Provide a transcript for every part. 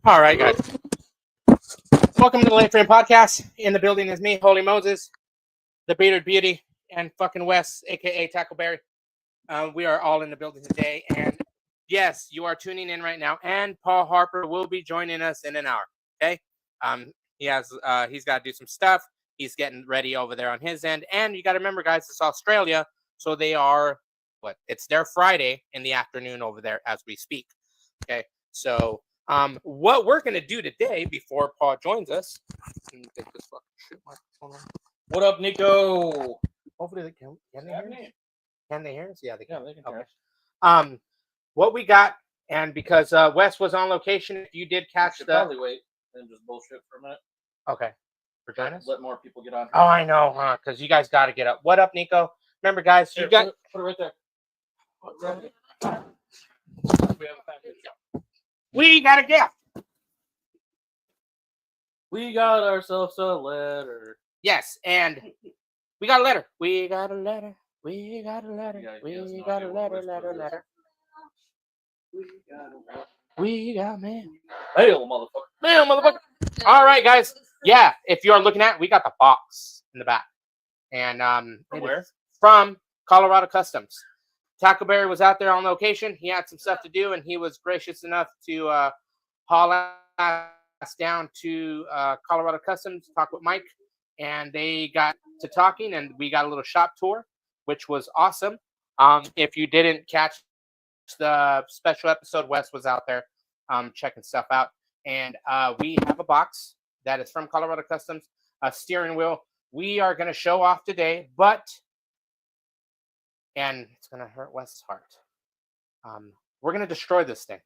All right, guys. Welcome to the Late Frame Podcast. In the building is me, Holy Moses, the Bearded Beauty, and fucking Wes, aka Tackleberry. We are all in the building today, and yes, you are tuning in right now. And Paul Harper will be joining us in an hour. Okay, he's got to do some stuff. He's getting ready over there on his end, and you got to remember, guys, it's Australia, so they are it's their Friday in the afternoon over there as we speak. Okay, so. What we're gonna do today before Paul joins us? What up, Nico? Hopefully they can they hear us? Can they hear us? Yeah, they can. Yeah, they can hear us. What we got, and because Wes was on location, if you did catch probably wait and just bullshit for a minute. Okay. For join us? Let more people get on. Oh, I know, huh? Because you guys got to get up. What up, Nico? Remember, guys, Here, you got put it right there. We have a package. We got a gift. We got ourselves a letter. Yes, and we got a letter. We got a letter. We got a letter. We got a letter. We got mail. Mail, motherfucker. Mail, motherfucker. All right, guys. Yeah, if you are looking at it, we got the box in the back. And from where? From Colorado Customs. Tackleberry was out there on location. He had some stuff to do, and he was gracious enough to haul us down to Colorado Customs, talk with Mike, and they got to talking, and we got a little shop tour, which was awesome. If you didn't catch the special episode, Wes was out there checking stuff out, and we have a box that is from Colorado Customs, a steering wheel. We are going to show off today, and it's going to hurt Wes's heart. We're going to destroy this thing.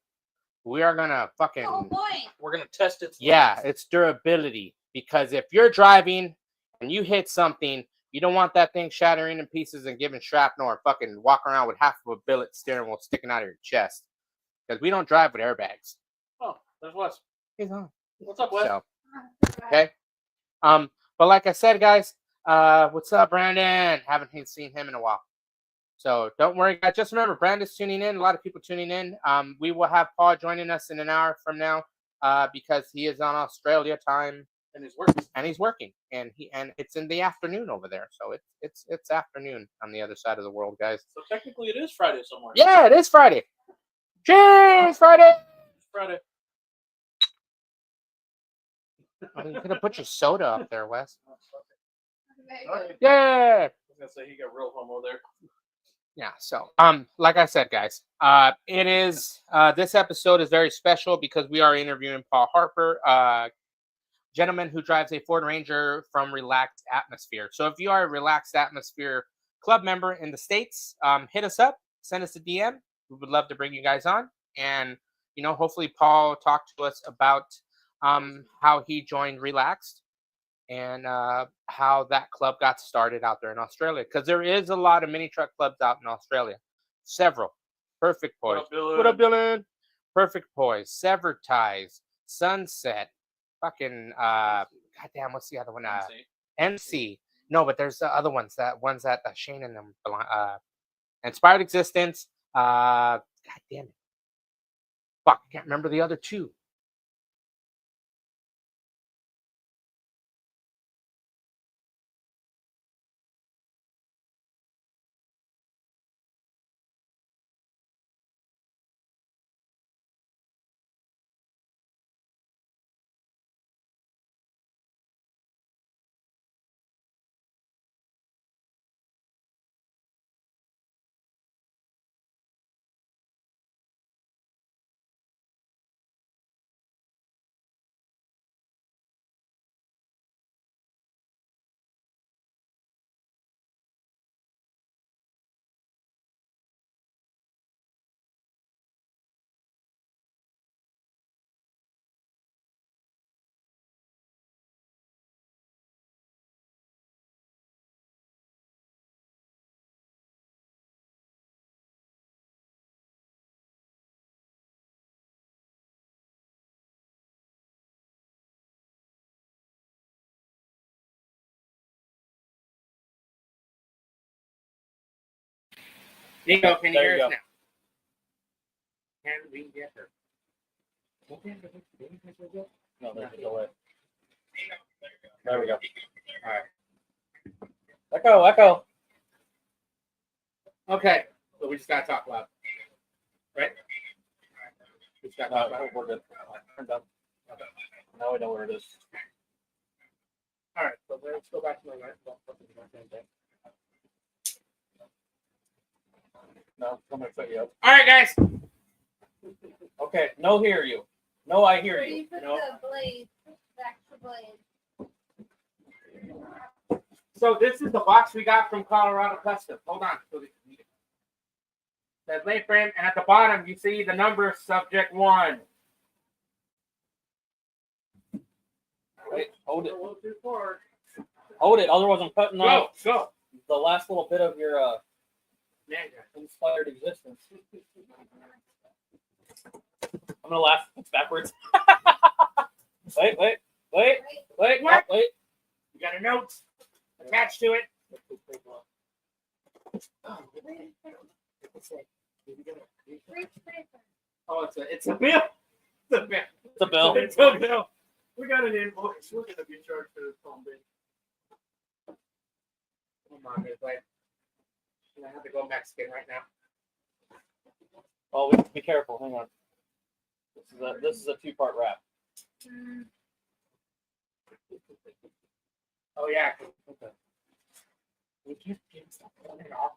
We are going to fucking... Oh, boy. We're going to test its... Yeah, its durability. Because if you're driving and you hit something, you don't want that thing shattering in pieces and giving shrapnel or fucking walk around with half of a billet steering wheel sticking out of your chest. Because we don't drive with airbags. Oh, there's Wes. He's on. What's up, Wes? So, okay. But like I said, guys, what's up, Brandon? Haven't seen him in a while. So don't worry, guys. Just remember, Brandon's tuning in. A lot of people tuning in. We will have Paul joining us in an hour from now because he is on Australia time and he's working. And it's in the afternoon over there. So it's afternoon on the other side of the world, guys. So technically, it is Friday somewhere. Yeah, it is Friday. Cheers, Friday. Friday. I mean, you could have put your soda up there, Wes. Sorry. Yeah. I was gonna say he got real homo there. Yeah, so like I said, guys, it is this episode is very special because we are interviewing Paul Harper, gentleman who drives a Ford Ranger from Relaxed Atmosphere. So if you are a Relaxed Atmosphere club member in the States, hit us up, send us a DM. We would love to bring you guys on, and hopefully Paul talked to us about how he joined Relaxed and how that club got started out there in Australia. Because there is a lot of mini truck clubs out in Australia. Several. Perfect Poise. What up, Dylan? Perfect Poise. Severed Ties. Sunset. Fucking, goddamn, what's the other one? MC. No, but there's the other ones that Shane and them belong. Inspired Existence. God damn it. Fuck, I can't remember the other two. Nico, can you There hear you us go. now? Can we get her? No, there's no way. There we go. All right. Echo. Okay. So we just gotta talk loud, right? We just gotta No, talk loud. we're good. I'm done. Now we know where it is. All right. So let's go back to my right. No, I'm gonna set you up. All right, guys. Okay, no hear you. No, I hear Where you. you put No. the blade, the extra blade. So this is the box we got from Colorado Custom. Hold on. So says lay frame, and at the bottom you see the number subject 1. Wait, hold it. A little too far. Hold it, otherwise I'm cutting Go, off go. the last little bit of your Man, inspired existence. I'm gonna laugh. It's backwards. wait. What? Wait. you got a note attached to it. Oh, it's a bill. It's a bill. It's a bill. It's a bill. We got an invoice. We're gonna be charged for this phone bill. Come on, it's like I have to go Mexican right now. Oh, we have to be careful. Hang on. This is a 2-part wrap. Oh yeah. Okay. We can't stop pulling it off.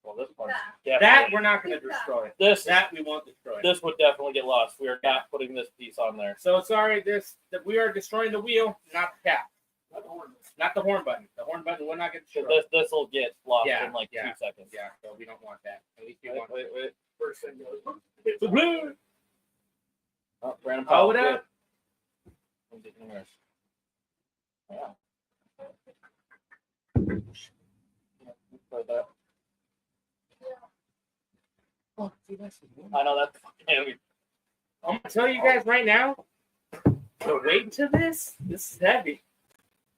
Well, this part. That we're not going to destroy. This That we won't destroy. this would definitely get lost. We are not putting this piece on there. So sorry, that we are destroying the wheel, not the cap, not the horn button. The horn button will not get So destroyed. this will get lost Yeah, in like yeah. 2 seconds. Yeah, so we don't want that. At least we Wait. want. First thing goes. Oh, random Oh, pop. it up. Good. Yeah. Like that. Oh, see, that's I know that's fucking heavy. I'm gonna tell you guys right now. The weight to this is heavy.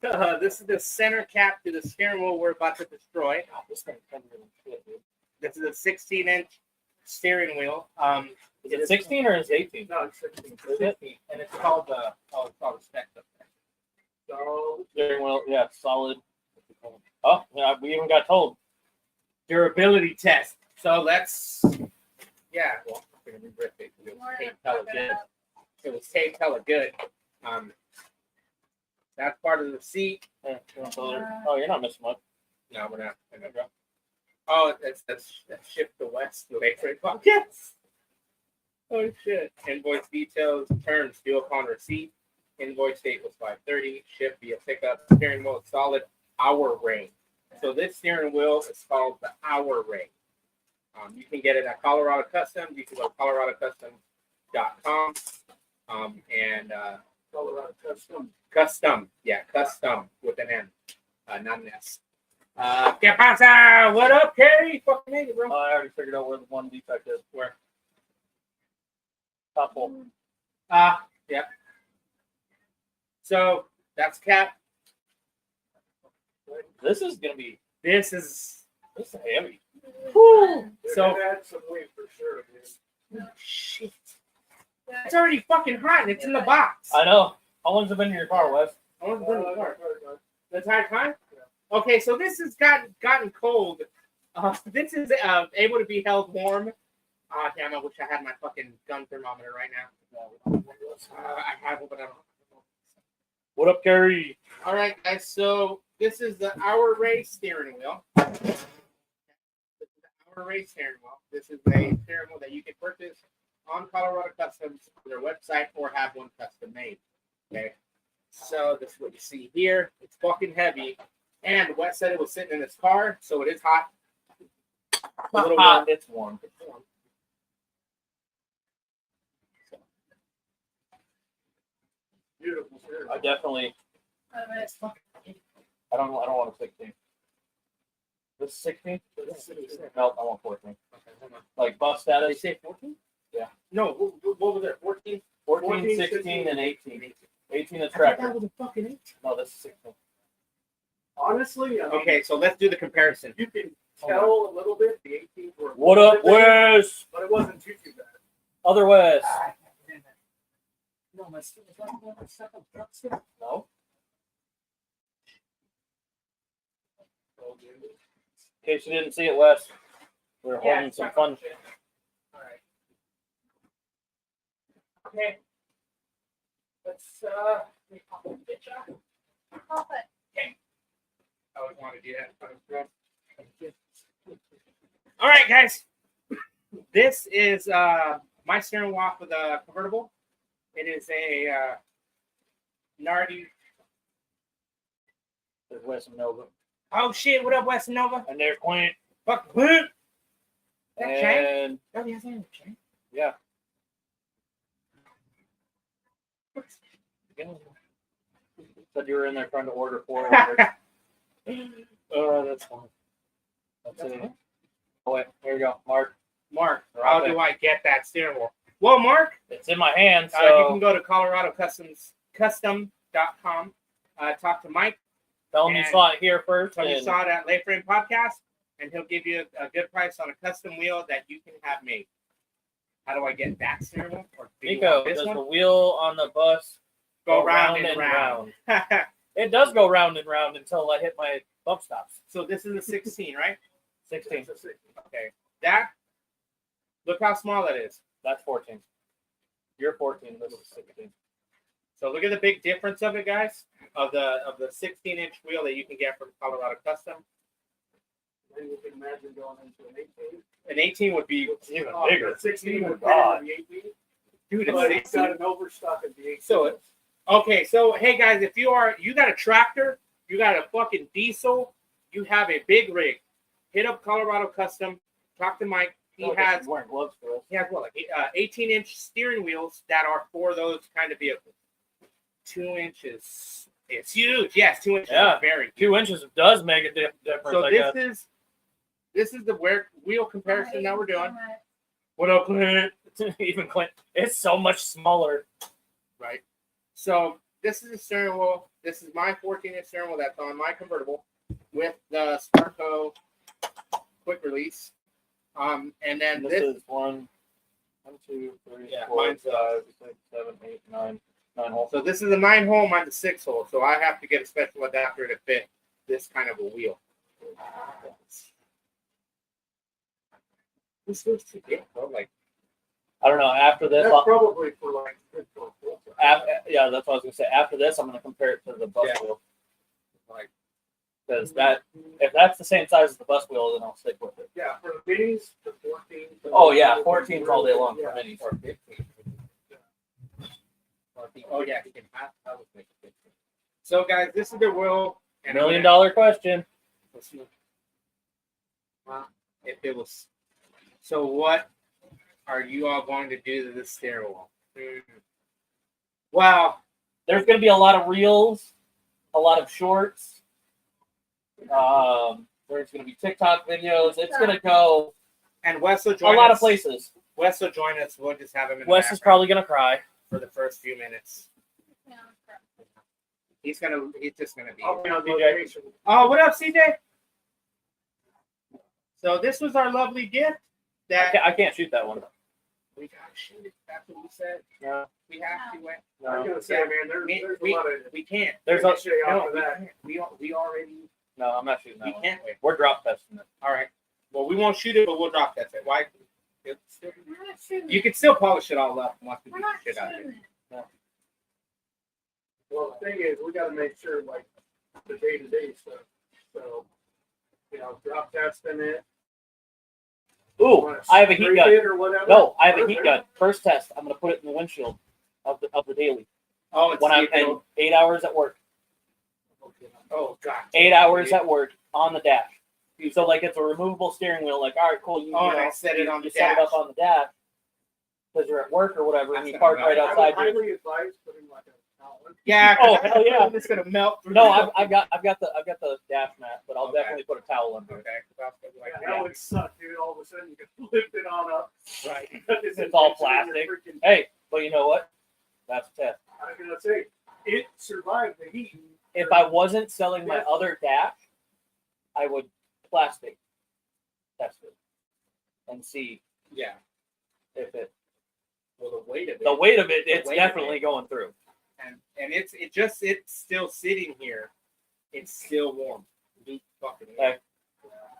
This is the center cap to the steering wheel we're about to destroy. God, this thing's heavier than shit, dude. This is a 16-inch steering wheel. Is it 16 or is it 18? No, it's 16. Is it? And it's called the it's called the spec. So, Steering wheel, yeah, solid. Oh, yeah, we even got told. Durability test. So let's well, we're gonna rip it. It was taped hella good. It was taped hella good. That's part of the seat. Oh, you're not missing much. No, we're not. Oh, that's shift to west. The X-ray pockets. Oh shit. Invoice details, terms due upon receipt. Invoice date was 5/30. Shipped via pickup. Steering wheel solid hour ring. So this steering wheel is called the hour ring. You can get it at Colorado Custom. You can go to coloradocustom.com. And Colorado Custom. custom. Yeah, custom with an N. Not an S. ¿Qué pasa? What up, Kerry? Fucking made it, bro. I already figured out where the one defect is. Where? Top hole. Yeah. So that's cap. This is gonna be This is heavy. whew. They're So gonna add some weight for sure, dude. shit. It's already fucking hot and it's in the box. I know. How long's it been in your car, Wes? I want to put it in the car. The entire time? Okay, so this has gotten cold. This is able to be held warm. Damn, I wish I had my fucking gun thermometer right now. I have it, but I don't. What up, Gary? All right, guys. So this is the Hour Ray steering wheel. This is the Hour Ray steering wheel. This is a steering wheel that you can purchase on Colorado Customs on their website or have one custom made. Okay. So this is what you see here. It's fucking heavy. And Wes said it was sitting in his car, so it is hot. A little warm. It's warm. It's warm. Beautiful. Sure. I definitely. It's fucking I don't want a 16. This is 16? No, I want 14. okay, hold on. Like bus Did status. they say 14? Yeah. No, what was it? 14? 14, 16, and 18. 18 is I thought tractor. that was a fucking 18. No, this is 16. Honestly, I mean, Okay, so let's do the comparison. you can tell a little bit. The 18s were. What up, Wes? But it wasn't too bad. Other Wes. No, my students No. In case you didn't see it, Wes, we were holding some fun. All right. Okay. Let's let me pop the bitch out. Pop it. I always want to do that. All right, guys. This is my steering wheel off with a convertible. It is a Nardi. There's Wes and Nova. Oh shit! What up, West Nova? And there's Quint. Fuck, Clint. That chain? And Oh, he has a chain. yeah. Said you were in there trying to order 4 orders. Oh, that's fun. Let's see. Oh, wait, here we go. Mark. Mark, how Okay. do I get that steering wheel? Well, Mark, It's in my hand, you so can go to ColoradoCustom.com. Talk to Mike. tell him you and- saw it here first. So you and saw it at Late Frame Podcast, and he'll give you a good price on a custom wheel that you can have made. How do I get that steering wheel? Or do you Nico, want this does one? the wheel on the bus Go round and round. It does go round and round until I hit my bump stops. So this is a 16, right? 16. Okay. That, look how small that is. That's 14. You're 14. This is 16. So look at the big difference of it, guys. Of the 16-inch wheel that you can get from Colorado Custom. Then you can imagine going into an 18. An 18 would be Even Oh, bigger. the 16 would be God. the 18. dude. But It's it's got 16. an overstock of the 18. So okay. So hey guys, if you got a tractor, you got a fucking diesel, you have a big rig, hit up Colorado Custom. Talk to Mike. He has wearing gloves for us. 18-inch steering wheels that are for those kind of vehicles. 2 inches. It's huge. Yes, 2 inches. Yeah. Is very huge. 2 inches does make a difference. So I guess. this is the wheel comparison that we're doing. What up, Clint? Even Clint. It's so much smaller. Right. So this is the steering wheel. This is my 14-inch steering wheel that's on my convertible with the Sparco quick release. And then This this is 1, 2, 3, Yeah, 4, mine's 5, 6, 7, 8, 9 holes. so this is a 9-hole, mine's a 6-hole. So I have to get a special adapter to fit this kind of a wheel. This feels too big, bro. Like I don't know. After this, That's probably for like. yeah, that's what I was gonna say. After this, I'm gonna compare it to the bus Yeah. wheel like because if that's the same size as the bus wheel, then I'll stick with it. Yeah, for the minis, the 14. Oh yeah, 14's all day long for Yeah. minis. or 15. Oh yeah, he can have I was making 15. So guys, this is the wheel. $1 million question. If it was, so what are you all going to do to this steering wheel? Well, There's gonna be a lot of reels, a lot of shorts. There's gonna be TikTok videos. It's gonna go and Wes will a join lot us. of places. Wes will join us. We'll just have him in the Wes is background probably gonna cry. for the first few minutes. He's just gonna be. I'll be on DJ. location. Oh, what up, CJ? So this was our lovely gift that I can't shoot that one. we gotta shoot it. That's what we said. No, We have to. I was no, gonna say, man, there's a lot of We can't. there's a, shit No, after we that. can't. We already. no. I'm not shooting We that one. can't wait. We're drop testing it. All right. Well, we won't shoot it, but we'll drop that. Why? You can still polish it all up once we We're get not the shit out of it. shooting it. Well, the thing is, we gotta make sure, like, the day-to-day stuff. So, drop testing it. Ooh, I have a heat Spray gun. it or whatever. No, I have a heat gun. First test. I'm gonna put it in the windshield of the daily Oh, it's when I'm in 8 hours at work. Oh God. 8 hours at work on the dash. So like it's a removable steering wheel. Like, all right, cool. You, Oh, you and I know, set it on you the set it up dash. on the dash because you're at work or whatever, and That's you park gonna right melt. I outside. would Your, highly advise putting like a towel. Yeah. Oh, hell yeah. It's gonna melt through. no, the- I've got the dash mat, but I'll Okay. definitely put a towel under it. Okay. 'Cause I was gonna be like, That would suck, dude. All of a sudden, you can lift it on up. Right. It's all plastic. Hey, but you know what? That's a test. I was gonna say, it survived the heat. If I wasn't selling my other dash, I would plastic test it and see Yeah. if it. Well, the weight of it. The weight of it, The it's weight of definitely it. going through. And it's still sitting here. It's still warm. Dude, fucking Okay.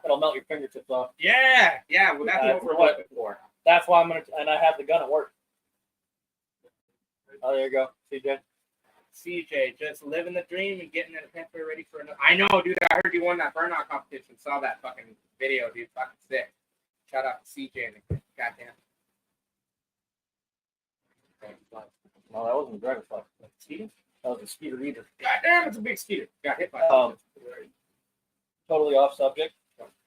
It'll melt your fingertips off. Yeah. Well, that's what we're looking for. That's why I'm gonna. And I have the gun at work. Oh, there you go, CJ. CJ, just living the dream and getting that pepper ready for another. I know, dude. I heard you won that burnout competition. Saw that fucking video, dude. Fucking sick. Shout out to CJ and the goddamn. No, that wasn't a driver's license. Skeeter? That was a skeeter either. Goddamn, it's a big skeeter. Got hit by. Totally off subject.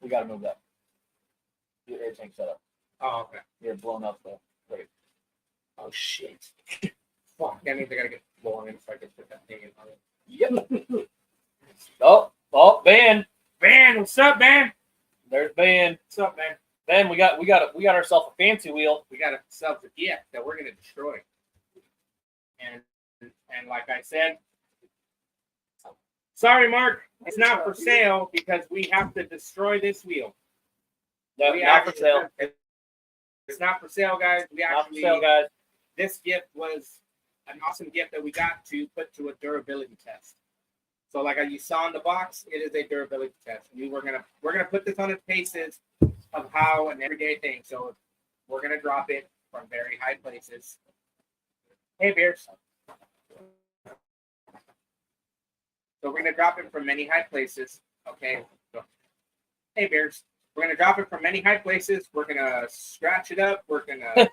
We gotta move that. Get everything set up. Oh, okay. You're blown up though. Wait. Oh shit. Fuck. That means I gotta get blown in so I can put that thing in on it. Yep. Oh, Ben. Ben, what's up, Ben? There's Ben. What's up, man? Ben, we got ourselves a fancy wheel. We got ourselves a gift that we're gonna destroy. And like I said, sorry, Mark, it's not for sale because we have to destroy this wheel. No, We not for actually- sale. It's not for sale, guys. We Not for actually, sale, guys. this gift was an awesome gift that we got to put to a durability test. So, like you saw in the box, it is a durability test. We're gonna put this on its paces of how an everyday thing. So, we're gonna drop it from very high places. Hey, Bears. So we're gonna drop it from many high places. Okay. So, hey, Bears. We're gonna drop it from many high places. We're gonna scratch it up. We're gonna.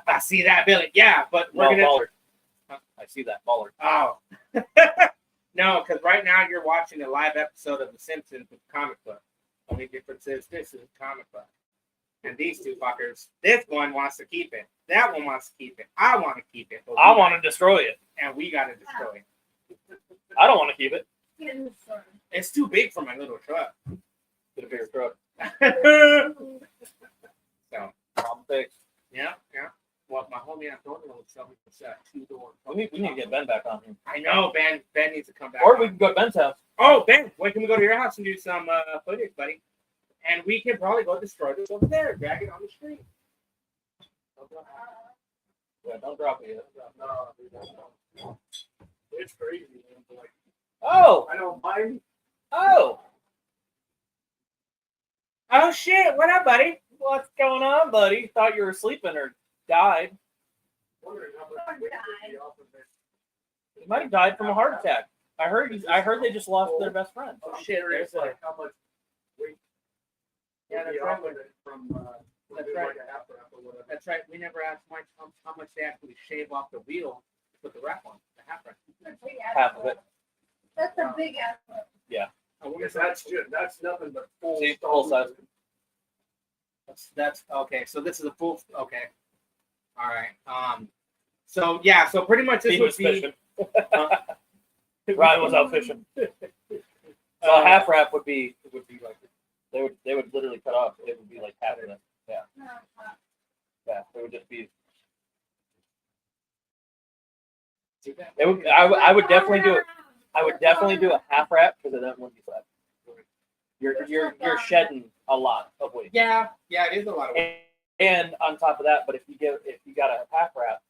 I see that, Billy. Yeah, but we're gonna. Baller. I see that baller. Oh. No, because right now you're watching a live episode of The Simpsons with Comic Book. Only difference is this is Comic Book. And these two fuckers, this one wants to keep it. That one wants to keep it. I want to keep it. I want to destroy it. And we got to destroy it. I don't want to keep it. It's too big for my little truck. Get a bigger truck. So, Problem fixed. yeah. Well, my homie Antonio would sell me this 2-door. We need to get Ben back on here. I know, Ben. Ben needs to come back. Or we can go to Ben's house. Oh, Ben, when can we go to your house and do some footage, buddy? And we can probably go destroy this over there, drag it on the street. Yeah, don't drop it yet. No, it's crazy. Man. Like, Oh! I don't mind. Oh! Oh, shit. What up, buddy? What's going on, buddy? Thought you were sleeping or died. Wondering how much weight would be off of it. You might have died from a heart attack. I heard they just lost their best friend. Oh, shit. Curious, like how much weight Yeah, would that's be right. off of it from That's maybe right. like a half wrap or whatever. That's right. We never asked Mike how much they actually shave off the wheel to put the wrap on, the half wrap. Half of it. That's a big ass. I wonder Because if that's nothing but full. See, full size. that's okay. So this is a full. Okay. All right. So yeah. So pretty much this He would was be. fishing. Ryan was out fishing. So a half wrap would be like they would literally cut off. It would be like half of it. Yeah, it would just be. It would. I would definitely do it. I would definitely do a half wrap because then wouldn't be flat. You're shedding a lot of weight. Yeah. It is a lot of. And on top of that, but if you got a half wrap,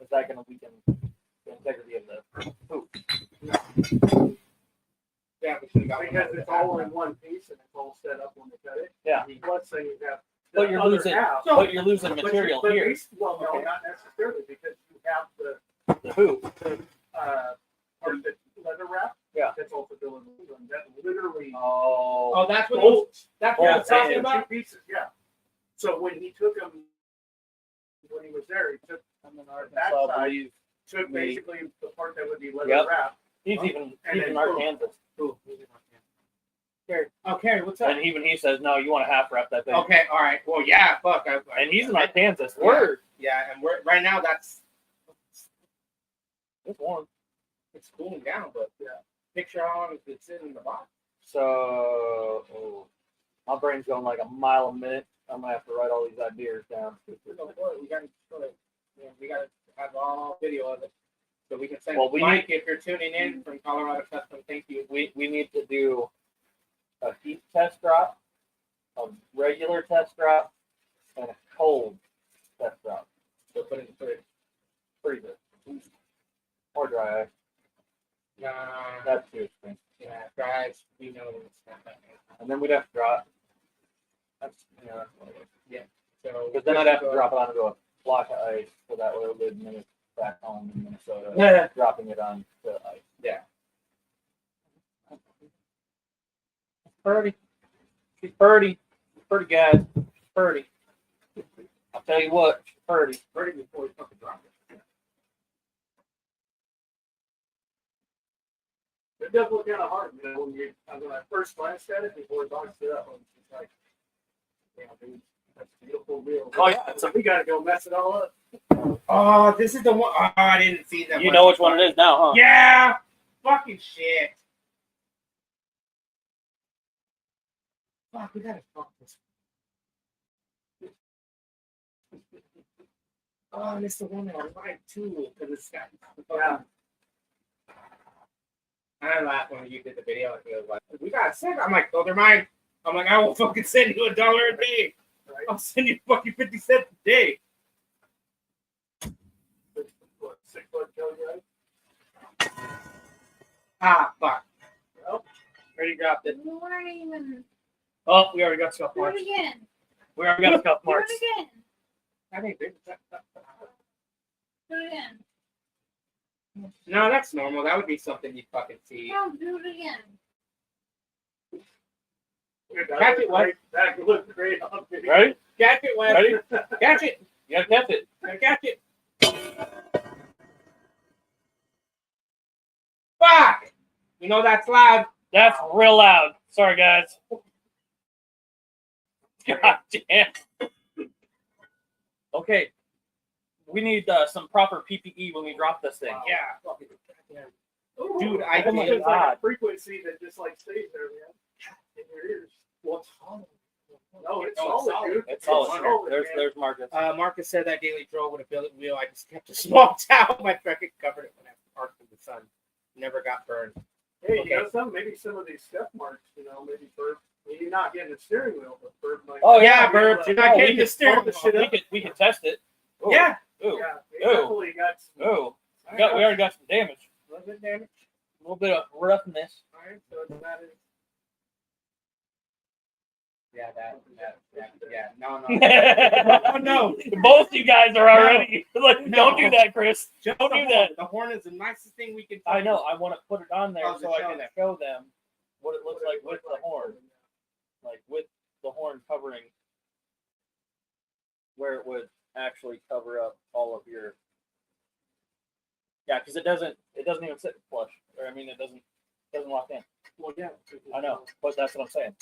is that going to weaken the integrity of the hoop? Yeah, we should have got Because it's all in one piece and it's all set up when they cut it. Yeah. Plus, then you have. But the you're other losing. half. But you're losing material But here. well, no, Okay. not necessarily because you have The hoop. part that leather wrap. Yeah. That's also built in England. That literally. Oh. that's what. bolts. That's what I was Yeah, talking Two about. pieces, yeah. So when he took them, when he was there, he took I'm an that Arkansas, I side, believe. took basically the part that would be leather Yep. wrap. He's even And then Arkansas. Cool. Okay, what's up? And even he says, no, you want to half wrap that thing. Okay, all right. Well, yeah, fuck. And he's in Arkansas. Yeah. Word. Yeah, and we're right now. That's It's warm. it's cooling down, but yeah. Picture how long it's sitting in the box. So my brain's going like a mile a minute. I'm gonna have to write all these ideas down. We got to have all video of it, so we can send Well, we Mike if you're tuning in from Colorado Custom. Thank you. We need to do a heat test drop a regular test drop, and a cold test drop. So put it in the fridge. Freezer. Or dry ice. Nah, That's too expensive. yeah, guys, we know it's not that bad. And then we'd have to drop. That's So because then I'd have to drop it onto a block of ice so that way it would minute back home in Minnesota. Yeah. Dropping it on the ice. Yeah. Purdy. She's Purdy. Purdy, guys. Purdy. I'll tell you what, she's Purdy. Ready before we fucking drop it. It does look kind of hard, you know, when I first glanced at it before it boxed it up, I was just like, yeah, dude, that's a beautiful wheel. Oh, yeah. So we gotta go mess it all up. Oh, this is the one. Oh, I didn't see that. You know which one it is now, huh? Yeah. Fucking shit. Fuck, we gotta fuck this. Oh, and it's the one that I like too, because it's got. Yeah. I laughed when you did the video. And he was like, "We got sick." I'm like, "Oh, they're mine." I'm like, "I will fucking send you $1 a day. Right? I'll send you fucking 50 cents a day." What, 6 foot Joe, right? Ah, fuck. Well, Already dropped it. You weren't even. Oh, we already got scuff Do it marks. again. We already got scuff Do marks. it again. I think Do it again. no, that's normal. That would be something you'd fucking see. No, do it again. Catch it, what? That looked great on video. Ready? Catch it, Wes. Ready? Catch it. You gotta catch it. Catch it. Fuck! You know that's loud. That's real loud. Sorry, guys. God damn. Okay. We need some proper PPE when we drop this thing. Wow. Yeah. Fucking goddamn. Dude, I Oh my did. It's like God. a frequency that just like stays there, man. In your ears. Well, it's hollow. No, it's No, solid, dude. It's solid. solid, There's man. Marcus. Marcus said that daily drove with a billet wheel. I just kept a small towel. My fucking covered it when I parked in the sun. Never got burned. Hey, Okay. you know, maybe some of these scuff marks, you know, maybe Bird, you're not getting the steering wheel, but Bird might. Oh, Yeah, Bird, you're not Oh, getting we the steering could- wheel. we could test it. Ooh. Yeah. Ooh. Yeah, they Ooh. definitely got some. Ooh. We already got some damage. A little bit damage. A little bit of roughness. All right, so it's not as. Yeah, yeah. No. Oh no! Both you guys are already like, No. don't do that, Chris. Just Don't the do horn. that. The horn is the nicest thing we can. I know. I want to put it on there Oh, so to I show can them. show them what it looks like with the horn, like with the horn covering where it would actually cover up all of your. Yeah, because it doesn't even sit flush. Or I mean, it doesn't lock in. Well, yeah. I know, but that's what I'm saying.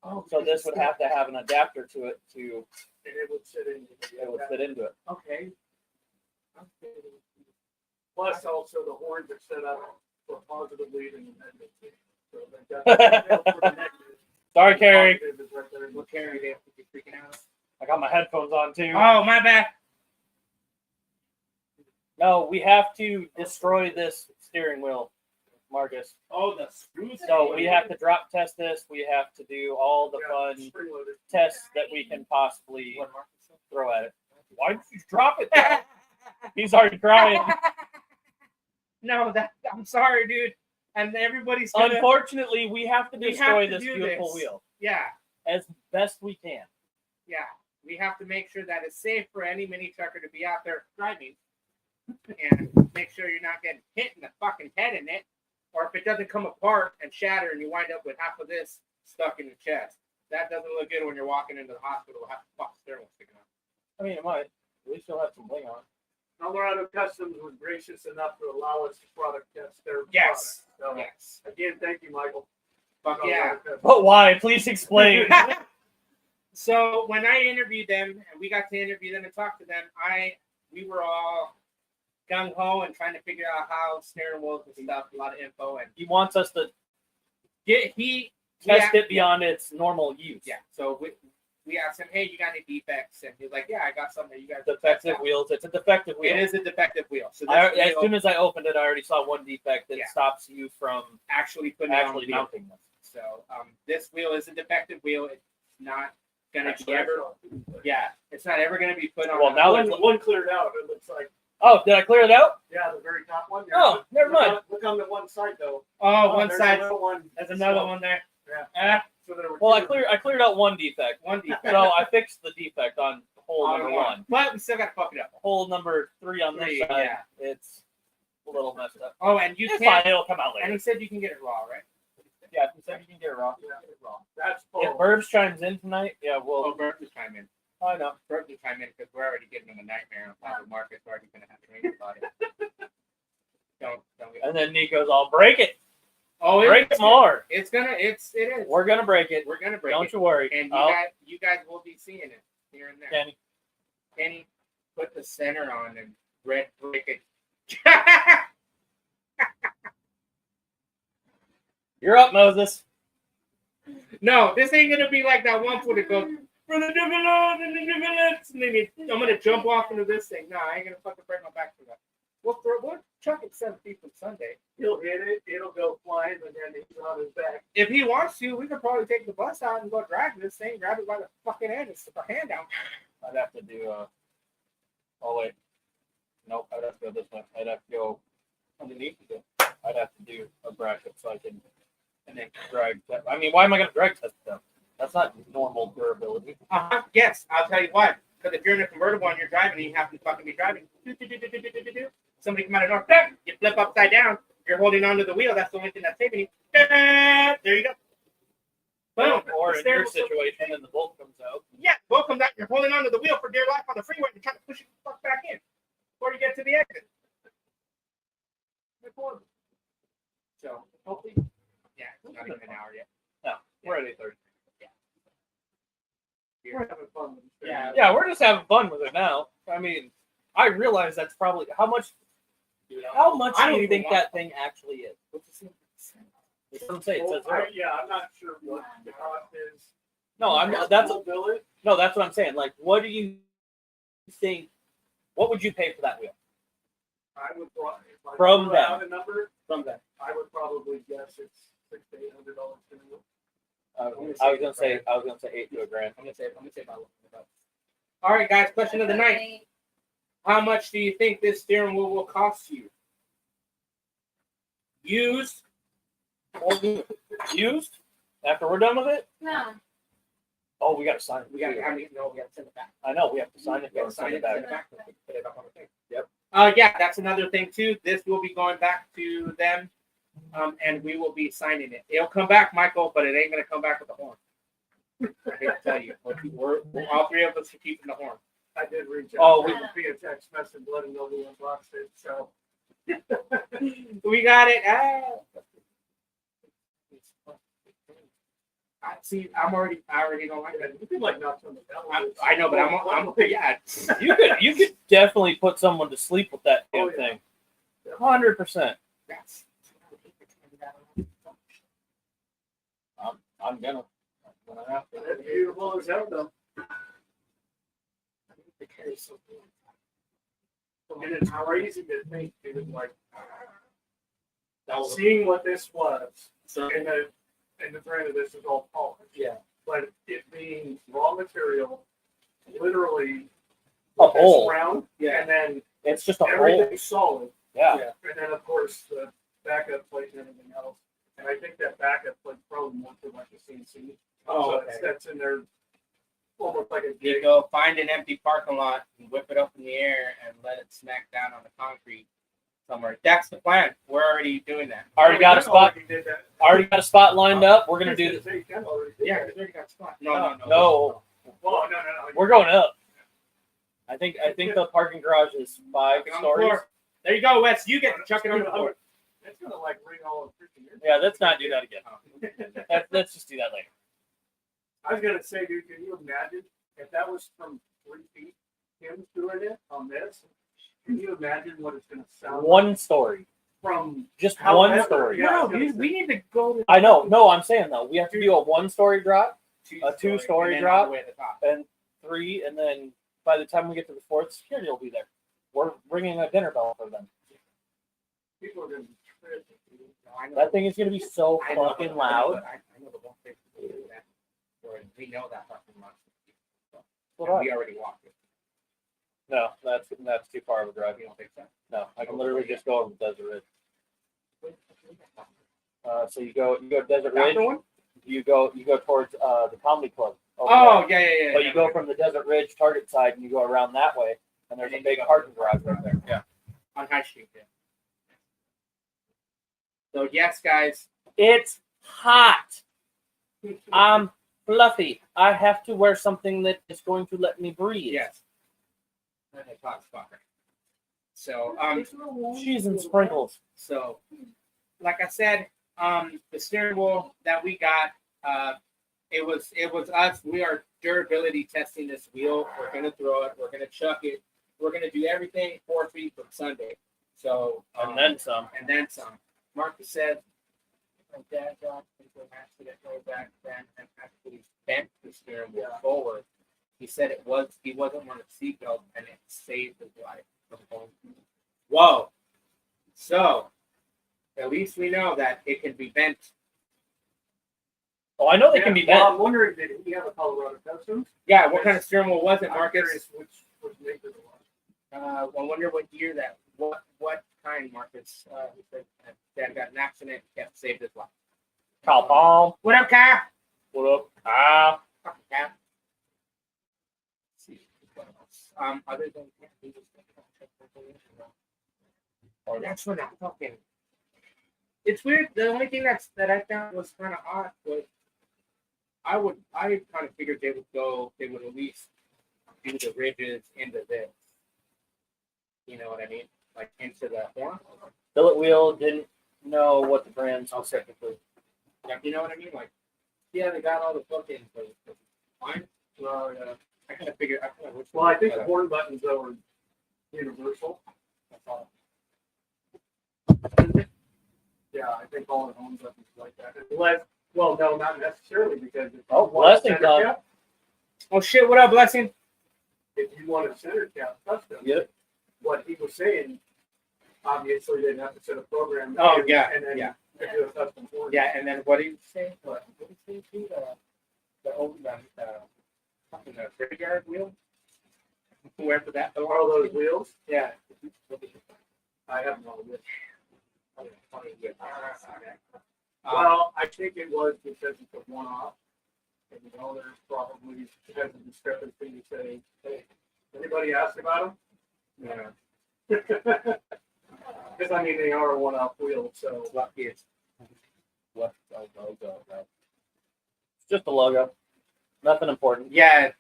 Oh, So this would have to have an adapter to it to And it would sit in. it would fit into it. Okay. Plus, also the horns are set up for positive lead and negative lead. So they got for the negative. Sorry, Carrie. Positive is right there. What Carrie did? You freaking out? I got my headphones on too. Oh, my bad. No, we have to destroy this steering wheel, Marcus. Oh, the screws. So we have to drop test this. We have to do all the fun Spring-loaded. tests that we can possibly What Marcus said? throw at it. Why did you drop it? Though? He's already crying. No, I'm sorry, dude. And everybody's gonna. Unfortunately, we have to We destroy have to this do beautiful this. wheel Yeah, as best we can. yeah. We have to make sure that it's safe for any mini trucker to be out there driving, and make sure you're not getting hit in the fucking head in it, or if it doesn't come apart and shatter, and you wind up with half of this stuck in your chest. That doesn't look good when you're walking into the hospital with half the fucking steering wheel sticking out. I mean, it might. At least you'll have some bling on. Colorado Customs was gracious enough to allow us to product test their Yes. product. Yes. So, again, thank you, Michael. Fuck yeah. Colorado Customs. But why? Please explain. So when I interviewed them, and we got to interview them and talk to them, we were all gung ho and trying to figure out how steering wheels and stuff, a lot of info, and He wants us to he test it beyond its normal use. Yeah. So we asked him, hey, you got any defects? And he's like, yeah, I got some that you guys. Defective wheels. It's a defective wheel. It is a defective wheel. So As this wheel soon as I opened it, I already saw one defect that Yeah. stops you from actually putting actually it on the mounting this. So this wheel is a defective wheel. It's not gonna Actually, be ever. Yeah, it's not ever gonna be put on. Well, now one cleared out. It looks like, Oh, did I clear it out? yeah, the very top one. Oh, never Look mind. Look on the one side though. one there's side. another one. There's another one there. Yeah. So there were Well, I two. cleared out one defect. One defect. So I fixed the defect on hole On number one. But we still got to fuck it up. Hole number 3 on Three, this side. yeah. It's a little messed up. Oh, and you It's can't. fine. It'll come out And later. he said you can get it raw, right? Yeah, if you said you can get it raw. Yeah, that's If full. Burbs chimes in tonight, yeah, Well, we'll. Bert just chime in. I know. Bert just chime in because we're already giving him a nightmare on top of Marcus already going to have dreams about it. Don't we? And then Nico's all break it. Oh, Break it more. It's gonna. It is. We're gonna break it. We're gonna break Don't it. you worry. And Oh, you guys will be seeing it here and there. Kenny. Kenny, put the center on and red break it. You're up, Moses. No, this ain't gonna be like that one foot that goes. I'm gonna jump off into this thing. No, I ain't gonna fucking break my back for that. We'll chuck it 7 feet from Sunday. He'll hit it. It'll go flying, and then he's on his back. If he wants to, we could probably take the bus out and go drag this thing, grab it by the fucking end, and stick our hand out. I'd have to do. Oh wait. Nope. I'd have to go this way. I'd have to go underneath it. I'd have to do a bracket so I can and then drag. I mean, why am I gonna drag test them? That's not normal durability. Yes, I'll tell you why. Because if you're in a convertible and you're driving and you have to fucking be driving, somebody come out of the door, you flip upside down, you're holding onto the wheel, that's the only thing that's saving you. There you go. Boom. Or The in your steering wheel- situation, and the bolt comes out. Yeah, bolt comes out, you're holding onto the wheel for dear life on the freeway and you're trying to push it the fuck back in before you get to the exit. So, hopefully, yeah, it's not even an hour yet. No, we're at 8:30. We're having fun with this. Yeah. Yeah, we're just having fun with it now. I mean, I realize that's probably how much. How much I do don't you even think want- that thing actually is? It doesn't say. It says Well, zero. yeah, I'm not sure what the cost is. No, that's We'll bill it. no, that's what I'm saying. Like, what do you think? What would you pay for that wheel? I would probably, if I From threw out a number, From that, I would probably guess it's $600 to $800 to do it. I was gonna say 8 to a grand. I'm gonna say about. All right, guys. Question of the night: how much do you think this steering wheel will cost you? Used or new? Used? After we're done with it? No. Oh, we gotta sign it. We got to send it back. I know we have to sign it. We gotta Go send it back. send it back. Put it up on the thing. Yep. Yeah, that's another thing too. This will be going back to them, and we will be signing it. It'll come back, Michael, but it ain't gonna come back with the horn. I hate to tell you, we're all three of us are keeping the horn. I did reach out. Oh, to him via text message, let him know we unboxed it. So We got it. I already don't like that. you could like knock something down. I know, but I'm yeah. You could definitely put someone to sleep with that damn Oh, yeah. thing. 100%. That's, I'm gonna. Have to. That's beautiful as hell, though. And it's crazy to think, dude, like, seeing what this was, and the brand of this is all polished. Yeah. But it being raw material, literally, A with this hole. round, Yeah. and then It's just a hole. everything's solid, Yeah. and then of course the backup plate and everything else. And I think that backup plate probably more for like a CNC. Oh, So okay. that's in there, almost like a You gig. go find an empty parking lot and whip it up in the air and let it smack down on the concrete somewhere. That's the plan. We're already doing that. Already got a spot. Already did that. Already got a spot lined up. We're gonna do this. Say you can already do Yeah, that. we already got a spot. No. No, Well, no. we're going up. I think the parking garage is 5 Chuck it on the stories. floor. There you go, Wes. You get to chuck it on the floor. It's gonna like ring all of freaking years. Yeah, let's not do that again. Let's just do that later. I was gonna say, dude, can you imagine if that was from 3 feet, him doing it on this? Can you imagine what it's gonna sound like One story, from? just However, one story. yeah. No, we need to go to I know. No, I'm saying though, we have to do a 1-story drop, a 2-story and then drop. all the way to the top. and 3, and then by the time we get to the 4th, security will be there. We're ringing a dinner bell for them. People are gonna be tripping. No, I know. That thing is gonna be so I know, fucking loud. I know, We know that parking lot. Well, And we already walked it. No, that's too far of a drive. You don't think so? No, I can literally just go over Desert Ridge. So you go Desert Ridge. After one? You go towards the comedy club. over Oh, there. yeah. But you go from the Desert Ridge Target side and you go around that way, and there's a big parking garage right there. Yeah. On High Street. Yeah. So yes, guys. It's hot. I'm fluffy. I have to wear something that is going to let me breathe. Yes. So Cheese and sprinkles. So, like I said, the steering wheel that we got, it was us. We are durability testing this wheel. We're gonna throw it. We're gonna chuck it. We're gonna do everything 4 feet from Sunday. So And then some. And then some. Marcus said, my dad got into an accident way back then and actually bent the steering wheel forward. He said he wasn't wearing a seatbelt and it saved his life from going. Whoa. So at least we know that it can be bent. Oh, I know they can be bent. Well, I'm wondering, did he have a Colorado Custom? Yeah, what kind of steering wheel was it, I'm Marcus? curious which maker it was. I wonder what year that. What kind, Marcus? He said Dad got an accident. Kept saved his life. Kyle Palm. What up, Kyle? What up? Ah. Fucking Kyle. Let's see what else. Other than that, he was oh, that's when I fucking. It's weird. The only thing that I found was kind of odd was I kind of figured they would at least do the ridges into this. You know what I mean? Like into the horn. Billet wheel didn't know what the brand specifically. Yeah, you know what I mean? Like, yeah, they got all the fucking fine. I kind of figured. Well, I think the horn buttons though are universal. That's all. Yeah, I think all the horn buttons are like that. Unless, well, no, not necessarily because if Oh, you want a Blessing center dog. cap, Oh shit! What up, Blessing? if you want a center cap custom, Yep. what he was saying, obviously they'd have to set a program. Oh, and- yeah, and then yeah. do a custom horn. Yeah, and then what did you say? What did you say too? The fucking graveyard wheel. Wherever that All belongs. those wheels, Yeah. I have no idea. Um, Well, I think it was because it's a one-off. And the owners probably has a discrepancy to say, hey, anybody ask about yeah. them? Because I mean, they are a one-off wheel, so. Lucky it's What logo? Right? It's just a logo. Nothing important. yeah.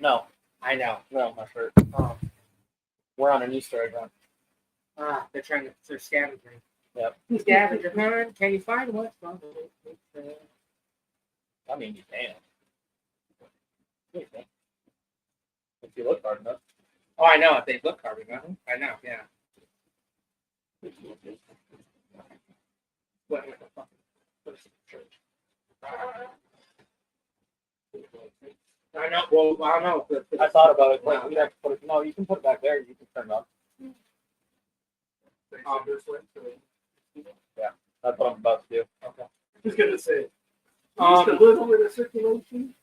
No, I know. my shirt. We're on an Easter egg hunt. They're scavenging. Yep. Scavenger hunt. Can you find what's wrong with it? I mean, you can. If you look hard enough. Oh, I know. If they look hard enough. I know. Yeah. What the fuck? What's the church? I know. Well, I don't know. I thought about it. Like, we'd have to put it. No, you can put it back there. You can turn it on. This way, so. That's what I'm about to do. Okay. Just gonna say, just a little bit of circulation.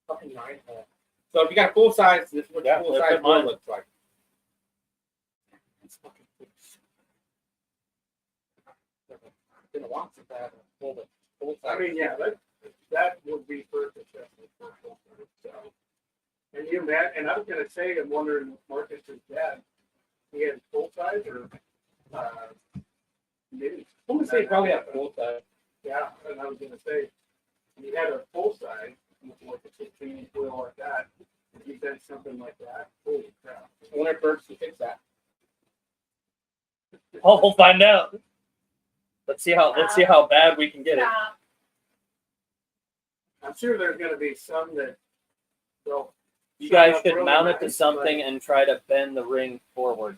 Fucking nice. So if you got full size, this is what Yeah, full that's size what mine looks like. It's fucking cool. It's been a while since I had a full size. I mean, yeah, that would be perfect. So, and you met, and I was gonna say, I'm wondering if Marcus's dad, he had full size or mini. I'm gonna say probably a full size. Yeah, and I was gonna say, he had a full size, like a 16-inch wheel like that. If he did something like that, holy crap! I wonder if Burks can fix that. Oh, we'll find out. Let's see how bad we can get it. Stop. I'm sure there's gonna be some that, well, You guys should mount it to something and try to bend the ring forward.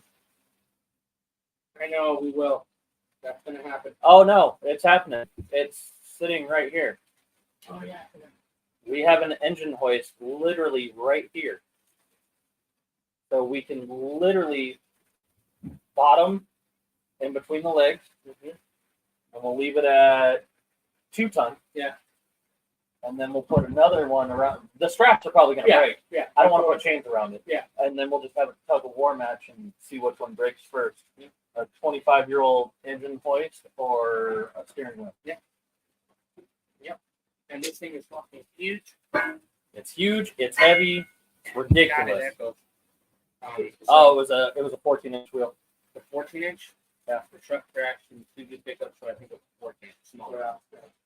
I know we will. That's gonna happen. Oh no, it's happening. It's sitting right here. Oh yeah. We have an engine hoist literally right here. So we can literally bottom in between the legs. And we'll leave it at 2 ton. Yeah. and then we'll put another one around. The straps are probably gonna break. Yeah. I don't want to put chains around it. Yeah. And then we'll just have a tug of war match and see which one breaks first. A 25-year-old engine hoist or a steering wheel. And this thing is fucking huge. It's huge. It's heavy. It's ridiculous. That goes. Oh, it was a 14-inch wheel. The 14-inch. Yeah. The truck tracks and two pickup, so I think it's 14 smaller.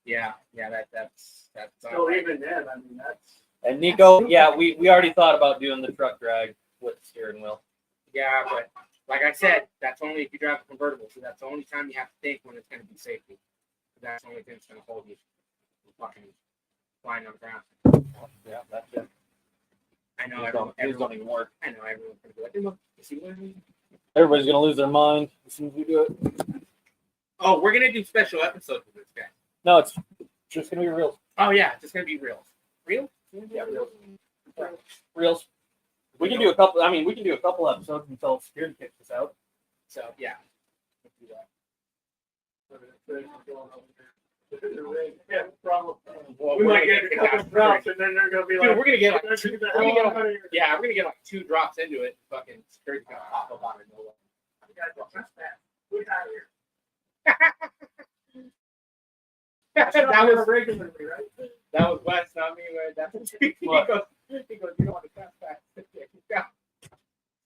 Yeah. That's So even then, I mean, that's. And Nico, yeah, we already thought about doing the truck drag with the steering wheel. Yeah, but like I said, that's only if you drive a convertible. So that's the only time you have to think when it's going to be safety. That's the only thing that's going to hold you fucking flying on the ground. Yeah, that's it. I know These don't even work. I know everyone's going to be like, hey, look, you see what I mean? Everybody's gonna lose their mind as soon as we do it. Oh, we're going to do special episodes with this guy. No, it's just gonna be reels. Oh, yeah, it's just going to be reels. Real? Yeah, reels. Reels. We can do a couple. I mean, we can do a couple episodes until Steering kicks us out. So, yeah. Yeah, problem. Well, We we're might gonna get a couple down drops, and then they're gonna be Dude, like, we're gonna get like "Let's two, get the we're gonna hell get out of here." yeah, we're gonna get like 2 drops into it. Fucking security's gonna pop up out of nowhere. You guys don't trust that. We're out of here. that was regularly, right? that was Wes, not me. Right? That's What? he goes, you don't want to trespass. Yeah,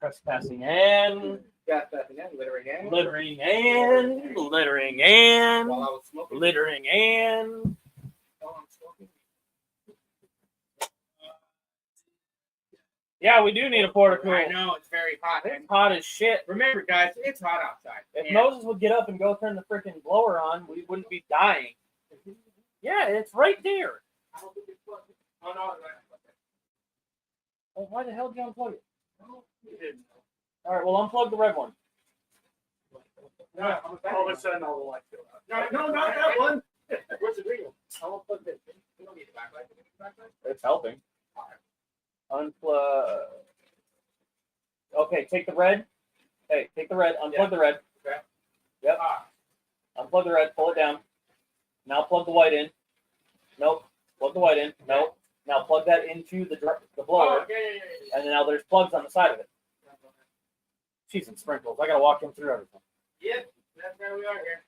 Trespassing and trespassing and littering and littering and littering and while I was smoking. littering and. While I'm smoking. Yeah, we do need a porta cool. I know it's very hot. It's hot as shit. Remember, guys, it's hot outside. If And- Moses would get up and go turn the freaking blower on, we wouldn't be dying. Yeah, it's right there. I don't think it's plugged in. Oh no, it's not. Well, why the hell did you unplug it? You didn't. All right, well, unplug the red one. No, all of a sudden all the lights go out. No, not that one. What's the green one? I'll unplug this. We don't need the backlight. Do we need the backlight? It's helping. Unplug. Okay, take the red. Hey, take the red. Unplug the red. Okay. Yep. Unplug the red. Pull it down. Now plug the white in. Nope. Plug the white in. Nope. Now plug that into the blower. Yeah. And then now there's plugs on the side of it. Cheese and sprinkles. I gotta walk him through everything. Yep, that's where we are here.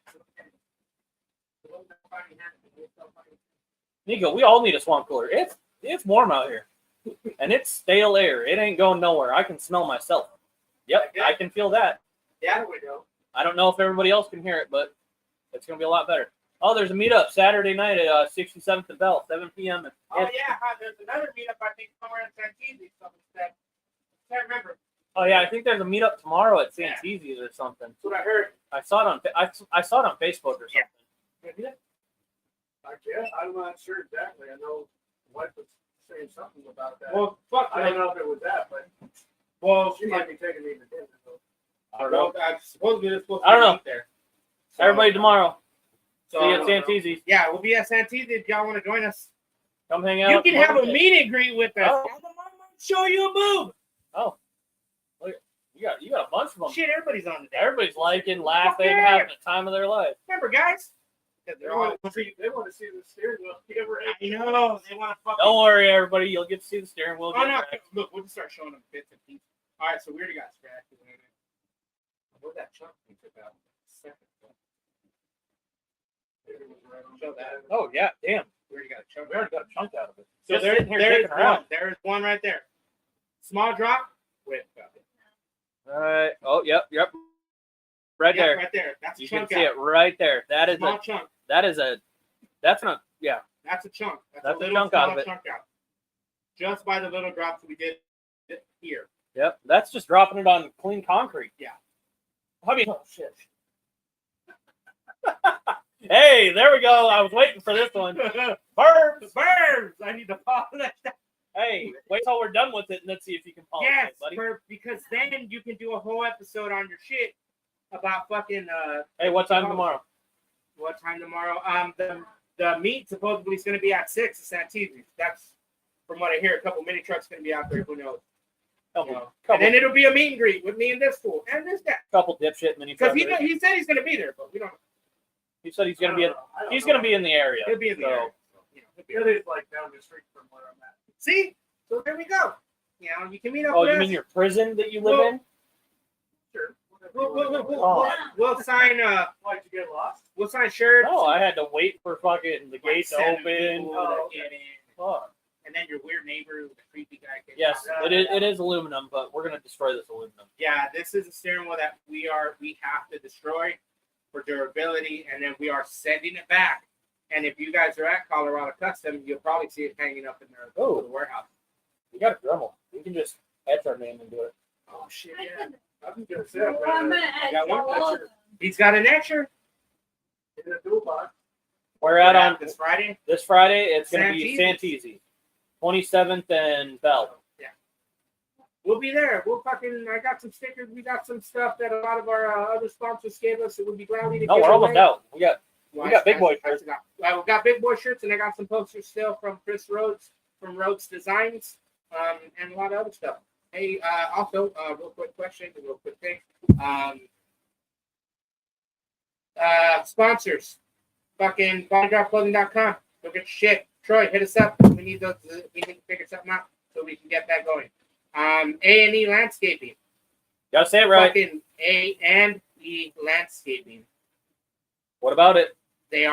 Nico, we all need a swamp cooler. It's warm out here. And it's stale air. It ain't going nowhere. I can smell myself. Yep, I can feel that. Yeah, we go. I don't know if everybody else can hear it, but it's going to be a lot better. Oh, there's a meetup Saturday night at 67th and Bell, 7 p.m. Oh, yeah, there's another meetup, I think, somewhere in Santisi. I can't remember. Oh, yeah, I think there's a meetup tomorrow at Santisi's or something. That's what I heard. I saw it on I saw it on Facebook or something. Yeah. I guess I'm not sure exactly. I know wife was saying something about that. Well, fuck. I don't know if it was that, but She might be taking me to dinner. So. I don't know. Supposedly there's supposed to I don't be a know. meet there. Everybody tomorrow. So, See you at Santisi's. yeah, we'll be at Santisi if y'all want to join us. Come hang out. You can have a meet and greet with us. Oh. Show you a boob. Oh. Look, you got a bunch of them. Shit, everybody's on the day. Everybody's liking, laughing, yeah. having the time of their life. Remember, guys? They want to see the steering wheel. I know. They want to fucking. Don't worry, everybody. You'll get to see the steering wheel. Oh, no. get Look, we'll just start showing them bits and pieces. All right, so we already got scratches in it. Where'd that chunk piece about? Second. Show that. Oh, yeah. Damn. We already got a chunk. We already got a chunk out of it. So Just sitting here there's kicking around. one. There's one right there. Small drop. Wait. All right. Oh, yep. Right Yeah, there. right there. That's a You can chunk see out. it right there. That is Small chunk. that's not, yeah. That's a chunk. That's a little chunk out of small it. Chunk out. Just by the little drops we did here. Yep. That's just dropping it on clean concrete. Yeah. I mean, oh, shit. Hey, there we go. I was waiting for this one. Birds. Birds! I need to polish that. Hey, wait till we're done with it and let's see if you can polish Yes, it, buddy. because then you can do a whole episode on your shit about fucking Hey, what time tomorrow? what time tomorrow? The meet supposedly is gonna be at 6 at Santisi. That's from what I hear. A couple mini trucks gonna be out there. Who knows? And then it'll be a meet and greet with me and this fool and this guy. Couple dipshit mini Because truckers. he said he's gonna be there, but we don't. He said he's gonna be in the area. He'll be in the So, area. So, It is like down the street from where I'm at. See? So there we go. You know, you can meet up Oh, with you us. mean your prison that you live Well, in? Sure. We'll sign Why'd you get lost? we'll sign shirts. No, I had to wait for fucking the gates to 7 open. people to Oh, get in. Fuck. And then your weird neighbor, the creepy guy. Gets Yes, out. it is aluminum, but we're gonna destroy this aluminum. Yeah, this is a steering wheel that we have to destroy for durability, and then we are sending it back. And if you guys are at Colorado Custom, you'll probably see it hanging up in their Oh. the warehouse. We got a Dremel. We can just etch our name into it. Oh shit! I Yeah, could- I was gonna say, Well, I'm gonna I add got one all picture. of them. he's got an etcher. in a toolbox. We're out on this Friday. this Friday. It's gonna be Santisi. Santisi, 27th and Bell. We'll be there. I got some stickers. We got some stuff that a lot of our other sponsors gave us. It would be gladly to No, give we're almost away. out. We got big boy shirts. We got big boy shirts, and I got some posters still from Chris Rhodes from Rhodes Designs, and a lot of other stuff. Hey, also, real quick question, a real quick thing. Sponsors, fucking bodydropclothing.com. Go get your shit. Troy, hit us up. We need those. We need to figure something out so we can get that going. A&E Landscaping. Gotta say it right. Fucking A&E Landscaping. What about it? They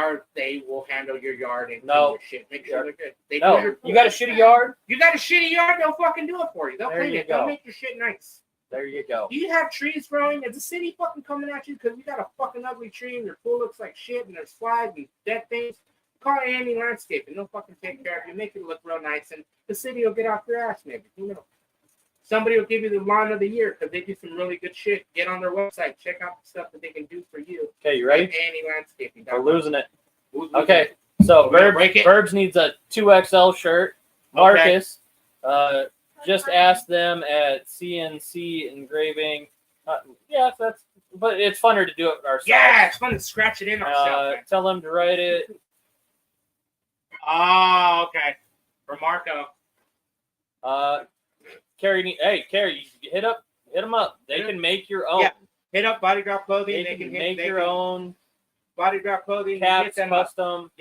will handle your yard and No. your shit. Make sure they're good. They do No, your- you got a shitty yard. You got a shitty yard, they'll fucking do it for you. They'll There clean you it. They'll go. make your shit nice. There you go. Do you have trees growing? Is the city fucking coming at you because you got a fucking ugly tree and your pool looks like shit and there's flies and dead things? Call Andy Landscaping. They'll fucking take care of you, make it look real nice, and the city will get off your ass maybe. Who knows? Somebody will give you the lawn of the year because they do some really good shit. Get on their website, check out the stuff that they can do for you. Okay, you ready? Andy Landscaping. We're losing it. Who's losing Okay, it? so We're gonna break it. Verbs needs a 2XL shirt. Marcus, just ask them at CNC Engraving. But it's funner to do it ourselves. Yeah, it's fun to scratch it in ourselves. man. Tell them to write it. Oh, okay. For Marco. Carrie, you hit them up. They can make your own. Yeah. Hit up Body Drop Clothing. They can make your own Body Drop Clothing. caps, Hit them up. custom.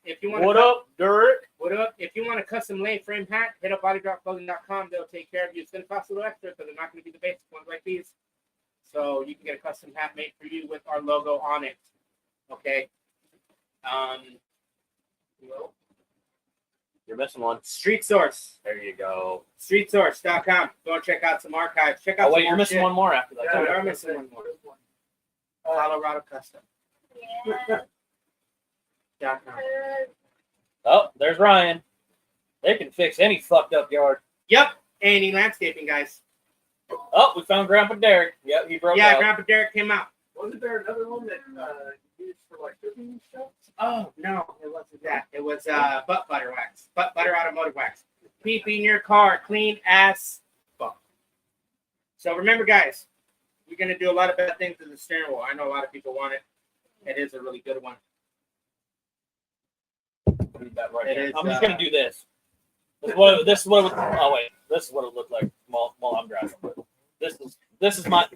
If you want What up, Derek? What up? If you want a custom lay frame hat, hit up bodydropclothing.com. They'll take care of you. It's going to cost a little extra because they're not going to be the basic ones like these. So you can get a custom hat made for you with our logo on it. Okay. You're missing one. Street Source. There you go. StreetSource.com. Go and check out some archives. Check out Oh, wait, some you're more missing shit. one more after that. Yeah, we too. are missing one more. Colorado Custom. Yeah. Oh, there's Ryan. They can fix any fucked up yard. Yep. A&E Landscaping, guys. Oh, we found Grandpa Derek. Yep, he broke out. Grandpa Derek came out. Wasn't there another one that used for like cooking and stuff? Oh, no, it wasn't that. It was butt butter wax. Butt butter automotive wax. Keeping your car clean as fuck. So remember, guys, we're going to do a lot of bad things to the steering wheel. I know a lot of people want it. It is a really good one. Leave that right It there. is, I'm just gonna do this. This is what it would look like while I'm driving. But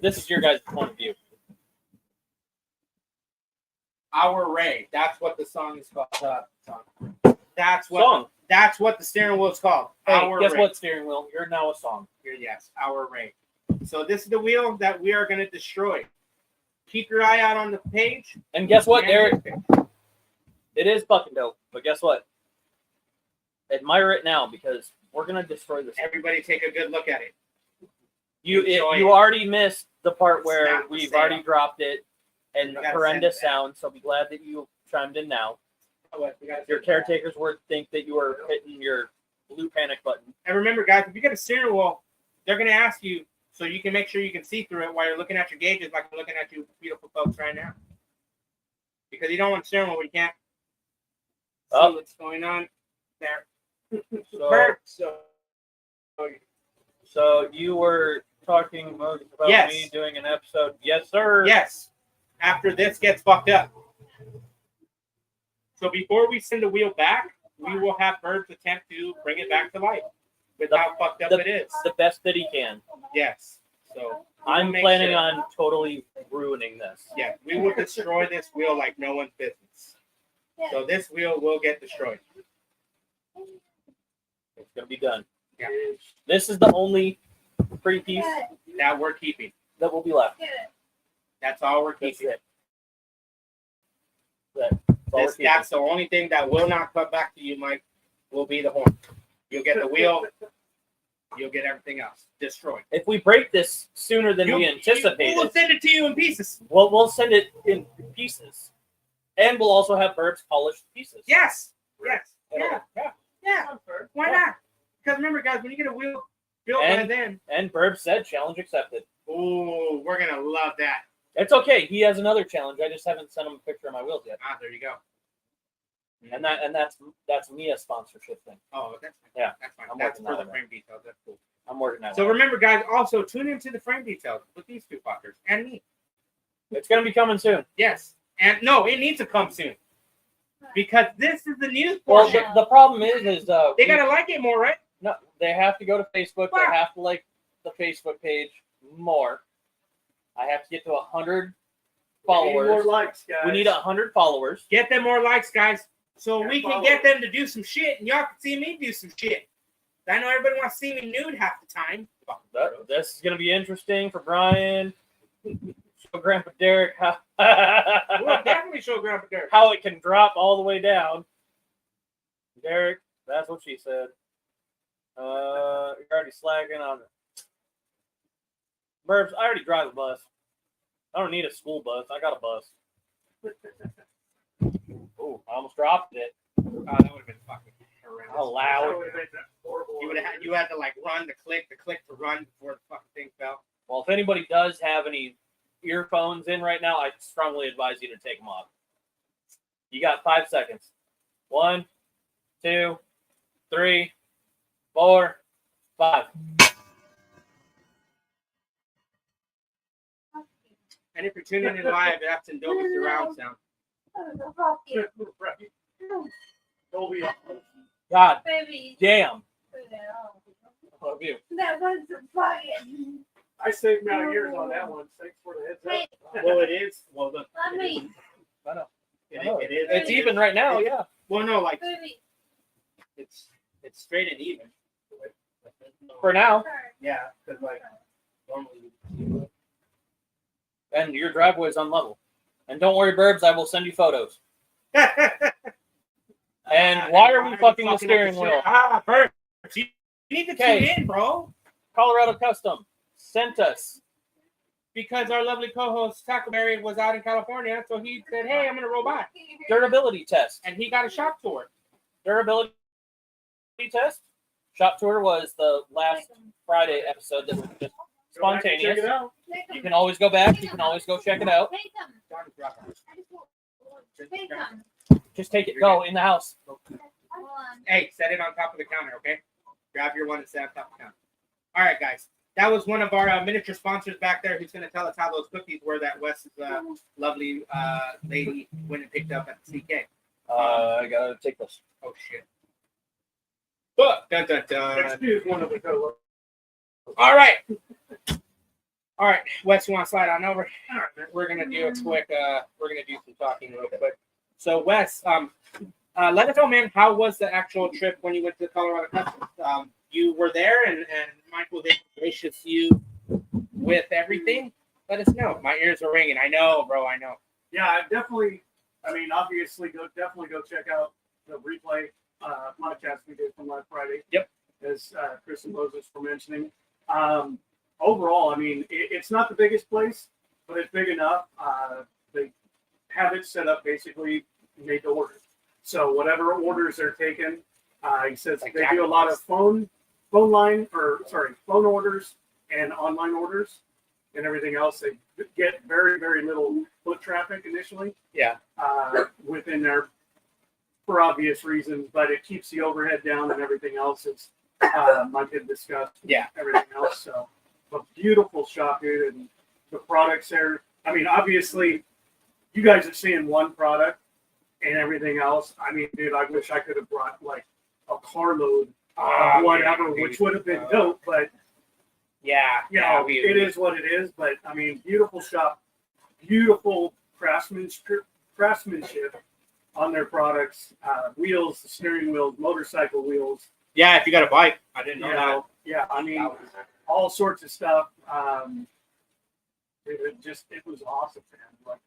this is your guys' point of view. Our Ray. That's what the song is called. That's Song. what the steering wheel is called. Hey, Our guess Ray. what, steering wheel? You're now a song. Yes, Our Ray. So this is the wheel that we are going to destroy. Keep your eye out on the page. And guess what, Derek? And- It is fucking dope. But guess what? Admire it now because we're gonna destroy this. Everybody take a good look at it. You enjoy it. already missed the part It's where not for we've sale. already dropped it and You gotta horrendous send it back. sound. So be glad that you chimed in now. Oh, wait, we gotta Your send it back. caretakers would think that you were hitting your blue panic button. And remember, guys, if you get a steering wheel, they're going to ask you so you can make sure you can see through it while you're looking at your gauges, like I'm looking at you beautiful folks right now. Because you don't want a steering wheel where you can't see Oh. what's going on there. So, so you were talking about Yes. me doing an episode. Yes, sir. Yes, after this gets fucked up. So before we send the wheel back, we will have Birds attempt to bring it back to life with The- how fucked up the- it is. The best that he can. Yes. So I'm make planning sure- on totally ruining this. Yeah, we will destroy this wheel like no one's business. So this wheel will get destroyed. It's gonna be done. Yeah. This is the only pretty piece That we're keeping. that will be left. That's all we're That's keeping. it. That's all we're keeping. That's the only thing that will not come back to you, Mike. Will be the horn. You'll get the wheel. You'll get everything else destroyed. If we break this sooner than we anticipated, We'll send it to you in pieces. we'll send it in pieces, and we'll also have Burbs polish the pieces. Yes. Yes. Yeah. Yeah. Why not? Because remember, guys, when you get a wheel built by And- then, And Burbs said challenge accepted. oh, we're gonna love that. It's okay. He has another challenge. I just haven't sent him a picture of my wheels yet. Ah, there you go. And that's me a sponsorship thing. Oh, that's fine. Yeah. That's fine. I'm That's working for that the one. frame details. That's cool. I'm working that. So out. remember, guys, also tune into the frame details with these two fuckers and me. It's gonna be coming soon. Yes. And no, it needs to come soon. Because this is the news Well, portion. the problem is They gotta like it more, right? no, they have to go to Facebook. Wow. They have to like the Facebook page more. I have to get to 100 followers. More likes, guys. We need 100 followers. Get them more likes, guys, so Yeah, we can follow get us. them to do some shit, and y'all can see me do some shit. I know everybody wants to see me nude half the time. This is gonna be interesting for Brian. Show Grandpa Derek how We'll definitely show Grandpa Derek. how it can drop all the way down. Derek, that's what she said. You're already slacking on it. Burbs, I already drive a bus. I don't need a school bus. I got a bus. Oh, I almost dropped it. That would have been fucking horrendous. How loud. You had to like run the click to run before the fucking thing fell. Well, if anybody does have any earphones in right now, I strongly advise you to take them off. You got 5 seconds. 1, 2, 3, 4, 5. And if you're tuning in live, that's in Dolby surround sound. Dolby. God Baby. damn. Love you. That was fucking. I saved my ears on that one. Thanks for the heads Hey, up. Well, it is. Well, look. let me. I know. It is. It's even right now, yeah. Well, no, like Baby. it's straight and even. For now. Yeah, because like normally. And your driveway's on level. And don't worry, Burbs, I will send you photos. And why are we fucking the steering wheel? Ah, Bert, you need to tune Okay. in, bro. Colorado Custom sent us. Because our lovely co-host Tackleberry was out in California, so he said, "Hey, I'm gonna roll by," Durability test. and he got a shop tour. Durability test. Shop tour was the last Friday episode that was just Go back and check spontaneous. it out. You can always go back. You can always go check it out. Take them. Take them. Just take it. Go in the house. Hold on. Hey, set it on top of the counter, okay? Grab your one and set it on top of the counter. All right, guys. That was one of our miniature sponsors back there who's going to tell us how those cookies were that Wes's lovely lady went and picked up at the CK. I gotta take this. Oh, shit. But, dun, dun, dun. Excuse one of the co All right. All right, Wes, you want to slide on over? All right, we're going to do a quick, we're going to do some talking real quick. So, Wes, let us know, man, how was the actual trip when you went to Colorado Customs? You were there, and Michael, they gracious you with everything. Let us know. My ears are ringing. I know, bro. I know. Yeah, I definitely. I mean, obviously, definitely go check out the replay podcast we did from last Friday. Yep. As Chris and Moses were mentioning. Overall, I mean, it's not the biggest place, but it's big enough. They have it set up basically made to order. So whatever orders are taken, he says Like they do a lot of phone orders and online orders and everything else. They get very, very little foot traffic initially. Yeah. Within there for obvious reasons, but it keeps the overhead down and everything else. It's Mike had discussed. Yeah. Everything else. So a beautiful shop, dude, and the products there. I mean, obviously, you guys are seeing one product and everything else. I mean, dude, I wish I could have brought like a carload of whatever, which would have been dope. But Yeah. you know, it is what it is. But I mean, beautiful shop, beautiful craftsmanship, on their products, wheels, the steering wheels, motorcycle wheels. Yeah, if you got a bike, I didn't know You that. know, yeah, I mean, all sorts of stuff. It was awesome, man. Like,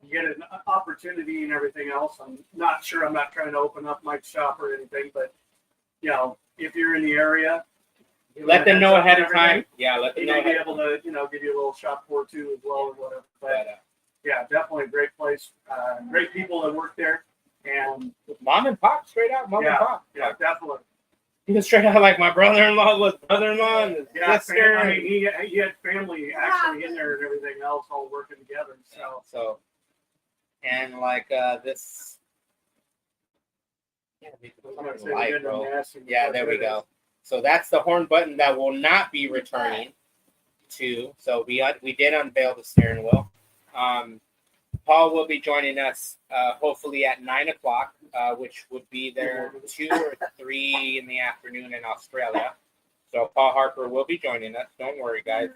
you get an opportunity and everything else. I'm not sure. I'm not trying to open up my shop or anything, but you know, if you're in the area, Let them know ahead of time. Yeah, let them He know. may be ahead- able to, give you a little shop tour too as well or whatever. But yeah, definitely a great place. Great people that work there, and Mom and pop, straight out, mom and pop. yeah, definitely. He was straight out like my brother-in-law was brother-in-law and his Yeah, sister. I mean, he had family actually in there and everything else all working together. So And like this. Yeah, I'm gonna say light, we did a bro. mess and Yeah, what there we it go. is. So that's the horn button that will not be returning to. So we did unveil the steering wheel. Paul will be joining us hopefully at 9 o'clock, which would be there 2 or 3 in the afternoon in Australia. So Paul Harper will be joining us. Don't worry, guys.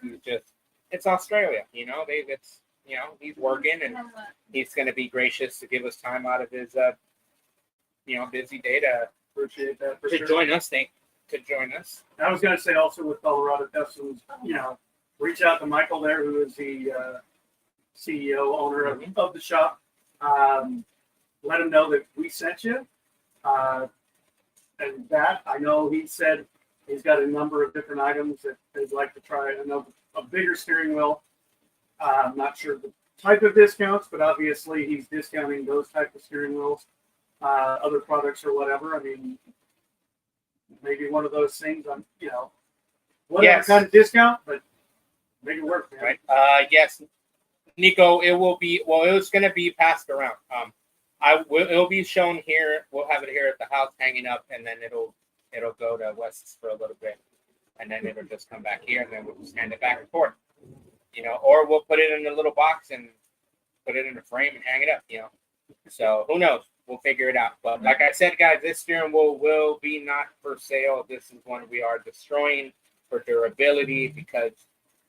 It's Australia. He's working and he's going to be gracious to give us time out of his busy day to Appreciate that for sure. join us. To join us. I was going to say also with Colorado Customs, reach out to Michael there, who is the CEO, owner of the shop. Let him know that we sent you. And that, I know he said he's got a number of different items that they'd like to try. I know a bigger steering wheel. I'm not sure the type of discounts, but obviously he's discounting those type of steering wheels, other products or whatever. I mean, maybe one of those things on, whatever kind of discount, but make it work, man. Right. Yes, Nico. It will be. Well, it's going to be passed around. It'll be shown here. We'll have it here at the house, hanging up, and then it'll go to Wes's for a little bit, and then it'll just come back here, and then we'll just hand it back and forth. Or we'll put it in a little box and put it in a frame and hang it up. So who knows? We'll figure it out. But like I said, guys, this steering wheel will be not for sale. This is one we are destroying for durability because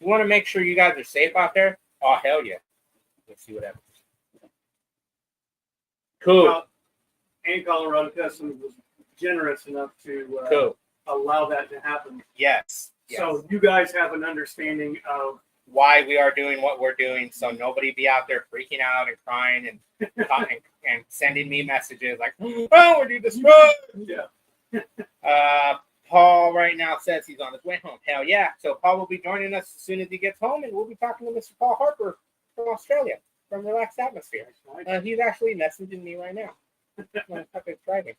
we want to make sure you guys are safe out there. Oh, hell yeah. Let's see what happens. Cool. Well, and Colorado Customs was generous enough to Cool. allow that to happen. Yes. So you guys have an understanding of why we are doing what we're doing, so nobody be out there freaking out and crying and sending me messages like, "Oh, we're destroyed." Yeah. Paul right now says he's on his way home. Hell yeah! So Paul will be joining us as soon as he gets home, and we'll be talking to Mr. Paul Harper from Australia, from Relaxed Atmosphere. He's actually messaging me right now. I'm fucking excited.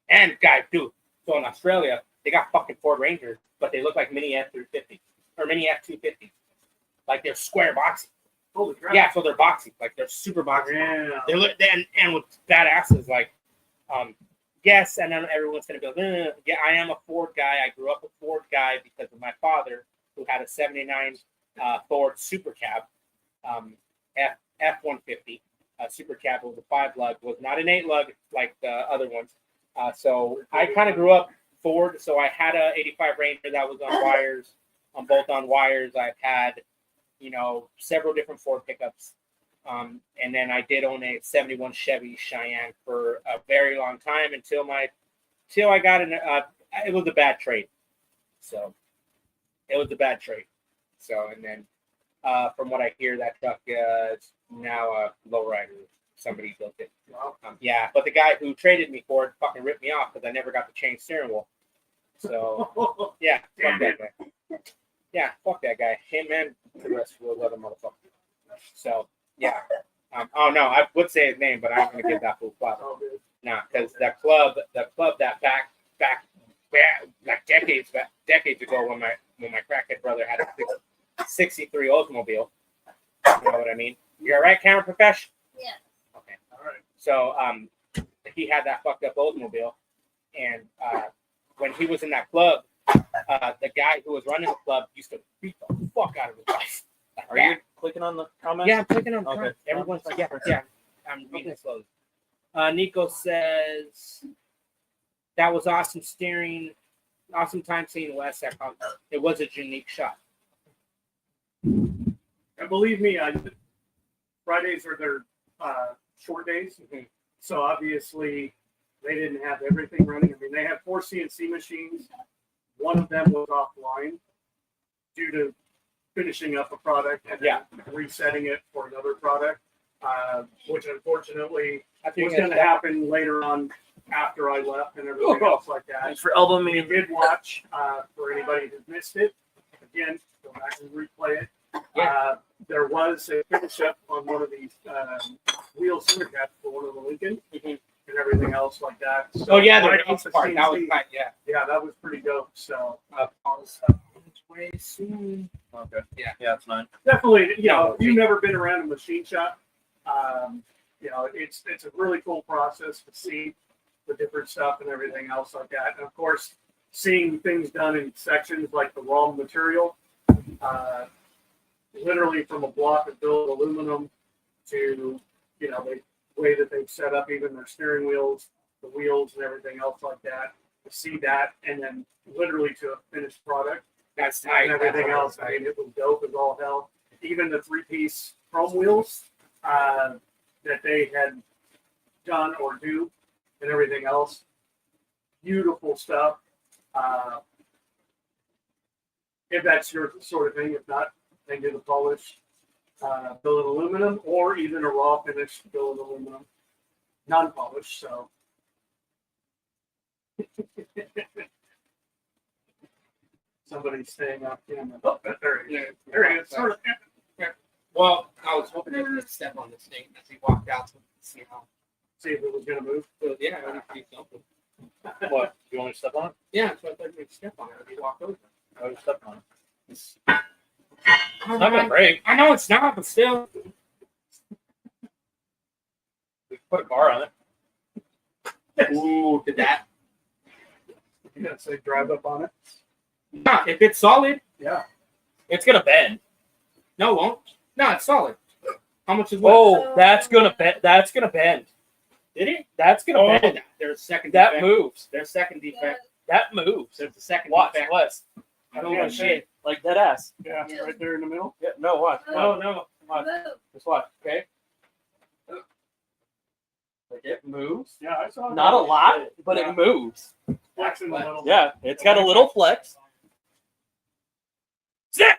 And guys, dude, so in Australia they got fucking Ford Rangers, but they look like mini F-350 or mini F-250. Like they're square boxy. Holy crap. Yeah, so they're boxy. Like they're super boxy. Yeah. They look and with badasses like, yes, and then everyone's gonna go, yeah, I am a Ford guy. I grew up a Ford guy because of my father, who had a '79 Ford Super Cab, F-150. Super Cab was a 5-lug, was not an 8-lug like the other ones. So I kind of grew up Ford. So I had a '85 Ranger that was on wires, both on wires. I've had, several different Ford pickups. And then I did own a '71 Chevy Cheyenne for a very long time until I got it was a bad trade. So it was a bad trade. So, and then from what I hear, that truck is now a lowrider. Somebody built it. Yeah, but the guy who traded me for it fucking ripped me off because I never got the change steering wheel. So yeah, fuck that guy. Yeah, fuck that guy. Him and the rest of those other motherfuckers. So yeah. Oh no, I would say his name, but I'm gonna give that fool flop. Nah, because the club that back like decades ago when my crackhead brother had a '63 Oldsmobile. You know what I mean? You're right, camera professional. Yeah. Okay. All right. So he had that fucked up Oldsmobile, and when he was in that club, the guy who was running the club used to beat the fuck out of his wife. Like Are that. you clicking on the comments? Yeah, I'm clicking on the Okay. comments. Everyone's yeah. I'm reading it slowly. Nico says that was awesome steering, awesome time seeing Wes at Concord. It was a unique shot. And believe me, Fridays are their short days. Mhm. So obviously they didn't have everything running. I mean, they had 4 CNC machines. One of them was offline due to finishing up a product and then resetting it for another product, which unfortunately was going to happen later on after I left and everything else like that. Thanks for elbowing We me. did watch, for anybody who missed it, again, go back and replay it. There was a finish up on one of these wheel center caps for one of the Lincoln and everything else like that. So Oh yeah, the right race off the part. That was CNC, fun. Yeah. yeah, that was pretty dope. So Way soon. Okay. Yeah. Yeah, it's fine. definitely, you know, if you've never been around a machine shop, you know, it's a really cool process to see the different stuff and everything else like that. And of course, seeing things done in sections like the raw material, literally from a block of built aluminum to, you know, the way that they've set up even their steering wheels, the wheels and everything else like that, to see that and then literally to a finished product. That's And tight. everything else. I mean, it was dope as all hell. Even the 3-piece chrome wheels that they had done or do and everything else. Beautiful stuff. If that's your sort of thing, if not, they do the polished billet aluminum or even a raw finished billet aluminum, non-polished. So. Somebody's staying off camera. Oh, there he is. There he is. Sort of. Well, I was hoping they would step on this thing as he walked out to see how. See if it was going to move. So, yeah, I need to do something. What? You want me to step on it? Yeah, so I thought you'd step on it as he walked over. I would step on it. It's It's not gonna break. I know it's not, but still. We can put a bar on it. Ooh, did that? You got to say drive up on it. Nah, if it's solid, Yeah. It's gonna bend. no, it won't. No, it's solid. How much is what? Oh, that's gonna bend. That's gonna bend. Did it? That's gonna Oh, bend. there's a second That defect. moves. There's a second defect. That moves. There's a second Watch. defect. What? I don't know shit. Like dead ass. Yeah, right there in the middle. Yeah. No. Watch. No, no. Watch. Just watch. Okay. Like it moves. Yeah, I saw. Not a lot, but Yeah. it moves. Flex in the middle. Yeah. It's got a little flex. Sit.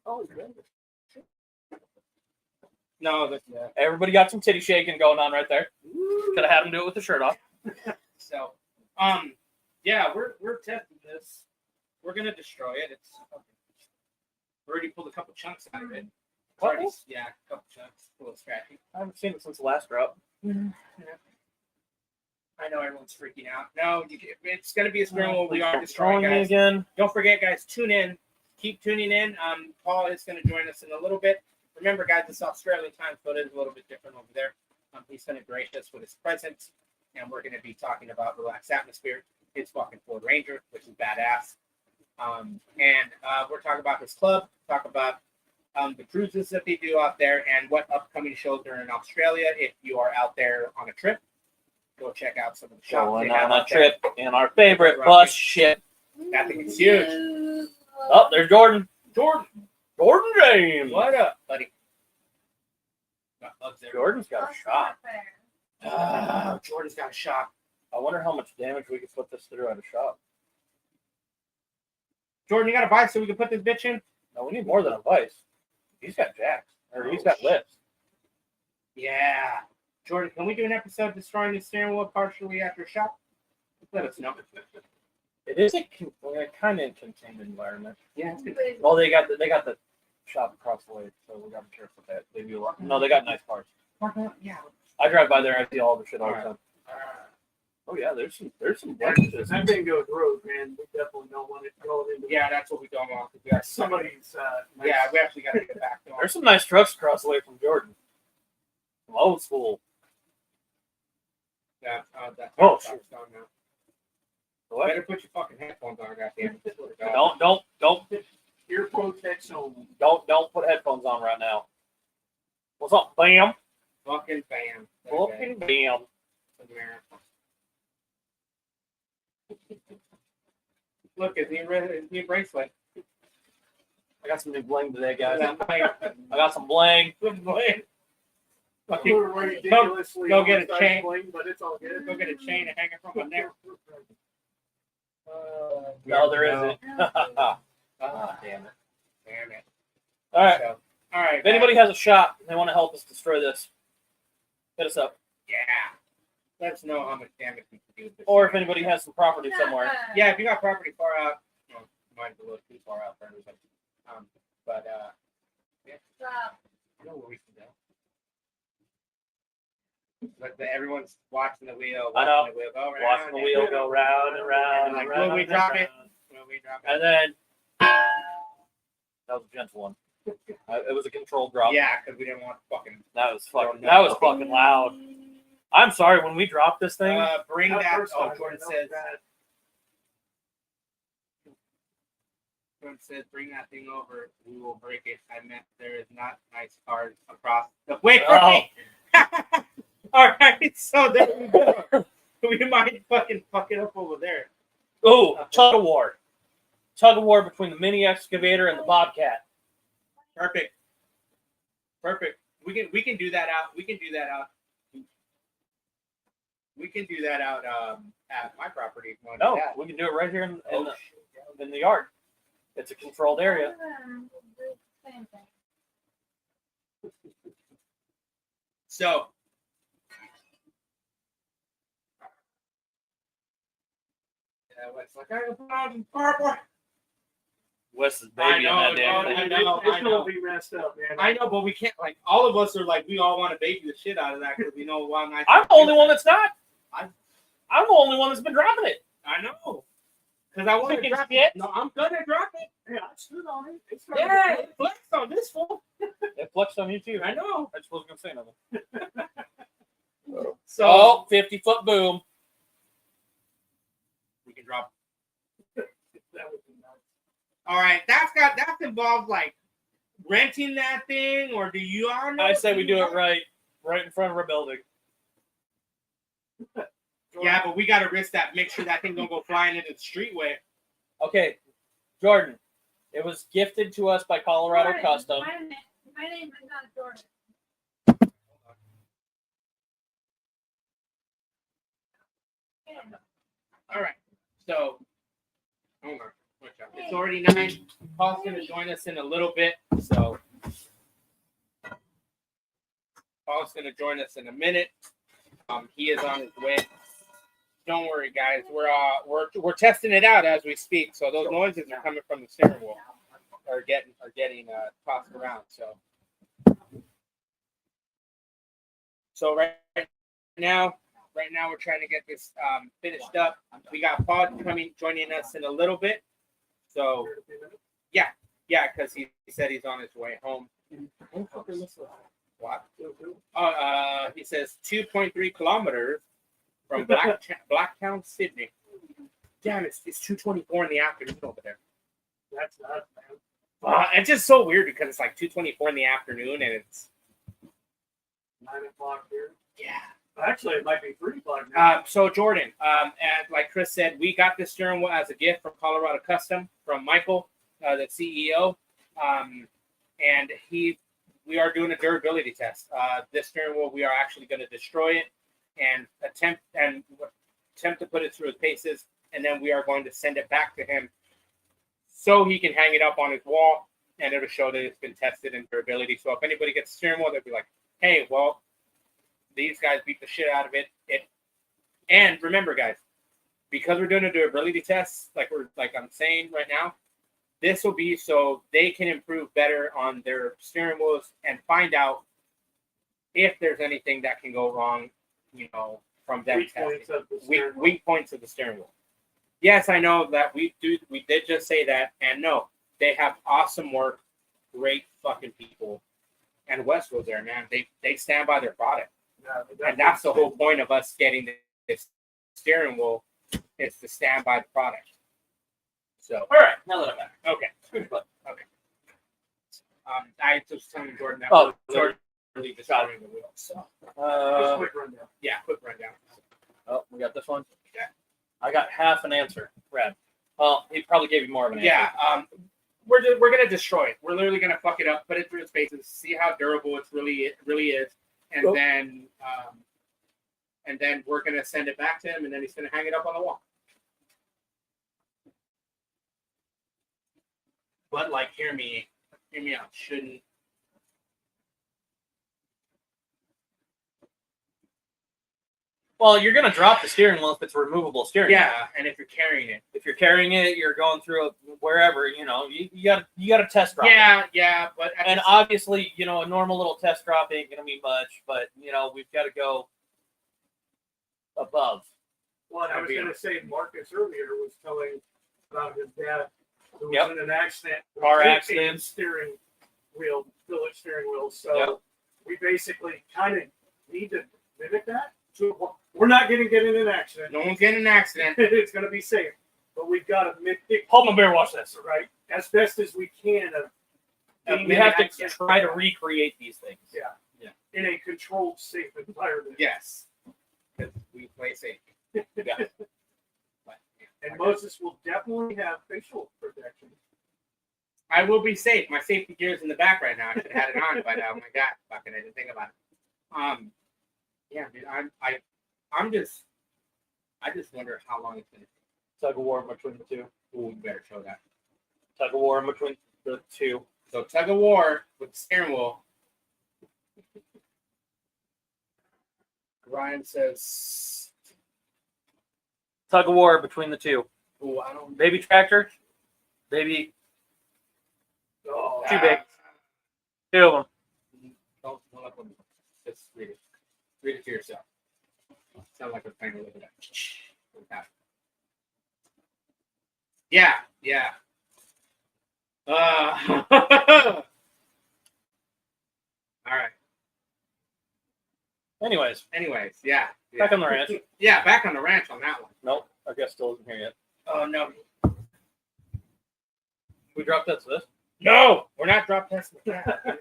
Oh, No, that's everybody got some titty shaking going on right there. Could have had him do it with the shirt off. so. Yeah, we're testing this. We're gonna destroy it. It's we already pulled a couple chunks out of it. It's already, yeah, a couple chunks. A little scratchy. I haven't seen it since the last drop. I know everyone's freaking out. No, it's gonna be a experience. We are destroying, Throwing me guys. again. Don't forget, guys, tune in. Keep tuning in. Paul is going to join us in a little bit. Remember, guys, it's Australian time, so it is a little bit different over there. He's going to grace us with his presence, and we're going to be talking about Relaxed Atmosphere, his fucking Ford Ranger, which is badass. We're talking about his club, talk about the cruises that they do out there, and what upcoming shows are in Australia. If you are out there on a trip, go check out some of the shops. Going they have on a out there. trip in our favorite bus ship. That thing is huge. Oh, there's Jordan. Jordan, Jordan James. what up, buddy? Got bugs there. Jordan's got a shot. Jordan's got a shot. I wonder how much damage we could put this through at a shot. Jordan, you got a bike so we can put this bitch in? No, we need more than a vice. He's got jacks. Or he's got lips. Yeah. Jordan, can we do an episode destroying the steering wheel partially at your shop? Let us know. It is a kind of contained environment. Yeah, it's good. Well, they got the shop across the way, so we gotta be careful with that. They do a lot. No, they got nice cars. Yeah. I drive by there. I see all the shit all the Alright. time. Oh yeah, there's some If blemishes. that thing goes rogue, man, we definitely don't want it going into Yeah, that's what we don't want. We got somebody's. Nice. Yeah, we actually got to get back to There's some nice trucks across the way from Jordan. Some old school. Yeah, that's Oh, shit. Now. What? Better put your fucking headphones on, goddamn. Don't Ear protection only. don't put headphones on right now. What's up, bam? Fucking bam. Fucking bam. Look, his new bracelet. I got some new bling today, guys. Bling. I got some bling. Bling. Fucking ridiculously go get a oversized chain. bling, but it's all good. go get a chain and hang it from my neck. No, there isn't. Ah, damn it. Damn it. All right. So, all right. If anybody has a shot and they want to help us destroy this, hit us up. Yeah. Let us know how much damage we can do with this. Or if anybody has some property somewhere. Yeah, if you got property far out, mine's a little too far out for everybody. But yeah, you know where we can go. But everyone's watching the wheel. I know. Watching the wheel go round. Watching the wheel go round and round And like, and round. will we and drop it? round. Will we drop it? And then that was a gentle one. It was a controlled drop. Yeah, because we didn't want fucking. That was fucking loud. I'm sorry when we dropped this thing. Bring That that. first Oh, time, Jordan that says. was bad. Jordan says, bring that thing over. We will break it. I meant there is not nice cars across the. Wait for me. All right, so there we go. We might fucking fuck it up over there. Oh, tug of war. Tug of war between the mini excavator and the Bobcat. Perfect. Perfect. We can do that out. We can do that out. We can do that out at my property if you want to No, do that. we can do it right here Oh, in the yard. It's a controlled area. So it's like I put on cardboard. Wes is I baby on that know, damn I thing. know. It's gonna be messed up, man. I know, but we can't. Like all of us are like we all want to baby the shit out of that because we know why not. I'm the only one that's not. I'm the only one that's been dropping it. I know. Because I want to Fucking drop shit. it. No, I'm gonna drop it. Yeah, I stood on it. It's Yeah, it flexed on this fool. It flexed on you too. I know. I just wasn't gonna say nothing. So Oh, 50-foot boom. we can drop. That would be nice. All right, that's involved like renting that thing, or do you all know? I say we do it right in front of our building. Yeah, but we gotta risk that. Make sure that thing don't go flying into the streetway. Okay, Jordan. It was gifted to us by Colorado Jordan, Custom. My name is not Jordan. All right, so hold on. It's already 9. Paul's gonna join us in a little bit, so Paul's gonna join us in a minute. He is on his way. Don't worry, guys. We're testing it out as we speak. So those noises are coming from the steering wheel, are getting tossed around. So right now we're trying to get this finished up. We got Paul joining us in a little bit. So yeah, because he said he's on his way home. What? He says 2.3 kilometers from Blacktown, Sydney. Damn, it's 2:24 in the afternoon over there. That's nuts, man. It's just so weird because it's like 2:24 in the afternoon and it's 9 o'clock here. yeah. Actually, it might be 3 o'clock now. So Jordan, and like Chris said, we got this steering wheel as a gift from Colorado Custom from Michael, the CEO, and we are doing a durability test. This steering wheel, we are actually going to destroy it and attempt to put it through its paces, and then we are going to send it back to him so he can hang it up on his wall, and it'll show that it's been tested in durability. So if anybody gets a steering wheel, they'll be like, "Hey, well, these guys beat the shit out of it." And remember, guys, because we're doing a durability test, like I'm saying right now, this will be so they can improve better on their steering wheels and find out if there's anything that can go wrong, from them Weak testing. points of the steering wheel. Weak points of the steering wheel. Yes, I know that we did just say that, and no, they have awesome work, great fucking people, and Wes was there, man. They stand by their product. Yeah, And that's the whole point of us getting this steering wheel is to stand by the product. So, All right, now that I'm back. okay. I was telling Jordan that Jordan really destroying the wheel. So, Just quick rundown. yeah, quick rundown. Oh, we got this one. Yeah. I got half an answer, Brad. Well, he probably gave you more of an answer. Yeah, we're gonna destroy it. We're literally gonna fuck it up, put it through its paces, see how durable it really is, and then we're gonna send it back to him, and then he's gonna hang it up on the wall. But like, hear me out. Shouldn't. Well, you're gonna drop the steering wheel if it's a removable steering wheel. Yeah, and if you're carrying it. If you're carrying it, you're going through wherever. You got to test drop. Yeah, but And obviously, a normal little test drop ain't gonna be much, but we've got to go above. Well, I was going to say, Marcus earlier was telling about his dad who was Yep. in an accident. Car with accident. Steering wheel, Phillips steering wheel. So Yep. we basically kind of need to mimic that. So we're not going to get in an accident. no one's getting in an accident. It's going to be safe. But we've got to mimic, Hold my beer, watch this. right, as best as we can of being We in have an to accident try to recreate these things. in a controlled, safe environment. Yes, because we play safe. Yeah. But, And Moses will definitely have facial protection. I will be safe. My safety gear is in the back right now. I should have had it on, but oh my god, fucking, I didn't think about it. Yeah, dude, I just wonder how long it's gonna take. Tug of war between the two. Ooh, you better show that. Tug of war between the two. So tug of war with the steering wheel. Ryan says, Tug of war between the two. "Ooh, I don't." Baby tractor. Baby. Oh, Too big. Two of them. Don't let them. Just read it. Read it to yourself. Sound like a trying to look it up. Yeah. All right. Anyways, Yeah. back on the ranch. Yeah, back on the ranch on that one. Nope, our guest still isn't here yet. Oh no. We dropped that to this. No, we're not drop testing that.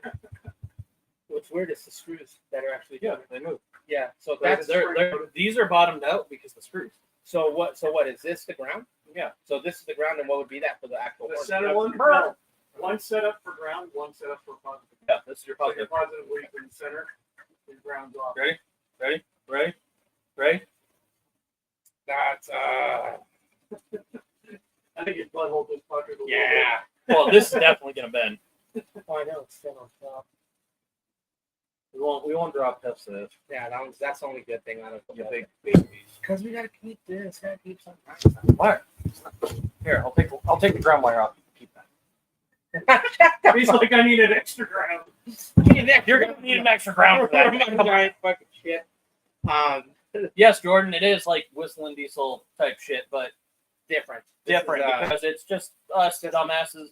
What's weird is the screws that are actually Yeah, they move. Yeah. So That's- that's These are bottomed out because of the screws. so what is this the ground? Yeah. So this is the ground, and what would be that for the actual The horse? center one, no. One set up for ground, one set up for positive. Yeah, this is your So your positive. positive weight in the center, your ground's off. Ready? That's I think your butthole just puckered a little yeah. Well, this is definitely gonna bend. Oh, I know it's still on top. We won't drop test this. Yeah, that's the only good thing out of You big babies. because we gotta keep this. Gotta keep something. What? Here, I'll take the ground wire off. Keep that. bit. He's like, I need an extra ground. You're gonna need an extra ground for that. Giant fucking shit. Yes, Jordan, it is like whistling diesel type shit, but Different. different This is, because it's just us dumbasses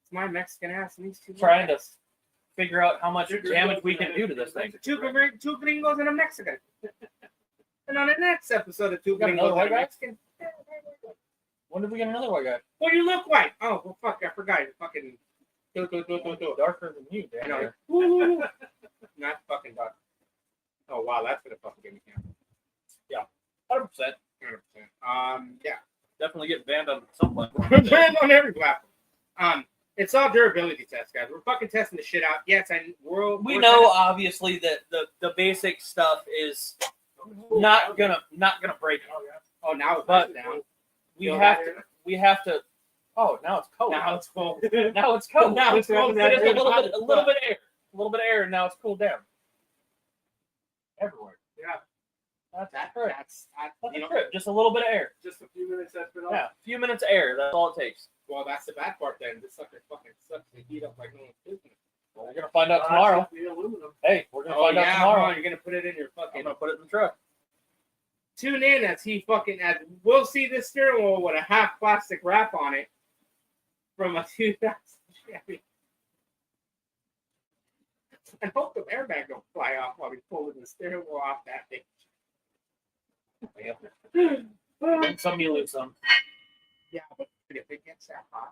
it's my Mexican ass and these two trying to guys. figure out how much damage we can do to this thing. Two gringos and a Mexican. And on the next episode of Two got Gringos another and a white guy? Mexican. When did we get another white guy? Well, you look white. Oh, well, fuck, I forgot. You fucking do. Darker than you, I damn know. near. Woo. Not fucking dark. Oh wow, that's gonna fucking get me down. 100%. 100%. Yeah. Definitely get banned on some point. We're banned on every platform. It's all durability tests, guys. We're fucking testing the shit out. Yes, and We know obviously that the basic stuff is not gonna break it. Oh, now it's But down. We have to. Oh, now it's cold. Now it's cold. Now it's cold. Now it's cold. Just a little bit of air, and now it's cooled down. Everywhere. Yeah, That's correct. That's That's you know. true. Just a little bit of air. just a few minutes that's been on. Yeah, a few minutes of air. That's all it takes. Well, that's the bad part. Then this sucker fucking sucks to heat up like no one's business. Well, we're gonna find out tomorrow. The aluminum. Hey, we're gonna Oh find out yeah, tomorrow. you're gonna put it in your I'm fucking. gonna put it in the truck. Tune in as we'll see this steering wheel with a half plastic wrap on it from a 2000 Chevy. I hope the airbag don't fly off while we pulling the steering wheel off that thing. Win some, you lose some. Yeah, but if it gets that hot,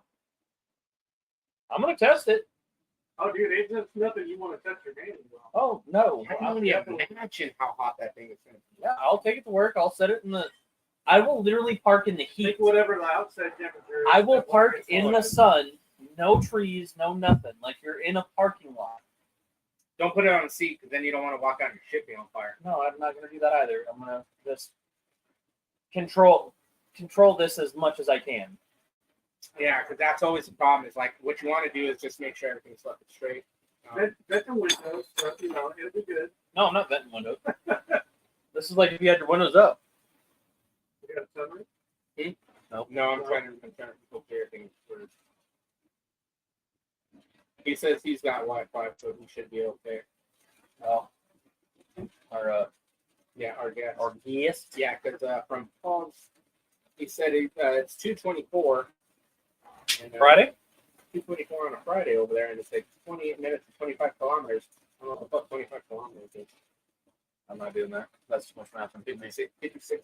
I'm gonna test it. Oh, dude, it's just nothing you want to touch your hand with. Oh no. I can only imagine how hot that thing is going to be. Yeah, I'll take it to work. I'll set it in the. I will literally park in the heat. Take whatever the outside temperature is. I will that park gets in hot. the sun, no trees, no nothing. Like you're in a parking lot. Don't put it on the seat because then you don't want to walk out and your shit be on fire. No, I'm not going to do that either. I'm going to just control this as much as I can. Yeah, because that's always the problem. Is like what you want to do is just make sure everything's fucking straight. Vent the windows, so, it'll be good. No, I'm not venting windows. This is like if you had your windows up. You got a sunroof? No, I'm trying to clear things first. He says he's got Wi-Fi, so he should be okay. Oh. Our Our guest. our guest. Yeah, because from Paul's, he said it's 2:24. Friday? 2:24 on a Friday over there, and it's like 28 minutes and 25 kilometers. I don't know what 25 kilometers is. I'm not doing that. That's too much math. I'm 56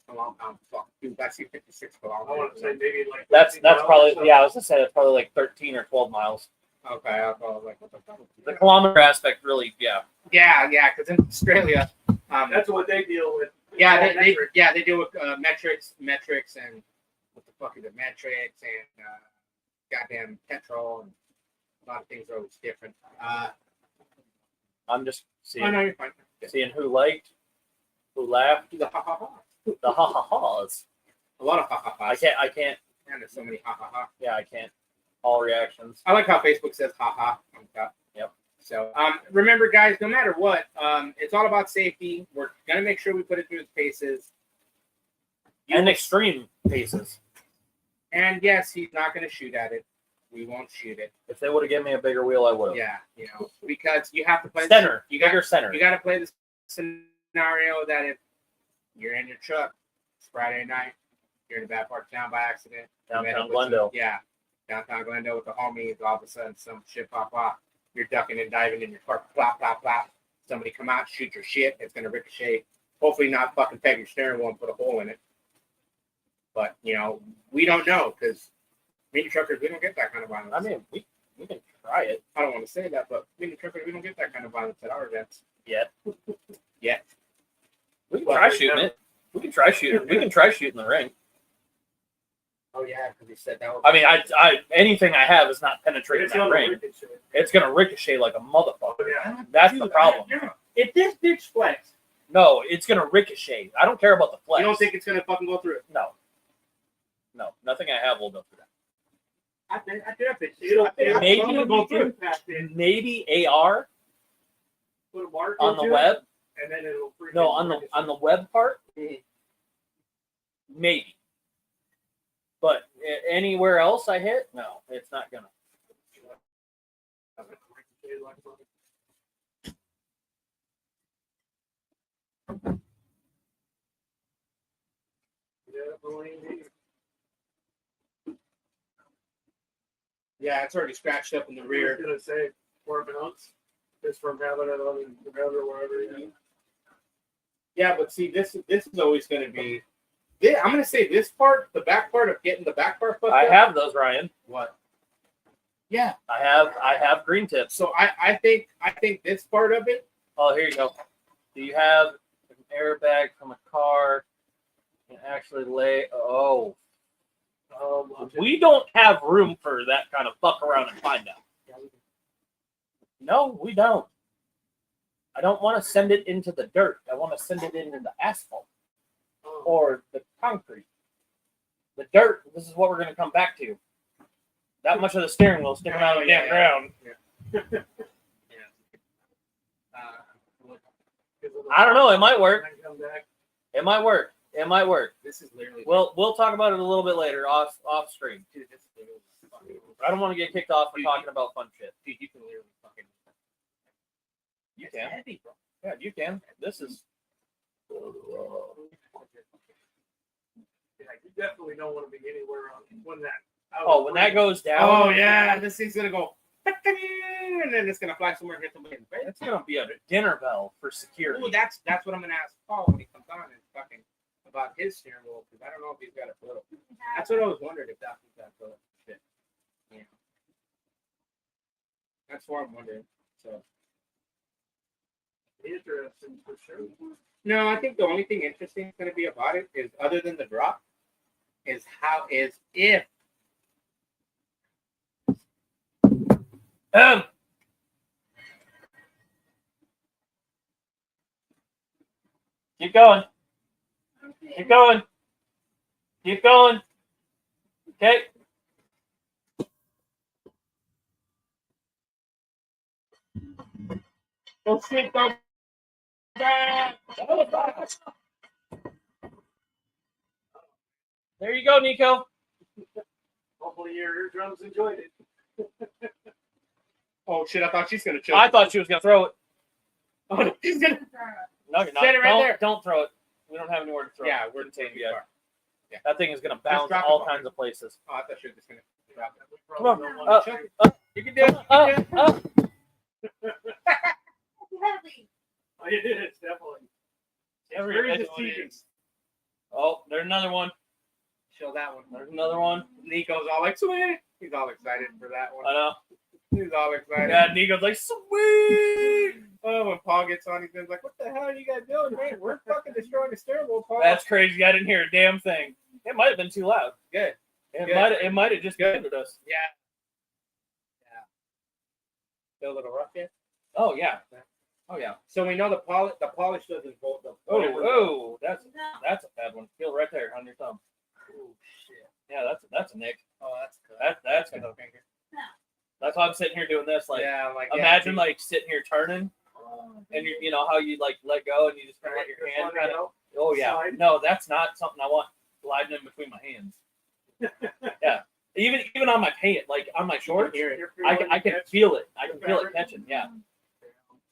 kilometers. Fuck, dude, that's 56 I want kilometers. to say maybe like. That's 50 miles probably or something. yeah. I was gonna say it's probably like 13 or 12 miles. Okay, I was like, what the fuck? The kilometer aspect really, yeah. Yeah, because in Australia, That's what they deal with. yeah, All they metric. deal with metrics, and what the fuck is it? Metrics and goddamn petrol and a lot of things are always different. I'm just Oh no, you're fine. seeing who liked, who laughed, The ha ha ha. the ha ha ha's. A lot of ha ha ha. I can't. And there's so many ha ha ha. Yeah, I can't. All reactions. I like how Facebook says ha ha on top. Yep. So remember, guys, no matter what, it's all about safety. We're gonna make sure we put it through its paces. And extreme paces. And yes, he's not gonna shoot at it. We won't shoot it. If they would have given me a bigger wheel, I would have. Yeah, because you have to play Center. You got Bigger center. You got to play the scenario that if you're in your truck, it's Friday night, you're in a bad part of town by accident. you met Downtown up with Glendale. downtown Glendale with the homies. All of a sudden, some shit pop off. You're ducking and diving in your car. Plop, plop, plop. Somebody come out, shoot your shit. It's gonna ricochet. Hopefully, not fucking peg your steering wheel and put a hole in it. But we don't know because mini truckers, we don't get that kind of violence. I mean, we can try it. I don't want to say that, but mini truckers, we don't get that kind of violence at our events. Yet. Yet. We can try shooting it. We can try shooting. We can try shooting the ring. Oh yeah, because he said that. I mean, I anything I have is not penetrating It's that on the ring. ricochet. It's gonna ricochet like a motherfucker. Yeah. That's the problem. If this bitch flex, No, it's gonna ricochet. I don't care about the flex. you don't think it's gonna fucking go through? No. No, nothing I have will go through that. I think It'll Maybe it'll go through past it, Maybe AR put a mark on the into web. it, and then it'll freaking No, on the web part. Maybe. But anywhere else I hit, no, it's not gonna. Yeah, it's already scratched up in the I rear. was gonna say 4 mounts, just from having it on the ground or wherever. Yeah, but see, this is always gonna be. I'm gonna say this part, the back part of getting the back part fucked I up. have those, Ryan. What? Yeah. I have green tips. So I think this part of it. Oh, here you go. Do you have an airbag from a car? You can actually lay. Oh, we don't have room for that kind of fuck around and find out. No, we don't. I don't want to send it into the dirt. I want to send it into the asphalt or the concrete. The dirt, this is what we're going to come back to. That much of the steering wheel sticking out of the damn ground. I don't know. It might work. It might work. It might work. This is literally. We'll talk about it a little bit later off stream. Dude, this is literally fucking. I don't want to get kicked off for talking about fun shit. Dude, you can literally fucking. You can. Heavy, bro. Yeah, you can. This is. Yeah, you definitely don't want to be anywhere on when that. Oh, when that goes down. Oh yeah, this thing's gonna go, and then it's gonna fly somewhere and hit somebody in the face. That's gonna be a dinner bell for security. Ooh, that's what I'm gonna ask Paul when he comes on and fucking about his steering wheel because I don't know if he's got a photo. That's what I was wondering if that was that photo. Shit. Yeah. That's what I'm wondering. So. Interesting for sure. No, I think the only thing interesting is going to be about it is, other than the drop, is if Keep going. Okay. Keep going. Keep going. Okay. Oh shit, go back. There you go, Nico. Hopefully your eardrums enjoyed it. Oh shit, I thought she's gonna choke. I thought she was gonna throw it. Oh, no, she's gonna. No, you're not. Set it right don't, there. Don't throw it. We don't have anywhere to throw it. Yeah, we're contained too yet. far. Yeah. That thing is gonna bounce drop it all off. kinds of places. Oh, I thought she was just gonna drop it. We Come on. probably don't want to check it. You can do it. You can do it. Heavy. Oh, it is, definitely. Every- Very it's- deceiving. Oh, there's another one. Show that one. There's another one. Nico's all like, sweet. He's all excited for that one. I know. He's all excited. Yeah, Nico's like, sweet. Oh, when Paul gets on, he's like, what the hell are you guys doing, man? We're fucking destroying the stairwell, Paul. That's crazy. I didn't hear a damn thing. It might have been too loud. good. It Good. might have just Good. muted us. Yeah. Yeah. Feel a little rough yet? Oh yeah. Oh yeah. So we know the polish doesn't hold the. Oh, that's a bad one. Feel right there on your thumb. Oh shit. Yeah, that's a nick. Oh, that's good. That's good. good. That's why I'm sitting here doing this. Like, yeah, like imagine like sitting here turning, and you know how you like let go and you just kind of let your hand kind of. Oh yeah. Slide. No, that's not something I want gliding in between my hands. Yeah. Even on my pant, like on my shorts, I can feel it. I can feel it catching. Yeah.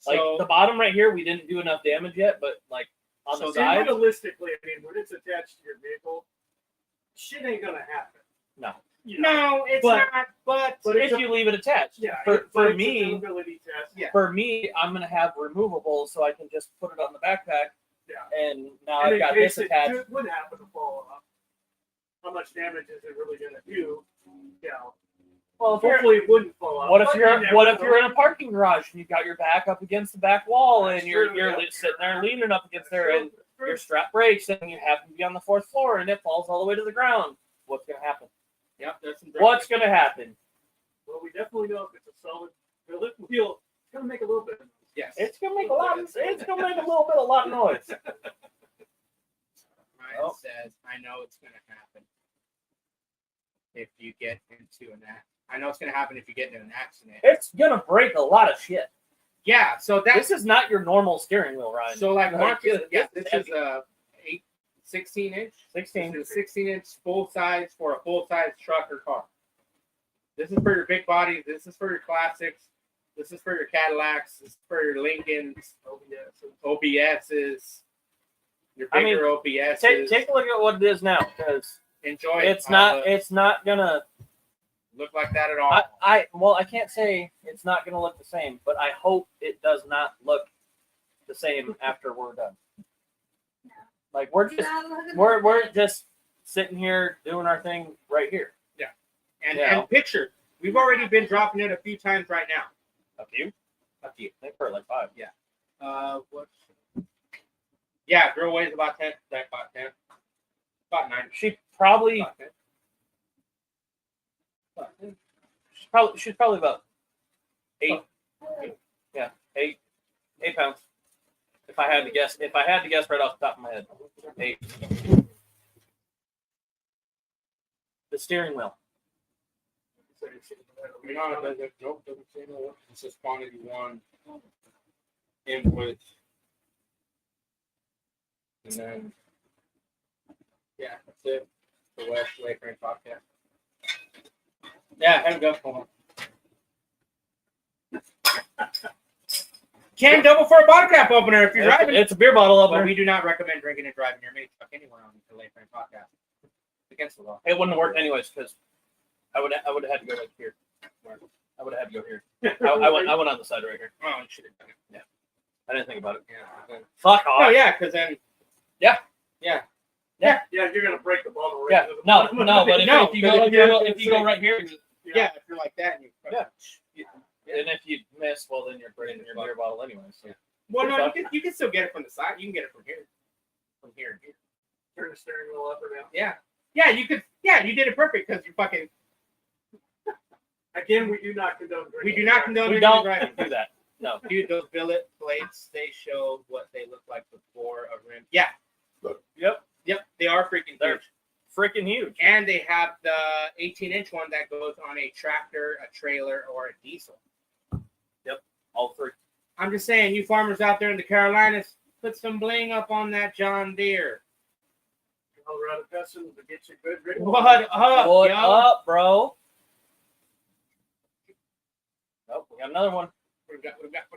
Like So, the bottom right here, we didn't do enough damage yet, but like on the So side, realistically, I mean, when it's attached to your vehicle, shit ain't gonna happen. no. You know? no, it's But- not. But But If you leave it attached, Yeah, for it's a me, durability test. Yeah. for me, I'm gonna have removables so I can just put it on the backpack, Yeah. and now And I've in got case this it attached. would happen to fall off, how much damage is it really gonna do? You know, Well, if you're, hopefully it wouldn't fall off. what if but you're you never what if know. you're in a parking garage and you've got your back up against the back wall and That's you're true, you're yeah. sitting there leaning up against That's there true, and that's true. your strap breaks and you happen to be on the 4th floor and it falls all the way to the ground? What's gonna happen? Yep, there's some. What's gonna happen? Well, we definitely know if it's a solid billet wheel, it's gonna make a little bit of noise. Yes. It's gonna make a lot of a lot of noise. Ryan Oh. says, I know it's going to happen if you get into an accident. I know it's going to happen if you get into an accident. It's gonna break a lot of shit. Yeah, so that's This is not your normal steering wheel, Ryan. so like Marcus. Yeah, this this is is a 16 inch. 16. This is a 16 inch full size for a full size truck or car. This is for your big bodies. This is for your classics. This is for your Cadillacs. This is for your Lincolns, OBSs, your I mean, bigger OBSs. Take a look at what it is now, because Enjoy it. it's not gonna. Look like that at all. I can't say it's not gonna look the same, but I hope it does not look the same after we're done. Like we're just sitting here doing our thing right here. And, Yeah. and picture, we've already been dropping it a few times right now. A few. A few. I think we're like 5. What? Yeah, girl weighs about 10. About 10. About 9. She probably About 10. About 10. she's probably about 8. Yeah, 8 pounds. If I had to guess right off the top of my head, 8. The steering wheel. No, it doesn't. Nope, doesn't say no. It's just quantity 1 input. And then, yeah, that's it. The West Lakefront podcast. Yeah, have a go for him. Can double for a bottle cap opener if you're driving. It's a beer bottle But opener. we do not recommend drinking and driving your main truck anywhere on the Lakefront podcast. It's against the law. It wouldn't have worked anyways because I would have had to go like here. I would have had to go here. I went on the side right here. Oh, you should have done it. Yeah. I didn't think about it. Yeah. Fuck off. Oh, yeah, because then. Yeah. Yeah. Yeah, you're gonna break the bottle right Yeah. into the No, bottom. no, but No, if you but go if you go right here, Yeah, if you're like that and you. Yeah. and if you miss, well then you're breaking your beer bottle anyway. So. Well, no, you can still get it from the side. You can get it from here. From here and here. Turn the steering wheel up or down. Yeah. Yeah, you could. Yeah, you did it perfect because you fucking. Again, we do not condone drinking. We do not condone We drinking and don't driving. do that. No. Dude, those billet plates, they show what they look like before a rim. Yeah. Yep. They are freaking They're huge. freaking huge. And they have the 18-inch one that goes on a tractor, a trailer, or a diesel. All three. I'm just saying, you farmers out there in the Carolinas, put some bling up on that John Deere. Colorado Customs to get you good rig. What up, What yo? up, bro? Nope, we got another one. What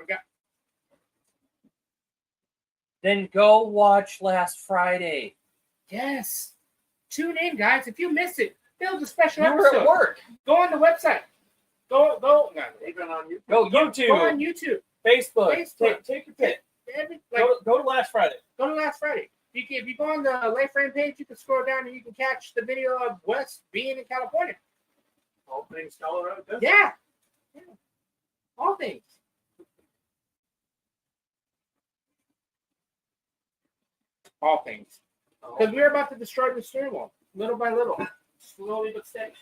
we got? Then go watch last Friday. Yes. Tune in, guys. If you miss it, build a special You were episode. at work. Go on the website. Go. No, Even on you. Go YouTube, Go on YouTube. Facebook. Facebook. Take your pick. Like, Go to last Friday. go to last Friday. If you go on the Late Frame page, you can scroll down and you can catch the video of Wes being in California. All things Colorado Customs. Yeah. All things. All things. Because we're about to destroy the steering wheel, little by little, slowly but steady.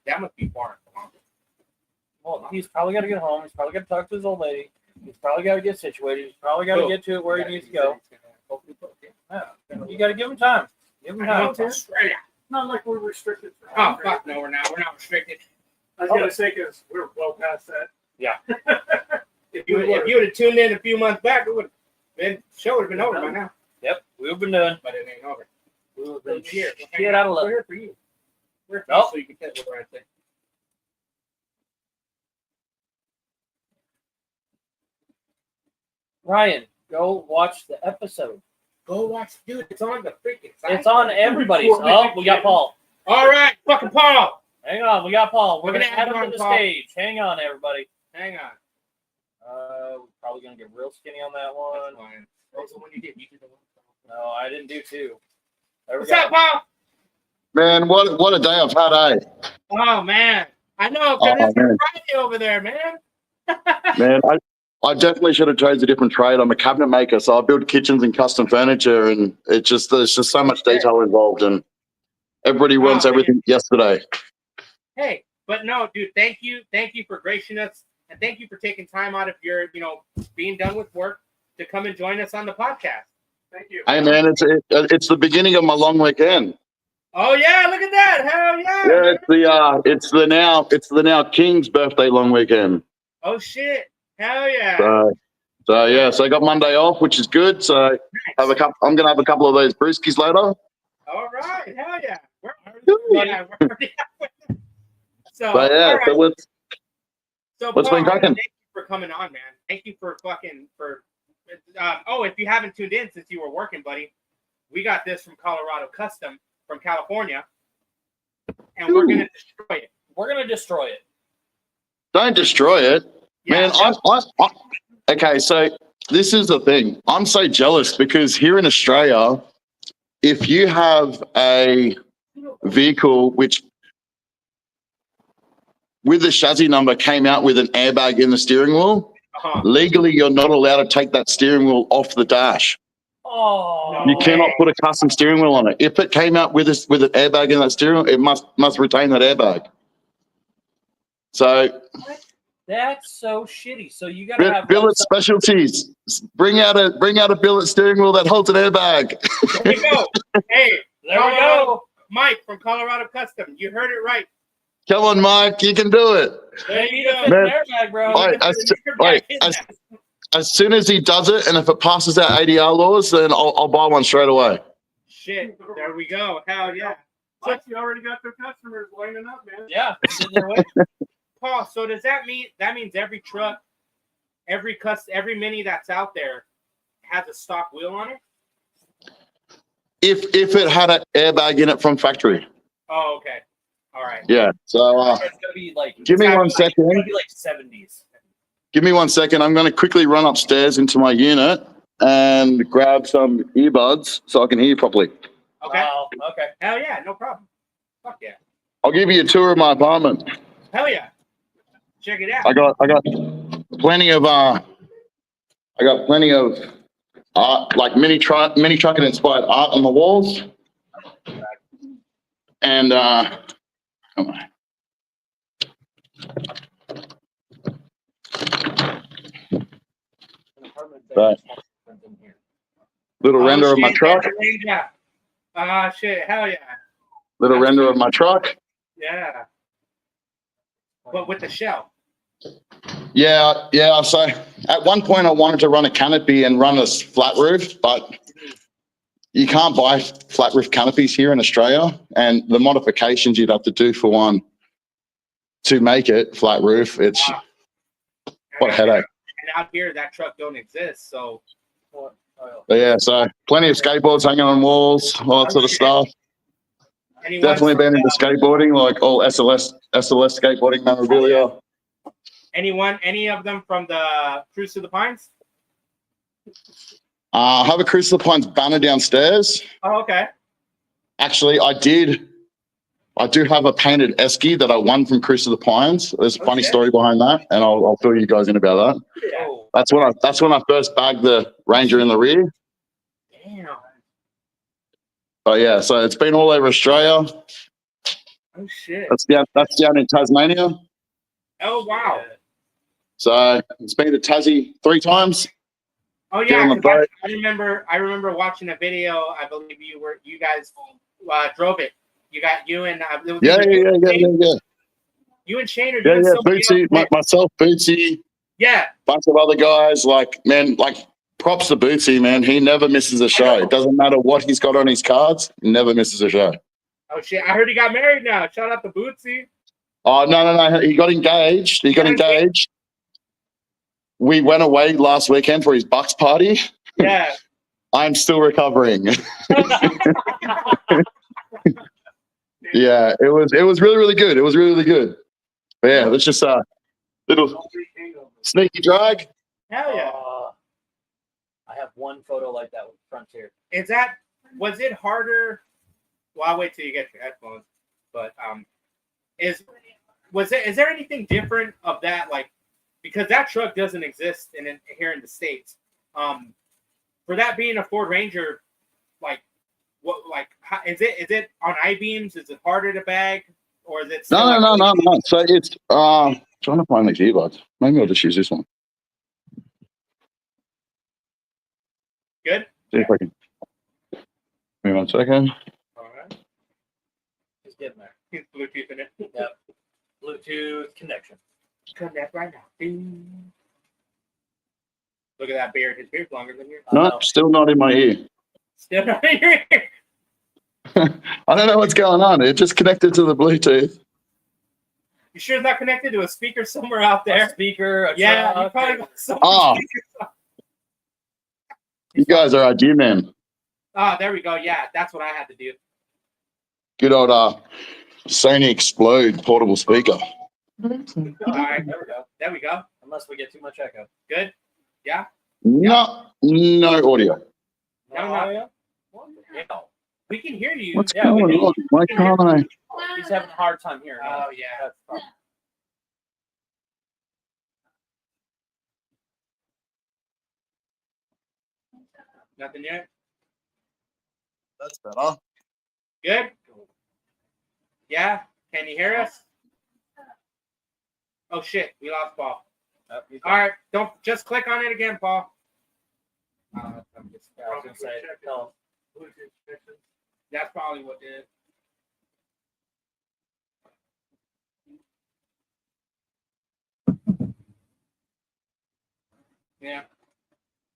That must be far. Well, he's probably got to get home. He's probably got to talk to his old lady. He's probably got to get situated. He's probably got to get to it where he needs to go. Yeah. You got to give him time. Give him time. Australia. Not like we're restricted. Oh, fuck no, we're not. We're not restricted. I was going to say, because we're well past that. Yeah. If you would have tuned in a few months back, it would have been, show would have been over by now. Yep, we've been doing. But it ain't over. We've We're been here. shit out of luck. We're here for you. We're here for Nope. you so you can tell what the right thing. Ryan, go watch the episode. Go watch, dude. It's on the freaking site. It's on everybody's. Oh, we got Paul. All right, fucking Paul. Hang on, we got Paul. We're We're gonna gonna add add him on to the Paul. stage. Hang on, everybody. Hang on. We're probably gonna get real skinny on that one. That's fine. What was the one you did? You did the one. No, I didn't do two. There we What's go. up, Paul? Man, what a day I've had, eh? Oh man, I know because Oh, it's man. Friday over there, man. Man, I definitely should have chose a different trade. I'm a cabinet maker, so I build kitchens and custom furniture, and there's just so much detail involved, and everybody wants Oh, everything yesterday. Hey, but no, dude. Thank you for gracing us, and thank you for taking time out of your, being done with work to come and join us on the podcast. Thank you. Hey, man, it's the beginning of my long weekend. Oh yeah, look at that! Hell yeah! Yeah, it's the now King's birthday long weekend. Oh shit! Hell yeah! So I got Monday off, which is good. So I'm gonna have a couple of those brewskis later. All right, hell yeah! We're Woo. already so, But yeah, all right. so let's So, what's Paul, been cracking? thank you for coming on, man. Thank you for if you haven't tuned in since you were working, buddy, we got this from Colorado Custom from California, and we're gonna destroy it. We're gonna destroy it. Don't destroy it. Yeah, Man, okay, so this is the thing. I'm so jealous because here in Australia, if you have a vehicle which with the chassis number came out with an airbag in the steering wheel, legally you're not allowed to take that steering wheel off the dash. Oh, You cannot put a custom steering wheel on it. If it came out with an airbag in that steering wheel, it must retain that airbag. So that's so shitty. So you gotta have billet specialties. Bring out a billet steering wheel that holds an airbag. there you go. Hey, There we go. Mike from Colorado Custom. You heard it right. Come on, Mike, you can do it. There you go. Man, Airbag, bro. As soon as he does it, and if it passes our ADR laws, then I'll buy one straight away. Shit. There we go. Hell yeah. Plus, you already got their customers lining up, man. Yeah. It's in their way. Paul, so does that mean every truck, every Mini that's out there has a stock wheel on it? If it had an airbag in it from factory. Oh, okay. All right. Yeah. So It's gonna be like. give me one It's gonna second. be like 70s. Give me 1 second. I'm going to quickly run upstairs into my unit and grab some earbuds so I can hear you properly. Okay. Wow. Okay. Hell yeah, no problem. Fuck yeah. I'll give you a tour of my apartment. Hell yeah. Check it out. I got plenty of art, like mini trucking inspired art on the walls. And come on. Right. In here. Little render of my shit, truck. Ranger. Ah, shit, hell yeah. Little That's render cool. of my truck. Yeah. But with the shell. Yeah, yeah. So at one point, I wanted to run a canopy and run a flat roof, but you can't buy flat roof canopies here in Australia, and the modifications you'd have to do for one to make it flat roof, it's what a headache. And out here, that truck don't exist. So, But yeah, so plenty of skateboards hanging on walls, all that sort of stuff. anyone Definitely from been into skateboarding, like all SLS skateboarding memorabilia. any of them from the Cruise to the Pines? I have a Cruise to the Pines banner downstairs. Oh, okay. Actually, I do have a painted esky that I won from Cruise to the Pines. There's a funny story behind that, and I'll fill you guys in about that. Yeah. That's when I first bagged the Ranger in the rear. Damn. But yeah, so it's been all over Australia. Oh shit. That's down in Tasmania. Oh wow. So it's been to Tassie 3 times. Oh Get on yeah. the 'Cause boat. I remember watching a video. I believe you guys drove it. You and it was Yeah. You and Shane are Yeah, doing yeah. somebody Bootsy, else. myself, Bootsy, Yeah. bunch of other guys. Like, man, like props to Bootsy, man. He never misses a show. It doesn't matter what he's got on his cards. He never misses a show. Oh shit! I heard he got married now. Shout out to Bootsy. Oh, no. He got engaged. We went away last weekend for his Bucks party. Yeah. I'm still recovering. Yeah, it was really, really good. It was really, really good. But yeah, let's just little sneaky drag. Hell yeah. I have one photo like that with Frontier. Was it harder? Well, I'll wait till you get your headphones. But is there anything different of that? Like, because that truck doesn't exist here in the States. For that being a Ford Ranger, is it on I-beams? Is it harder to bag, or is it still No. So it's trying to find these earbuds. Maybe I'll just use this one. Good? See if I can. Give me 1 second. All right. He's getting there. He's Bluetoothing it. Yep. Bluetooth connection. Connect right now. Ding. Look at that beard. His beard's longer than yours. No, still not in my ear. Still not in your ear. I don't know what's going on. It just connected to the Bluetooth. You sure it's not connected to a speaker somewhere out there? A speaker. A Yeah, truck, you probably got some Oh. speakers. You guys are idea man. Oh, there we go. Yeah, that's what I had to do. Good old Sony Explode portable speaker. All right, There we go. there we go. Unless we get too much echo. Good. Yeah. No audio. No. audio? Yeah. We can hear you. What's Yeah, we going can- on? Why can't I? He's having a hard time hearing. Oh us. yeah. That's the problem. Nothing yet. That's better. Good. Yeah. Can you hear us? Oh shit, we lost Paul. Yep, he's All right, don't just click on it again, Paul. I'm just, Yeah, I was gonna say, tell that's probably what did. Yeah.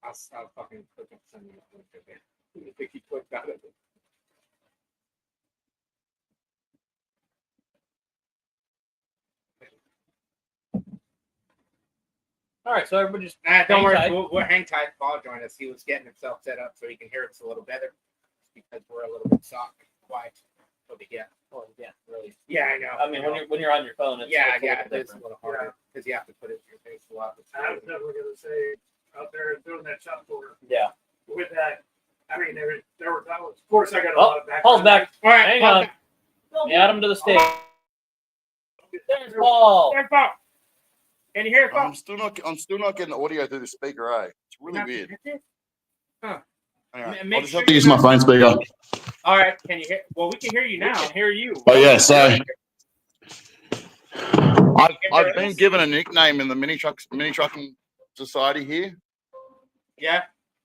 I'll fucking click on something. I think he clicked out of it. All right, so everybody just Don't hang worry, tight. we'll hang tight. Paul join us. He was getting himself set up so he can hear us a little better because we're a little bit soft, quiet. But yeah, Well, yeah, really. yeah, I know. I mean, when you're on your phone, it's yeah, it's a little bit it's a different. little harder because you have to put it in your face a lot. I was never gonna say out there doing that shop floor Yeah. with that. I mean, there were times. Of course, I got a Oh, lot of back. Paul's back. All right, Hang Paul, on. Add him to the stage. There's Paul. There's Paul. Can you hear Paul? I'm still not getting audio through the speaker, eh? It's really Not weird. connected? Huh. Anyway, Make I'll just sure have to you're use my not- phone speaker. All right, can you hear? Well, we can hear you We now. can hear you. Oh yeah, so Can you I've hear been us? given a nickname in the mini trucking society here. Yeah.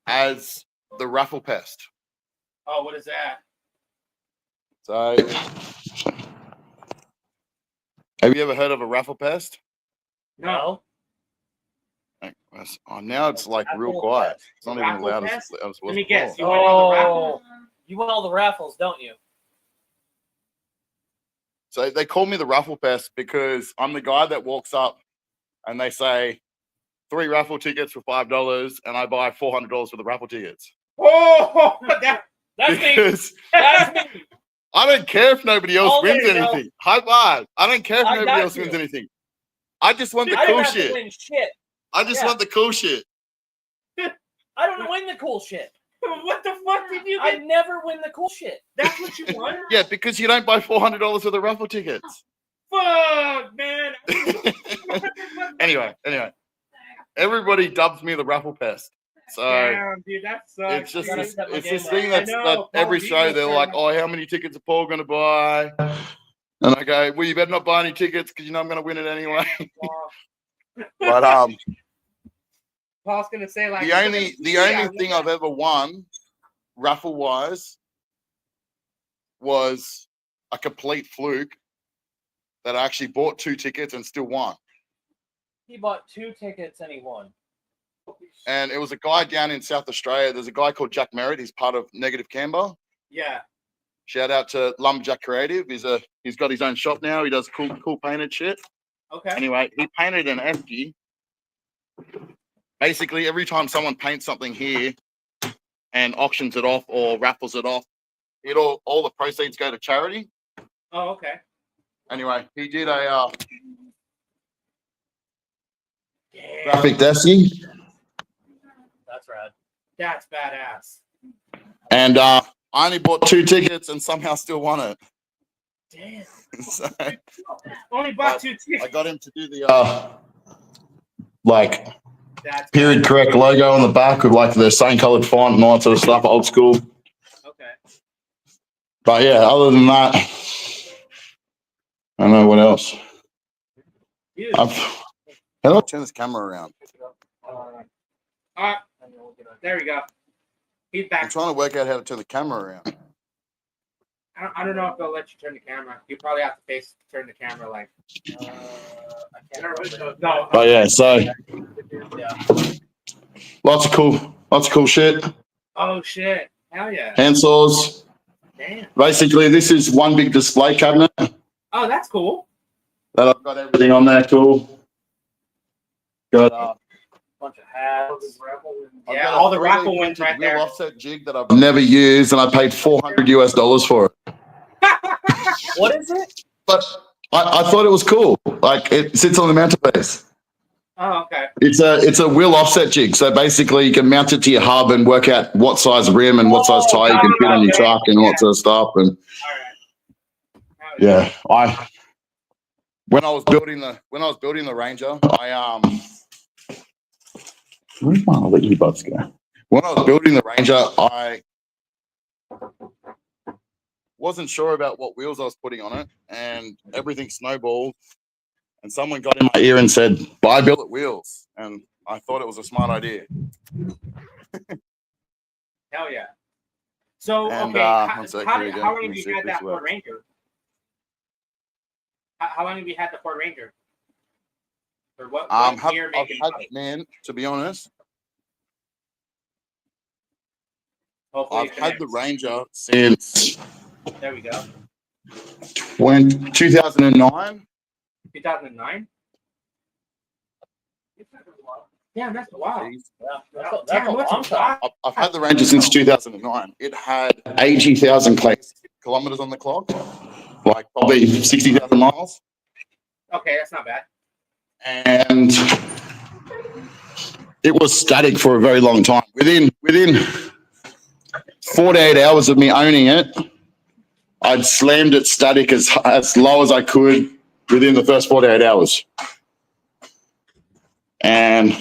as the raffle pest. Oh, what is that? So, have you ever heard of a raffle pest? No. Oh, now it's like real Raffle quiet. pest. It's not even Raffle loud as pest? it was Let me before. guess. You went on the raffle? You win all the raffles, don't you? So they call me the raffle pest because I'm the guy that walks up and they say 3 raffle tickets for $5, and I buy $400 for the raffle tickets. Oh, That's me. Because That's me. I don't care if nobody else Oh, there wins you go. anything. High five. I don't care if I nobody got else you. wins anything. I just want the I cool don't have to shit. win shit. I just Yeah. want the cool shit. I don't win the cool shit. what the fuck did you I get? never win the cool shit. That's what you want? Yeah, because you don't buy $400 for the raffle tickets. Fuck, man. anyway, everybody dubs me the raffle pest. So Damn, dude, that sucks. it's just Gotta this, step my it's game this up. thing that I know, every Paul show Beaver they're said- like, oh, how many tickets are Paul going to buy? And I go, well, you better not buy any tickets because you know I'm going to win it anyway. But Paul's gonna say like the only thing I've ever won raffle wise was a complete fluke that I actually bought 2 tickets and still won. He bought 2 tickets and he won. And it was a guy down in South Australia. There's a guy called Jack Merritt. He's part of Negative Canberra. Yeah. Shout out to Lumberjack Creative. He's got his own shop now. He does cool painted shit. Okay. Anyway, he painted an effigy. Basically, every time someone paints something here and auctions it off or raffles it off, all the proceeds go to charity. Oh, okay. Anyway, he did a Yeah. graphic deski, That's rad. That's badass. and I only bought 2 tickets and somehow still won it. Damn. So Only bought 2 tickets. I got him to do the like That's period badass. correct logo on the back with like the same colored font and all that sort of stuff, old school. Okay. But yeah, other than that, I don't know what else. Dude. How do I turn this camera around? There we go. He's I'm back. trying to work out how to turn the camera around. I don't know if they'll let you turn the camera. You probably have to turn the camera like. I can't remember. No. But yeah, so Yeah. lots of cool shit. Oh shit! Hell yeah! Hand saws. Damn. Basically, this is one big display cabinet that Oh, that's cool. I've got everything on there. Cool. Got Bunch of hats. I've Yeah, got a all the 3D raffle ones printed right wheel there. offset jig that I've never used, and I paid $400 for it. What is it? But I thought it was cool. Like it sits on the mantelpiece. Oh, okay. It's a wheel offset jig. So basically, you can mount it to your hub and work out what size rim and what size tire you can fit on your truck and all that sort of stuff. And All right. yeah, when I was building the Ranger, where's my other earbuds go? When I was building the Ranger, I wasn't sure about what wheels I was putting on it, and everything snowballed. And someone got in my ear and said, "Buy billet wheels," and I thought it was a smart idea. Hell yeah. So And, okay, one sec, how here we go. long Let have me you see if had this that Ford works. Ranger? How long have you had the Ford Ranger? Or what year, I've make, and had, type? man, to be honest, Hopefully I've it had the connects. Ranger since There we go. 2009. 2009. Yeah, that's a while. That's Damn, a what's long time. I've had the Ranger since 2009. It had 80,000 kilometers on the clock, like probably 60,000 miles. Okay, that's not bad. And it was static for a very long time. Within 48 hours of me owning it, I'd slammed it static as low as I could within the first 48 hours. And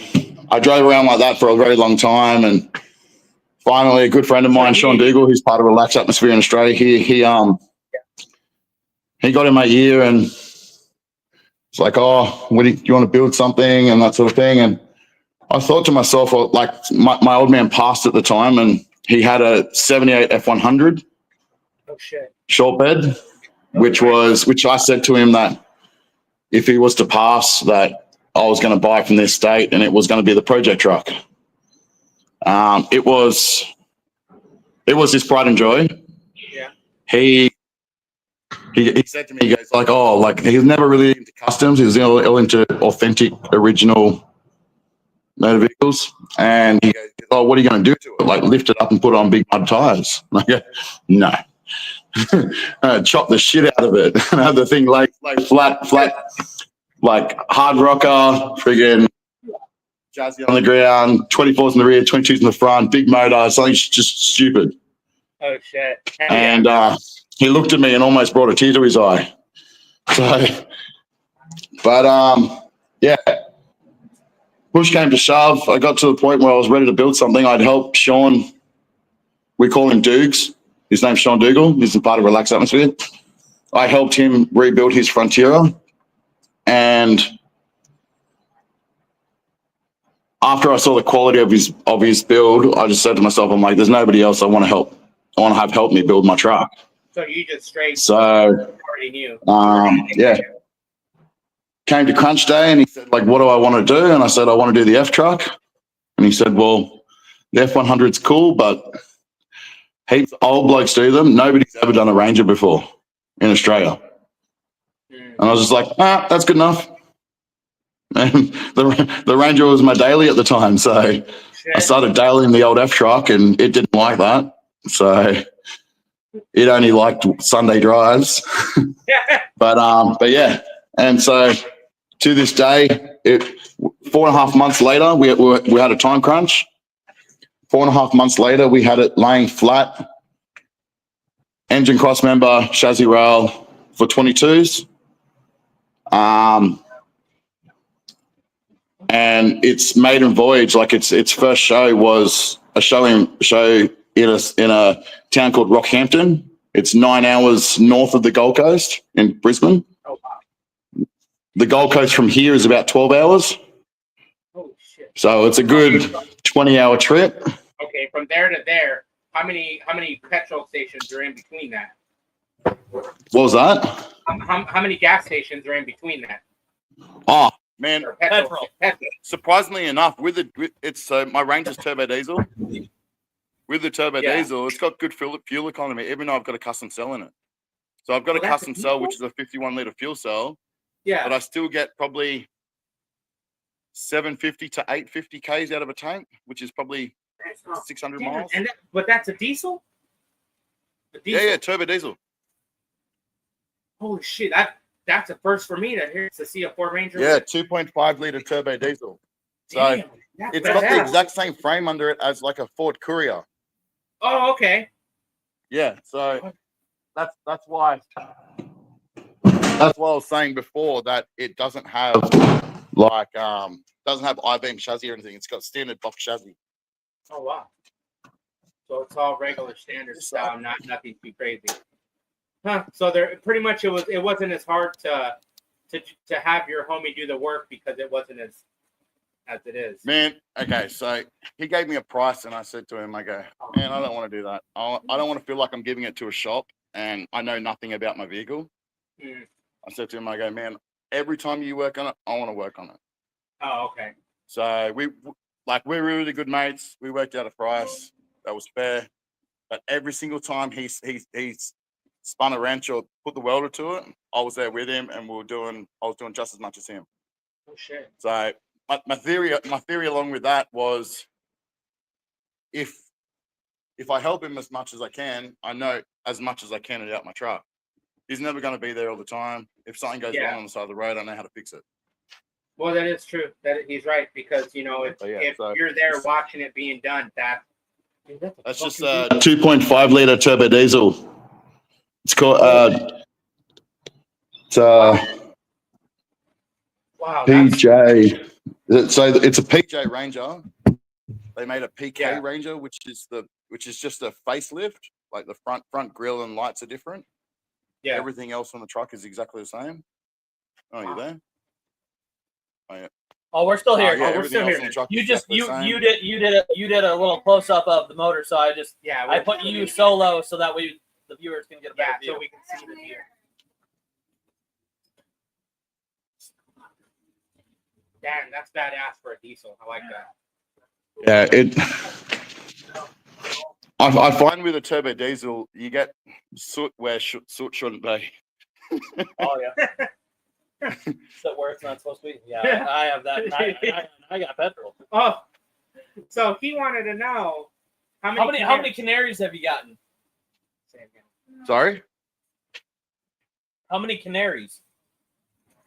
I drove around like that for a very long time. And finally, a good friend of mine, Sean Deagle, who's part of Relaxed Atmosphere in Australia, he got in my ear and it's like, oh, do you want to build something and that sort of thing? And I thought to myself, well, like my old man passed at the time, and he had a 78 F100 Oh shit. short bed, which I said to him that if he was to pass, that I was going to buy from this state, and it was going to be the project truck. It was his pride and joy. Yeah. He said to me, he goes like, oh, like he's never really into customs. He was all into authentic, original motor vehicles. And he goes, oh, what are you going to do to it? Like lift it up and put it on big mud tires? And I go, no. Chop the shit out of it and have the thing like flat, like hard rocker, friggin' chassis on the ground, 24s in the rear, 22s in the front, big motor, something just stupid. Oh shit. And he looked at me and almost brought a tear to his eye. So, but yeah, push came to shove. I got to the point where I was ready to build something. I'd help Sean. We call him Dukes. His name's Sean Dougal. He's a part of Relaxed Atmosphere. I helped him rebuild his Frontiera. And after I saw the quality of his build, I just said to myself, I'm like, there's nobody else I want to help. I want to have help me build my truck. So you just straight So, already knew. yeah. Came to crunch day and he said, like, what do I want to do? And I said, I want to do the F truck. And he said, well, the F100's cool, but heaps of old blokes do them. Nobody's ever done a Ranger before in Australia. And I was just like, that's good enough. And the Ranger was my daily at the time. So I started dailying the old F truck and it didn't like that. So it only liked Sunday drives. But yeah. And so to this day, 4.5 months later, we had a time crunch. 4.5 months later, we had it laying flat, engine cross member, chassis rail for 22s. And its maiden voyage, like its first show was a show in a town called Rockhampton. It's 9 hours north of the Gold Coast in Brisbane. Oh wow. The Gold Coast from here is about 12 hours. Holy shit. So it's a good 20-hour trip. Okay, from there to there, how many petrol stations are in between that? What was that? How many gas stations are in between that? Oh man, Or petrol. surprisingly enough, my Ranger's turbo diesel. With the turbo diesel, it's got good fuel economy, even though I've got a custom cell in it. So I've got a custom cell, which is a 51-litre fuel cell. Yeah. But I still get probably 750 to 850 Ks out of a tank, which is probably 600 miles. But that's a diesel? Yeah, turbo diesel. Holy shit, that's a first for me to see a Ford Ranger. Yeah, 2.5-litre turbo diesel. So Damn, it's got the exact same frame under it as like a Ford Courier. Oh, okay. Yeah, so that's why I was saying before that it doesn't have I-beam chassis or anything. It's got standard box chassis. Oh wow. So it's all regular standard style, nothing too crazy. Huh. So there pretty much it wasn't as hard to have your homie do the work because it wasn't as it is. Man, okay, so he gave me a price and I said to him, I go, man, I don't want to do that. I don't want to feel like I'm giving it to a shop and I know nothing about my vehicle. I said to him, I go, man, every time you work on it, I want to work on it. Oh, okay. So we're really good mates. We worked out a price that was fair. But every single time he's spun a wrench or put the welder to it, I was there with him and I was doing just as much as him. Oh shit. So my theory along with that was if I help him as much as I can, I know as much as I can about my truck. He's never going to be there all the time. If something goes wrong on the side of the road, I know how to fix it. Well, that is true. He's right because if you're there watching it being done, that's just a 2.5-litre turbo diesel. It's called wow. PJ. So it's a PJ Ranger. They made a PK Ranger, which is just a facelift. Like the front grille and lights are different. Yeah. Everything else on the truck is exactly the same. Oh, you there? Oh yeah. Oh, we're still here. Yeah, we're everything still else here. in the truck You is just exactly the you same. you did a little close up of the motor, so I Yeah, put you solo so that way the viewers can get a better so view. we can see the deer. Damn, that's badass for a diesel. I like that. Yeah, I find with a turbo diesel, you get soot where soot shouldn't be. Oh yeah. So where it's not supposed to be. Yeah, I have that. I got petrol. Oh, so he wanted to know how How many canaries have you gotten? Sorry? How many canaries?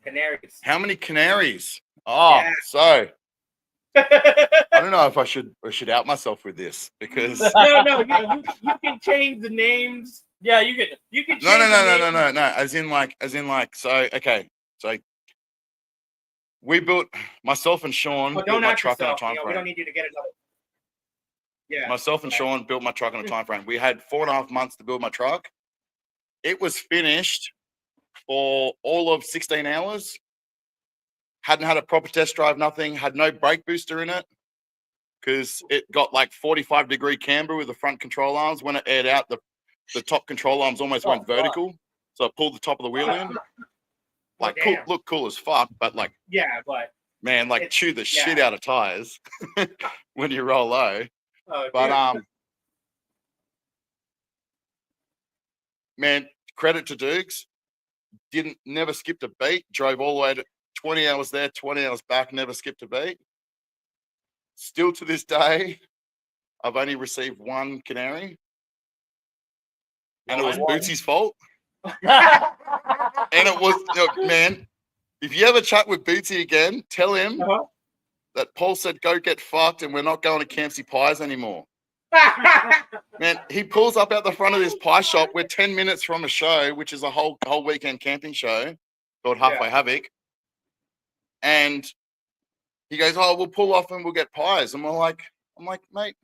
Canaries. How many canaries? Oh, Yeah. so I don't know if I should out myself with this because No, you can change the names. Yeah, you can. You can change no. As in like so okay. So we built myself and Sean built Don't my knock truck on a yourself. time We don't frame. need you to get another. Yeah. Myself and Sean built my truck on a time frame. We had 4.5 months to build my truck. It was finished for all of 16 hours. Hadn't had a proper test drive, nothing. Had no brake booster in it because it got like 45-degree camber with the front control arms. When it aired out, the top control arms almost went vertical. So I pulled the top of the wheel in. Like, cool, look cool as fuck, but like, yeah, but man, like chew the shit out of tires when you roll low. But man, credit to Dukes. Never skipped a beat. Drove all the way to 20 hours there, 20 hours back. Never skipped a beat. Still to this day, I've only received one canary, and it was Bootsy's fault. And it was, man, if you ever chat with Bootsy again, tell him that Paul said, go get fucked and we're not going to Campsie Pies anymore. Man, he pulls up out the front of this pie shop. We're 10 minutes from a show, which is a whole weekend camping show called Halfway Havoc. And he goes, oh, we'll pull off and we'll get pies. And I'm like, mate,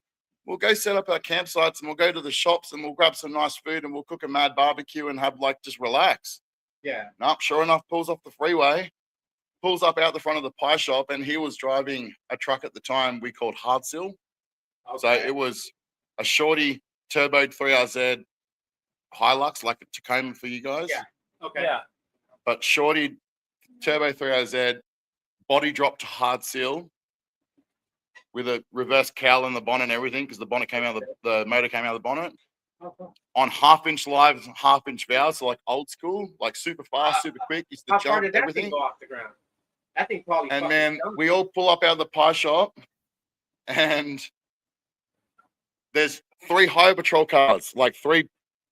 we'll go set up our campsites and we'll go to the shops and we'll grab some nice food and we'll cook a mad barbecue and have like, just relax. Yeah. Nope, sure enough, pulls off the freeway, pulls up out the front of the pie shop, and he was driving a truck at the time we called Hardsill. Okay. So it was a shorty turboed 3RZ Hilux, like a Tacoma for you guys. Yeah. Okay. Yeah. But shorty turbo 3RZ, body drop to Hardsill with a reverse cowl in the bonnet and everything because the bonnet came out of the motor came out of the bonnet. Okay. On 1/2-inch lives, 1/2-inch valves, so like old school, like super fast, super quick. Used to How jump far did that everything. thing go off the ground? That thing probably. And man, we all pull up out of the pie shop, and there's 3 highway patrol cars, like 3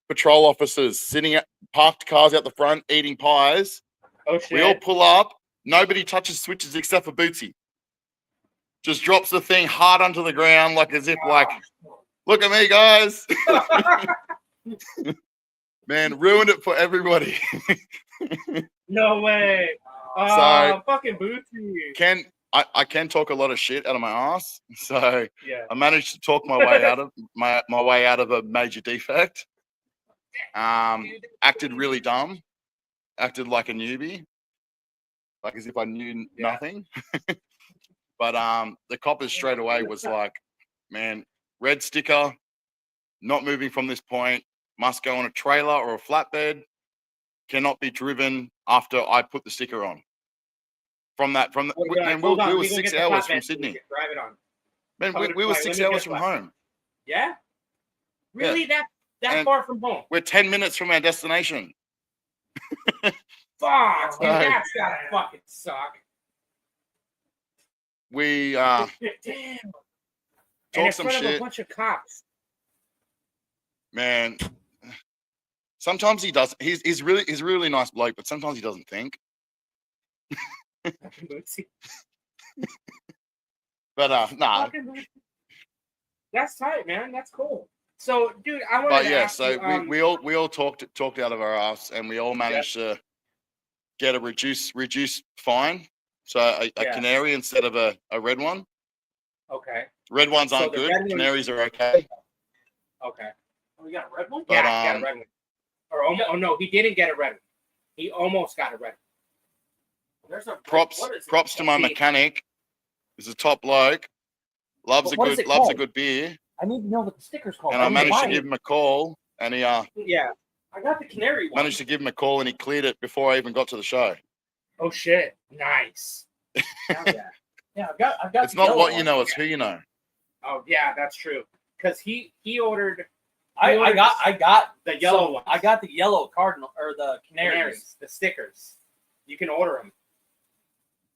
patrol officers sitting at parked cars out the front eating pies. Oh shit! We all pull up. Nobody touches switches except for Bootsy. Just drops the thing hard onto the ground, like as if like, look at me, guys. Man, ruined it for everybody. No way. So fucking Bootsy. I can talk a lot of shit out of my ass. So yeah. I managed to talk my way out of my way out of a major defect. Acted really dumb. Acted like a newbie. Like as if I knew nothing. But the coppers straight away was like, man, red sticker, not moving from this point, must go on a trailer or a flatbed, cannot be driven after I put the sticker on. We were 6 hours from Sydney. Drive it on. Man, we were 6 hours from home. Yeah? Really? Yeah. That far from home? We're 10 minutes from our destination. Fuck, dude, that's gotta fucking suck. We damn. Talk some shit. A bunch of cops. Man, sometimes he does. He's really nice bloke, but sometimes he doesn't think. But nah. That's tight, man. That's cool. So, dude, I want to ask so you, we all talked out of our ass, and we all managed to get a reduced fine. So a canary instead of a red one. Okay. Red ones aren't good. Canaries are okay. Okay. Oh, you got a red one? But, yeah, he got a red one. Oh no, he didn't get a red one. He almost got a red one. Props to my mechanic. He's a top bloke. Loves But what is it loves a called? good beer. I need to know what the sticker's called. And I need to managed to buy give it. him a call, and he Yeah. I got the canary one. managed to give him a call, and he cleared it before I even got to the show. Oh shit! Nice. Hell yeah. Yeah, I've got. It's the not yellow what you one. know; it's who you know. Oh yeah, that's true. Because he ordered I got the yellow one. I got the yellow cardinal or the canaries. Canaries, the stickers. You can order them.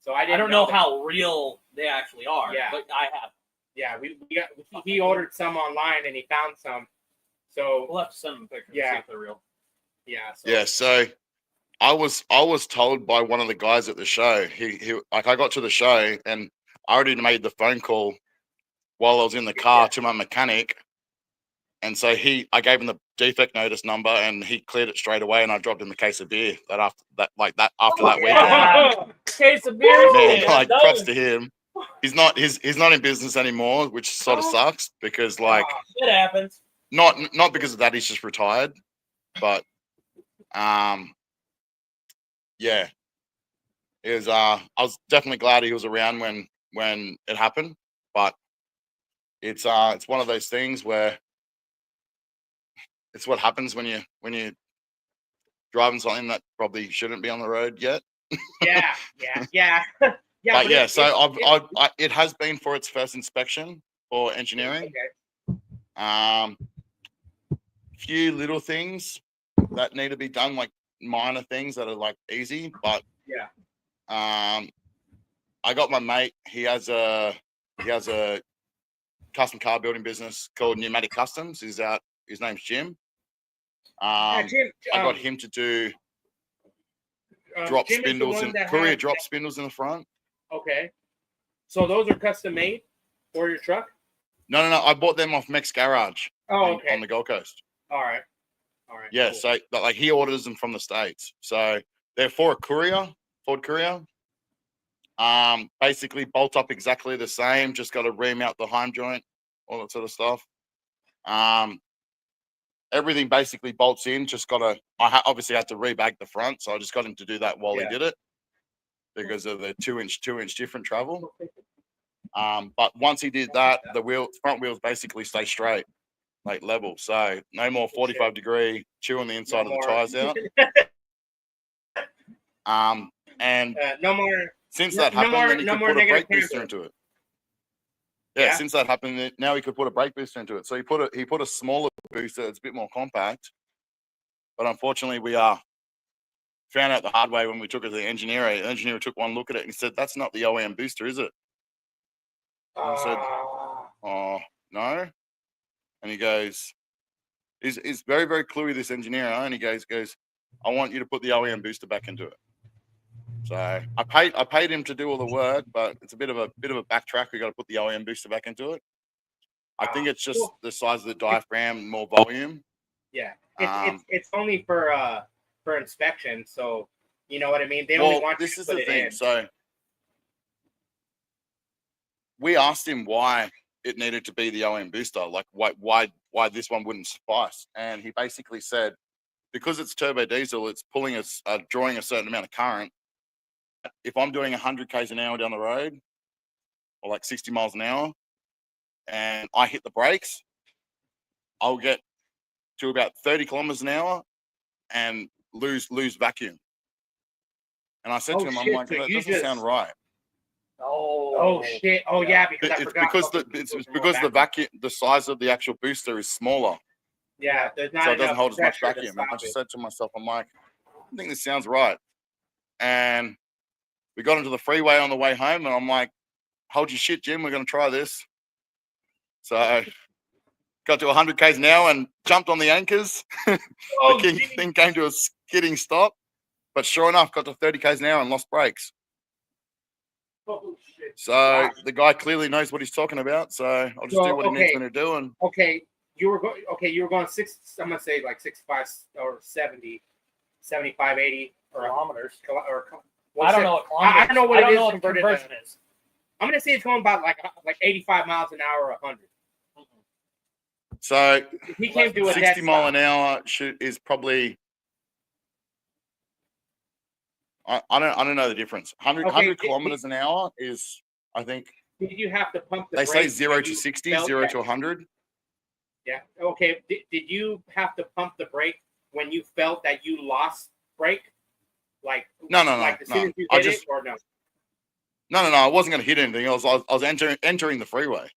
So I I don't know how real they actually are. Yeah. But I have. Yeah, he ordered some online and he found some. So We'll have to send them pictures. Yeah. See if they're real. yeah. So, Yeah. So I was told by one of the guys at the show. He like I got to the show, and I already made the phone call while I was in the car to my mechanic. And so I gave him the defect notice number, and he cleared it straight away. And I dropped him a case of beer after that weekend. Yeah. Case of beer. Man, like props to him. He's not in business anymore, which sort of sucks because like It happens. not because of that, he's just retired. But yeah, it was I was definitely glad he was around when it happened. But it's one of those things where it's what happens when you driving something that probably shouldn't be on the road yet. yeah. Yeah. But yeah, it's- so it's- it has been for its first inspection for engineering. Okay. Few little things that need to be done, like minor things that are like easy, but Yeah. I got my mate. He has a custom car building business called Pneumatic Customs. His name's Jim. Jim, I got him to do drop Jim is the spindles one and that courier has- drop spindles in the front. Okay. So those are custom made for your truck? No. I bought them off Mex Garage Oh, okay. on the Gold Coast. All right. Yeah, Cool. so like he orders them from the States. So they're for a courier, Ford Courier. Basically bolt up exactly the same, just got to ream out the heim joint, all that sort of stuff. Everything basically bolts in, just got to, obviously had to rebag the front, so I just got him to do that while he did it because of the 2-inch different travel. But once he did that, the front wheels basically stay straight, like level. So no more 45-degree chewing the inside of the tires out. And no more. since no- that no happened, more- then he no could more put a negative brake booster cancel. into it. Yeah, Yeah. since that happened, now he could put a brake booster into it. So he put a smaller booster that's a bit more compact. But unfortunately, we found out the hard way when we took it to the engineer. The engineer took one look at it and he said, "That's not the OEM booster, is it?" And I said, "Oh, no." And he goes, he's very, very cluey, this engineer, and he goes, "I want you to put the OEM booster back into it." So I paid him to do all the work, but it's a bit of a backtrack. We got to put the OEM booster back into it. I think it's just the size of the diaphragm, more volume. Yeah. It's only for inspection, so you know what I mean. They Well, only want this you is to put the it thing. in. So we asked him why it needed to be the OEM booster, like why this one wouldn't suffice, and he basically said because it's turbo diesel, it's pulling drawing a certain amount of current. If I'm doing 100 k's an hour down the road, or like 60 miles an hour, and I hit the brakes, I'll get to about 30 kilometers an hour and lose vacuum. And I said to him, I'm shit, like, so that you doesn't just- sound right. Oh shit! Oh yeah, because I It's forgot. because something it's goes more because the vacuum, the size of the actual booster is smaller, Yeah, there's not so it doesn't enough hold as much pressure to vacuum. And I stop just it. said to myself, I'm like, I think this sounds right. And we got into the freeway on the way home, and I'm like, hold your shit, Jim, we're going to try this. So got to 100 k's an hour and jumped on the anchors. Oh, The thing came to a skidding stop, but sure enough, got to 30 k's an hour and lost brakes. oh shit! So Wow. the guy clearly knows what he's talking about. So I'll just do what he needs me to do. And Okay, you were going. Okay, you were going I'm gonna say like 65 or 70, 75, 80 or Kilometers. what's I don't it? know what kilometers. I don't know what it is the converted to- conversion is. I'm gonna say it's going about like 85 miles an hour or 100. so He came to a 60 dead mile stop. an hour is probably. I don't know the difference. 100 Okay, 100 kilometers an hour is, I think, Did you have to pump the They say brake 0 when to you 60, felt 0 that- to 100. Yeah. Okay. Did you have to pump the brake when you felt that you lost brake? Like No. Like as soon no. as you I hit just it, or no? no. I wasn't going to hit anything. I was entering the freeway.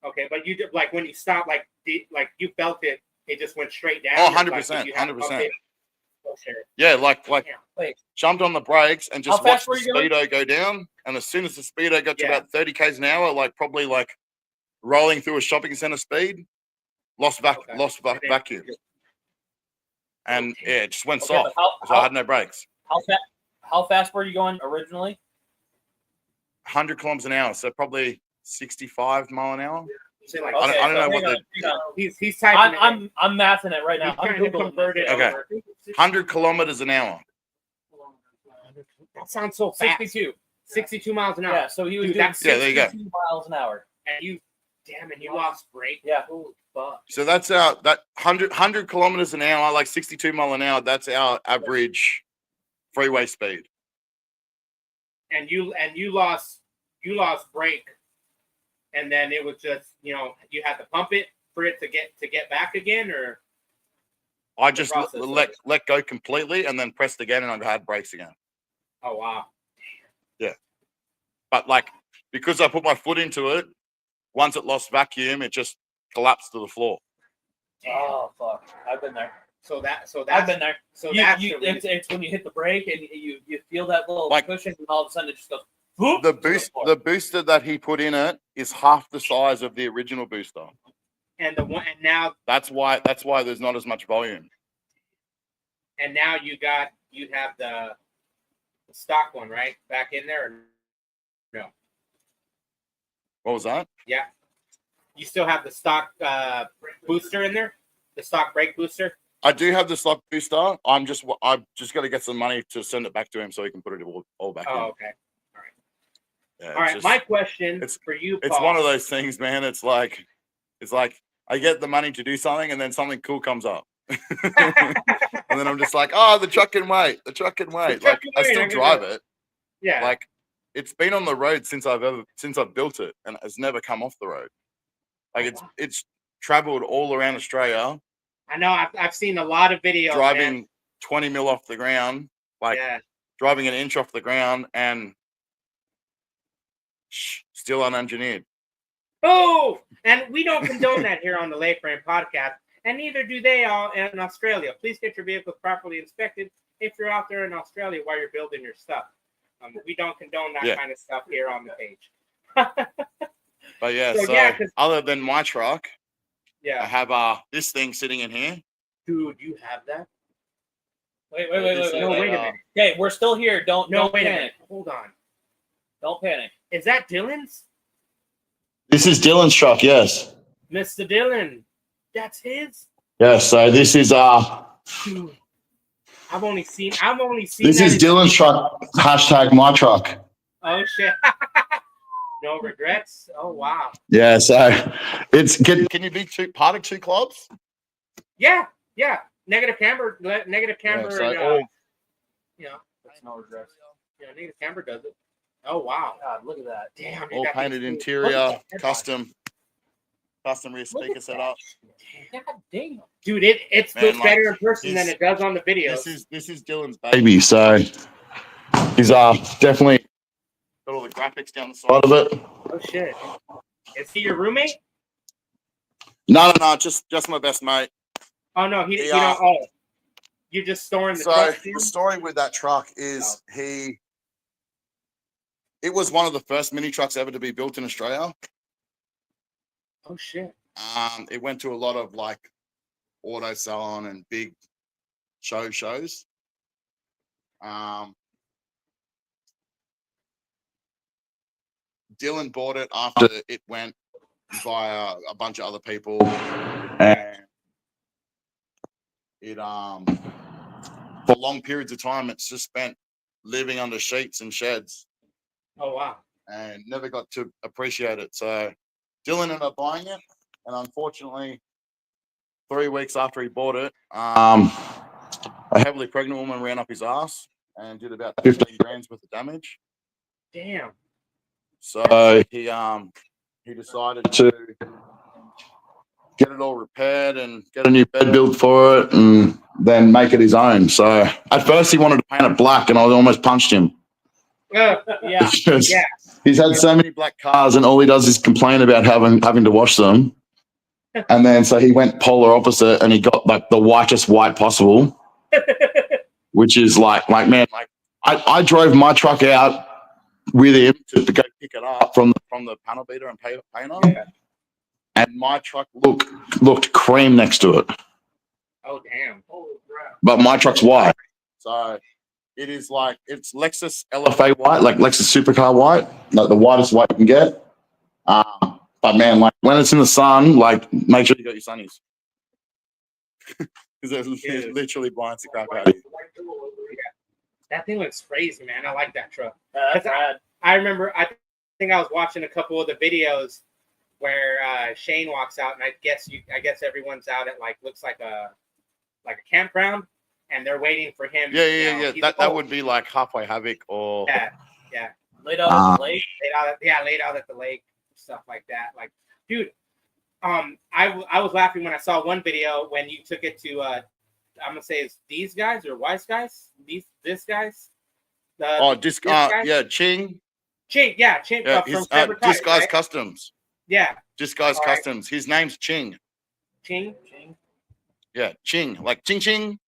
Okay, but you did, like when you stopped, like you felt it, it just went straight down. Oh, or, like, 100%, did you have to pump 100%. it? Okay. Yeah, like Damn. Wait, jumped on the brakes and just How fast watched the were you going? speedo go down. And as soon as the speedo got to Yeah. about 30 k's an hour, like probably like rolling through a shopping center speed, lost Okay. And then- vacuum, and yeah, it just went okay, soft. but So I had no brakes. how fast were you going originally? 100 kilometers an hour, so probably 65 mile an hour. So, like, I don't know hang what on, the- hang on. he's typing. I'm mathing it right now. He's I'm trying to Googling convert this. it Okay. over. 100 kilometers an hour. That sounds so fast. 62. 62 miles an hour. Yeah, so he was Dude, doing that's- Yeah, there you go. 62 miles an hour. And you lost brake. Yeah. Holy fuck. So that's our that 100 kilometers an hour, like 62 mile an hour. That's our average freeway speed. And you lost brake, and then it was just you had to pump it for it to get back again, or I just process let go completely and then pressed again, and I had brakes again. oh wow. But like because I put my foot into it, once it lost vacuum, it just collapsed to the floor. Oh fuck! I've been there. So that's I've been there. so You- that's you- the reason. it's when you hit the brake and you feel that little Like- cushion, and all of a sudden it just goes. whoop The to boost, floor. the booster that he put in it is half the size of the original booster. and the one and now That's why there's not as much volume. you have the stock one right back in there. Or no, What was that? yeah, you still have the stock booster in there, the stock brake booster. I do have the stock booster. I've just got to get some money to send it back to him so he can put it all back in. Oh, okay. Yeah, All right. it's My question it's- for you, it's Paul. one of those things, man. It's like I get the money to do something and then something cool comes up. And then I'm just like, oh, the truck can wait. The truck can wait. truck Like can I wait, still I can drive do it. yeah. Like it's been on the road since I've built it and it's never come off the road. Like it's traveled all around Australia, I know. I've seen a lot of videos. driving man. 20 mil off the ground, like Yeah. driving an inch off the ground and still unengineered. Oh, and we don't condone that here on the Late Frame Podcast, and neither do they all in Australia. Please get your vehicles properly inspected if you're out there in Australia while you're building your stuff. We don't condone that Yeah. kind of stuff here on the page. But yeah, So, so yeah, 'cause- other than my truck, I Yeah, have this thing sitting in here. dude, you have that? Wait, No, wait No, a wait a minute. Okay, we're still here. Don't No, wait a panic. minute. Hold on. Don't panic. Is that Dylan's? This is Dylan's truck, yes. Mr. Dylan. That's his? Yes, so this is Dude. I've only seen this that is in- Dylan's truck, hashtag my truck. Oh shit. No regrets? Oh wow. Yeah, so can you be part of two clubs? Yeah. Negative camber. Negative camber. so and, all- That's no regrets. negative camber does it. Oh wow. God, look at that. Damn. All that painted thing's cool. interior, Look at that. custom rear Look speaker at setup. God damn. Dude, it Man, looks like, better in person than this- it does on the videos. This is Dylan's baby, so he's definitely got all the graphics down the side of it. Oh shit. Is he your roommate? No, just my best mate. Oh no, he Yeah. don't. Oh, you're just storing the So truck. the story with that truck is it was one of the first mini trucks ever to be built in Australia. Oh shit. It went to a lot of like auto salon and big shows. Dylan bought it after it went via a bunch of other people, and it for long periods of time it's just spent living under sheets and sheds Oh wow. and never got to appreciate it. So Dylan ended up buying it, and unfortunately 3 weeks after he bought it, a heavily pregnant woman ran up his ass and did about 15 grand's worth of damage. Damn. So he decided to get it all repaired and get a new bed built for it, and then make it his own. So at first he wanted to paint it black, and I almost punched him. Yeah. Because Yeah. he's had so many black cars, and all he does is complain about having to wash them. And then so he went polar opposite, and he got like the whitest white possible, which is like man, like I drove my truck out with him to go pick it up from the panel beater and painter, Yeah. and my truck looked cream next to it, Oh damn. Holy crap. but my truck's white. So it is like it's Lexus LFA white, like Lexus supercar white, like the whitest white you can get. But man, like when it's in the sun, like make sure you got your sunnies because it literally blinds the crap out of you. That thing looks crazy, man. I like that truck. That's rad. I remember. I think I was watching a couple of the videos where Shane walks out, and I guess everyone's out at like looks like a campground, and they're waiting for him. Yeah. That would be like Halfway Havoc or yeah. Laid out on the lake. Laid out at the lake, stuff like that. Like, dude, I was laughing when I saw one video when you took it to I'm gonna say it's these guys or Wise guys, this guys. Disc Ching. Ching, Yeah, from he's Favorite Disc Tires, Guys right? Customs. Yeah, Disc Guys All right. Customs. His name's Ching. Ching. Yeah, Ching, like ching ching.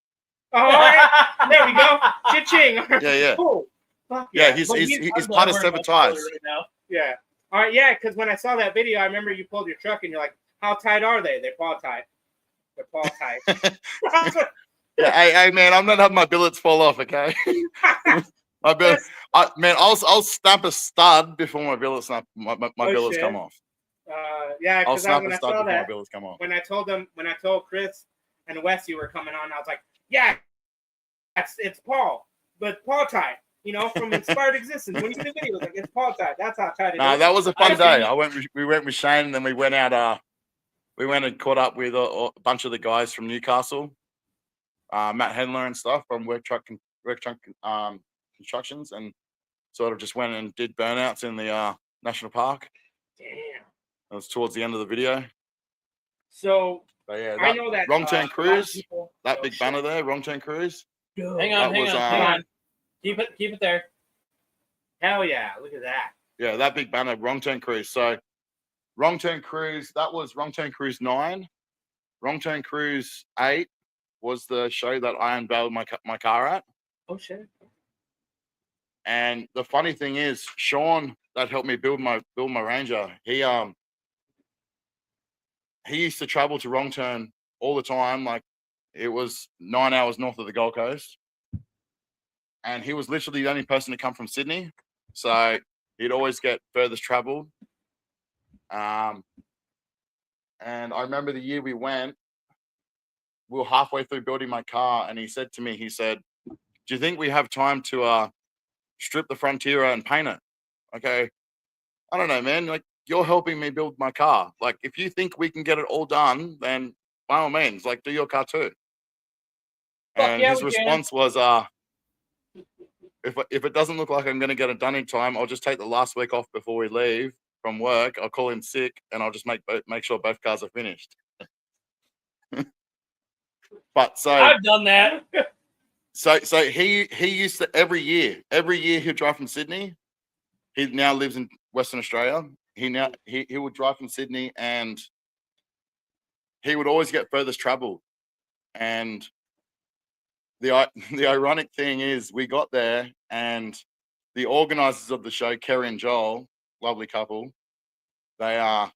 All right, there we go. Ching. Yeah. Cool. Fuck Yeah, yeah. he's I'm part of wearing Severed my collar Ties. right now. Yeah. All right, yeah, because when I saw that video, I remember you pulled your truck and you're like, how tight are they? They're paw tight. They're paw tight. Yeah, hey man, I'm not having my billets fall off, okay? My billet, I'll snap a stud before my billets my billets shit. come off. Yeah, I'll because snap when a I stud saw before my that, billets come off. when I told Chris and Wes you were coming on, I was like, yeah, it's Paul, but Paul tight. You know, from Inspired Existence. When you see the video, it was like, it's Paul tight. That's how tight it is. No, that was a fun I day. We went with Shane, and then we went out. We went and caught up with a bunch of the guys from Newcastle, Matt Hendler and stuff from Work Truck Constructions, and sort of just went and did burnouts in the national park. Damn. It was towards the end of the video. So But yeah, I know that Wrong Turn a lot of Cruise, people- that big banner there, Wrong Turn Cruise. Hang That on, hang was, on. Keep it there. Hell yeah! Look at that. Yeah, that big banner, Wrong Turn Cruise. So, Wrong Turn Cruise, that was Wrong Turn Cruise 9. Wrong Turn Cruise 8 was the show that I unveiled my car at. Oh shit. And the funny thing is, Sean, that helped me build my Ranger, he used to travel to Wrong Turn all the time. Like, it was 9 hours north of the Gold Coast. And he was literally the only person to come from Sydney. So he'd always get furthest traveled. And I remember the year we went, we were halfway through building my car, and he said to me, do you think we have time to strip the Frontier and paint it? Okay. I don't know, man. Like, you're helping me build my car. Like, if you think we can get it all done, then by all means, like, do your car too. And his response was, if it doesn't look like I'm going to get it done in time, I'll just take the last week off before we leave from work. I'll call in sick, and I'll just make sure both cars are finished. But so I've done that. So he used to every year he'd drive from Sydney. He now lives in Western Australia. He would drive from Sydney, and he would always get furthest travel. And the ironic thing is, we got there, and the organizers of the show, Kerry and Joel, lovely couple, they're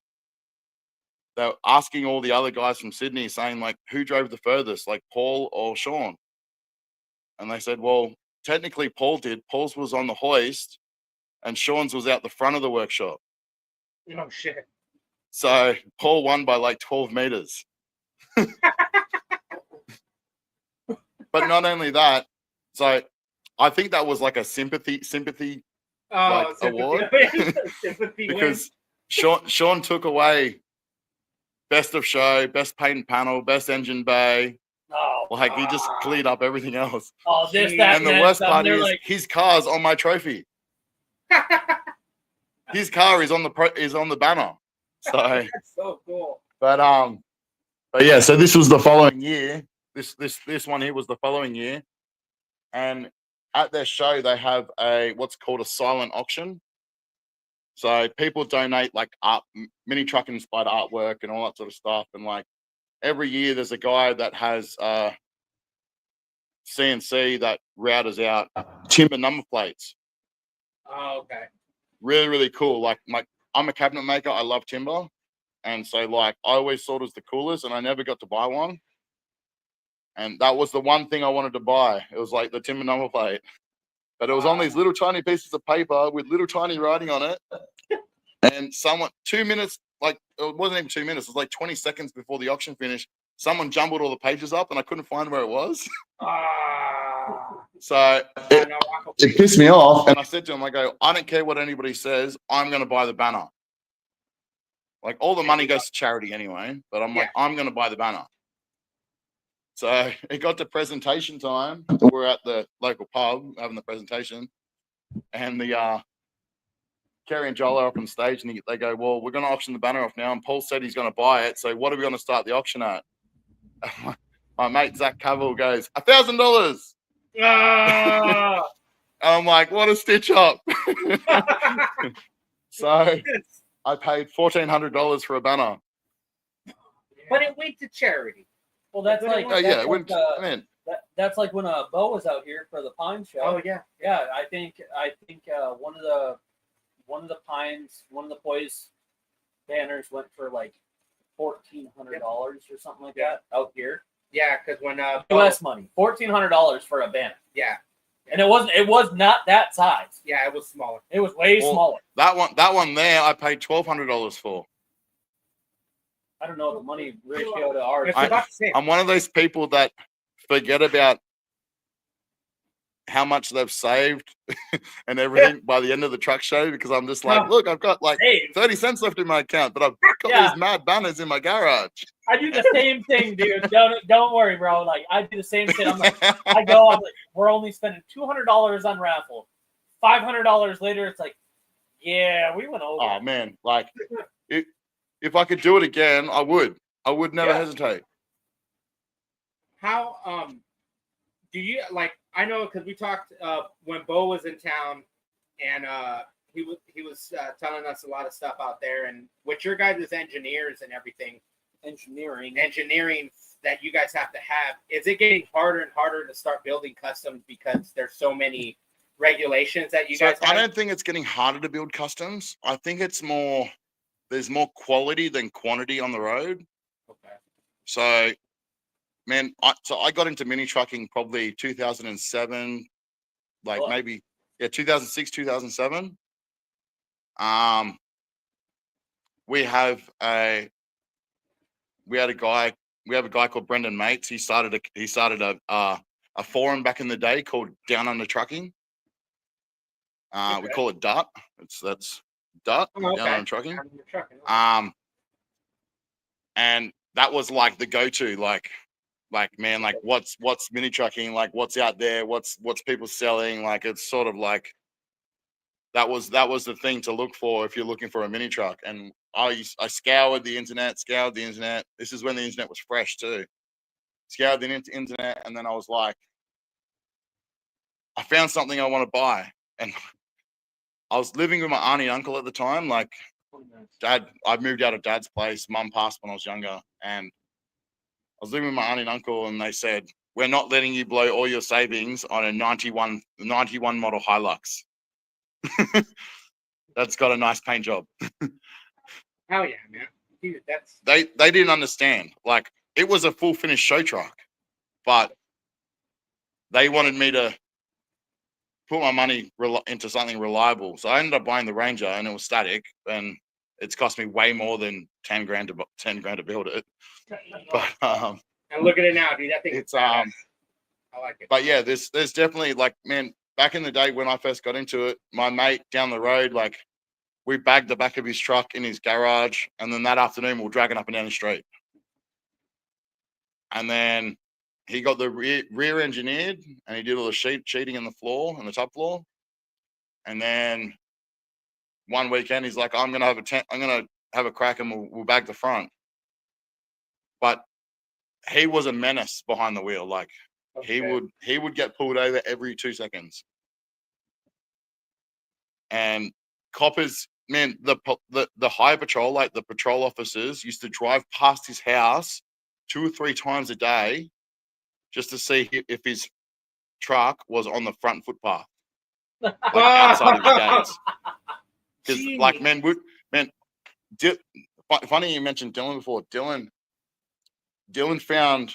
asking all the other guys from Sydney, saying, like, who drove the furthest, like Paul or Sean? And they said, well, technically Paul did. Paul's was on the hoist, and Sean's was out the front of the workshop. Oh shit. So Paul won by like 12 meters. But not only that, so I think that was like a sympathy like award. Sympathy Because Sean took away best of show, best paint and panel, best engine bay. Oh, Like, he just cleared up everything else. oh, this, that, And the that, worst stuff. part They're is like, his car's on my trophy. his car is on the banner. So, That's so cool. but yeah. So this was the following year. This one here was the following year, and at their show they have what's called a silent auction. So people donate like art, mini truck inspired artwork and all that sort of stuff. And like every year, there's a guy that has CNC that routers out timber number plates. Oh, okay. Really, really cool. Like I'm a cabinet maker. I love timber, and so like I always thought it was the coolest, and I never got to buy one. And that was the one thing I wanted to buy. It was like the timber number plate, but it was on these little tiny pieces of paper with little tiny writing on it. And someone 2 minutes, like it wasn't even 2 minutes. It was like 20 seconds before the auction finished. Someone jumbled all the pages up, and I couldn't find where it was. So it pissed me off, and I said to him, I go, I don't care what anybody says. I'm going to buy the banner. Like all the money goes to charity anyway, but I'm like, I'm going to buy the banner. So it got to presentation time. We're at the local pub having the presentation, and the Kerry and Joel are up on stage, and they go, well, we're going to auction the banner off now, and Paul said he's going to buy it. So what are we going to start the auction at? My mate Zach Cavill goes, $1,000. I'm like, what a stitch up. So I paid $1,400 for a banner. But it went to charity. Well, that's like that's like when Bo was out here for the Pine Show. Oh yeah. I think one of the boys banners went for like $1,400 or something like that out here. Yeah, because when US money, $1,400 for a banner. Yeah. And it was not that size. Yeah, it was smaller. It was way smaller. That one there, I paid $1,200 for. I don't know the money ratio to ours. I'm one of those people that forget about how much they've saved and everything by the end of the truck show, because I'm just like, look, I've got like 30 cents left in my account, but I've got these mad banners in my garage. I do the same thing, dude. Don't worry, bro. Like I do the same thing. I'm like, we're only spending $200 on raffle. $500 later, it's like, yeah, we went over. Oh man, like if I could do it again, I would. I would never hesitate. How do you like? I know because we talked when Bo was in town, and he was telling us a lot of stuff out there, and with your guys' engineers and everything, engineering that you guys have to have, is it getting harder and harder to start building customs because there's so many regulations that you guys have? I don't think it's getting harder to build customs. I think it's more, there's more quality than quantity on the road. Okay. So, man, I got into mini trucking probably 2007, like maybe 2006, 2007. We have a guy called Brendan Mates. He started a forum back in the day called Down Under Trucking. We call it DUT. That's DUT, Down Under Trucking. And that was like the go-to, like man, like what's mini trucking, like what's out there, what's people selling, like it's sort of like that was the thing to look for if you're looking for a mini truck. And I scoured the internet. This is when the internet was fresh too. Scoured the internet, and then I was like, I found something I want to buy. And I was living with my auntie and uncle at the time. Like I moved out of dad's place. Mum passed when I was younger, and I was living with my auntie and uncle, and they said, we're not letting you blow all your savings on a 91 model Hilux. That's got a nice paint job. Hell yeah, man. Dude, they didn't understand. Like it was a full finished show truck, but they wanted me to put my money into something reliable. So I ended up buying the Ranger, and it was static, and it's cost me way more than 10 grand to build it. But and look at it now, dude. That thing it's I like it. But yeah, there's definitely, like, man, back in the day when I first got into it, my mate down the road, like, we bagged the back of his truck in his garage, and then that afternoon we were dragging up and down the street. And then he got the rear engineered, and he did all the sheeting in the floor and the top floor. And then one weekend he's like, I'm gonna have a crack and we'll bag the front. But he was a menace behind the wheel. Like he would get pulled over every 2 seconds. And coppers, man, the high patrol, like the patrol officers, used to drive past his house 2 or 3 times a day just to see if his truck was on the front footpath, like outside of his gates. Because, like, funny you mentioned Dylan before. Dylan found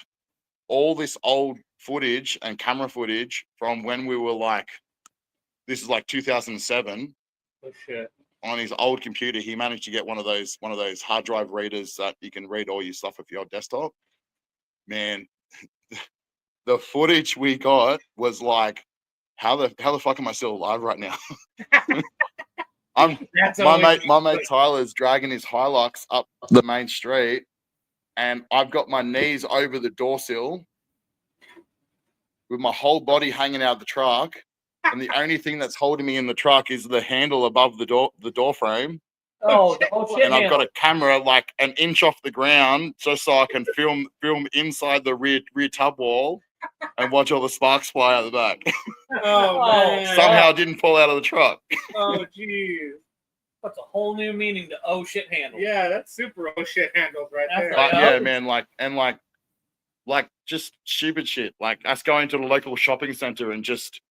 all this old footage and camera footage from when we were like, this is like 2007. Oh shit. On his old computer, he managed to get one of those hard drive readers that you can read all your stuff off your desktop. Man, the footage we got was like, how the fuck am I still alive right now? My mate Tyler's dragging his Hilux up the main street, and I've got my knees over the door sill with my whole body hanging out of the truck, and the only thing that's holding me in the truck is the handle above the door frame. Oh shit! And I've got a camera like an inch off the ground just so I can film inside the rear tub wall and watch all the sparks fly out the back. Oh, man. Somehow it didn't fall out of the truck. Oh, geez. That's a whole new meaning to oh shit handle. Yeah, that's super oh shit handles right there. That's Yeah, man, like just stupid shit. Like us going to the local shopping center and just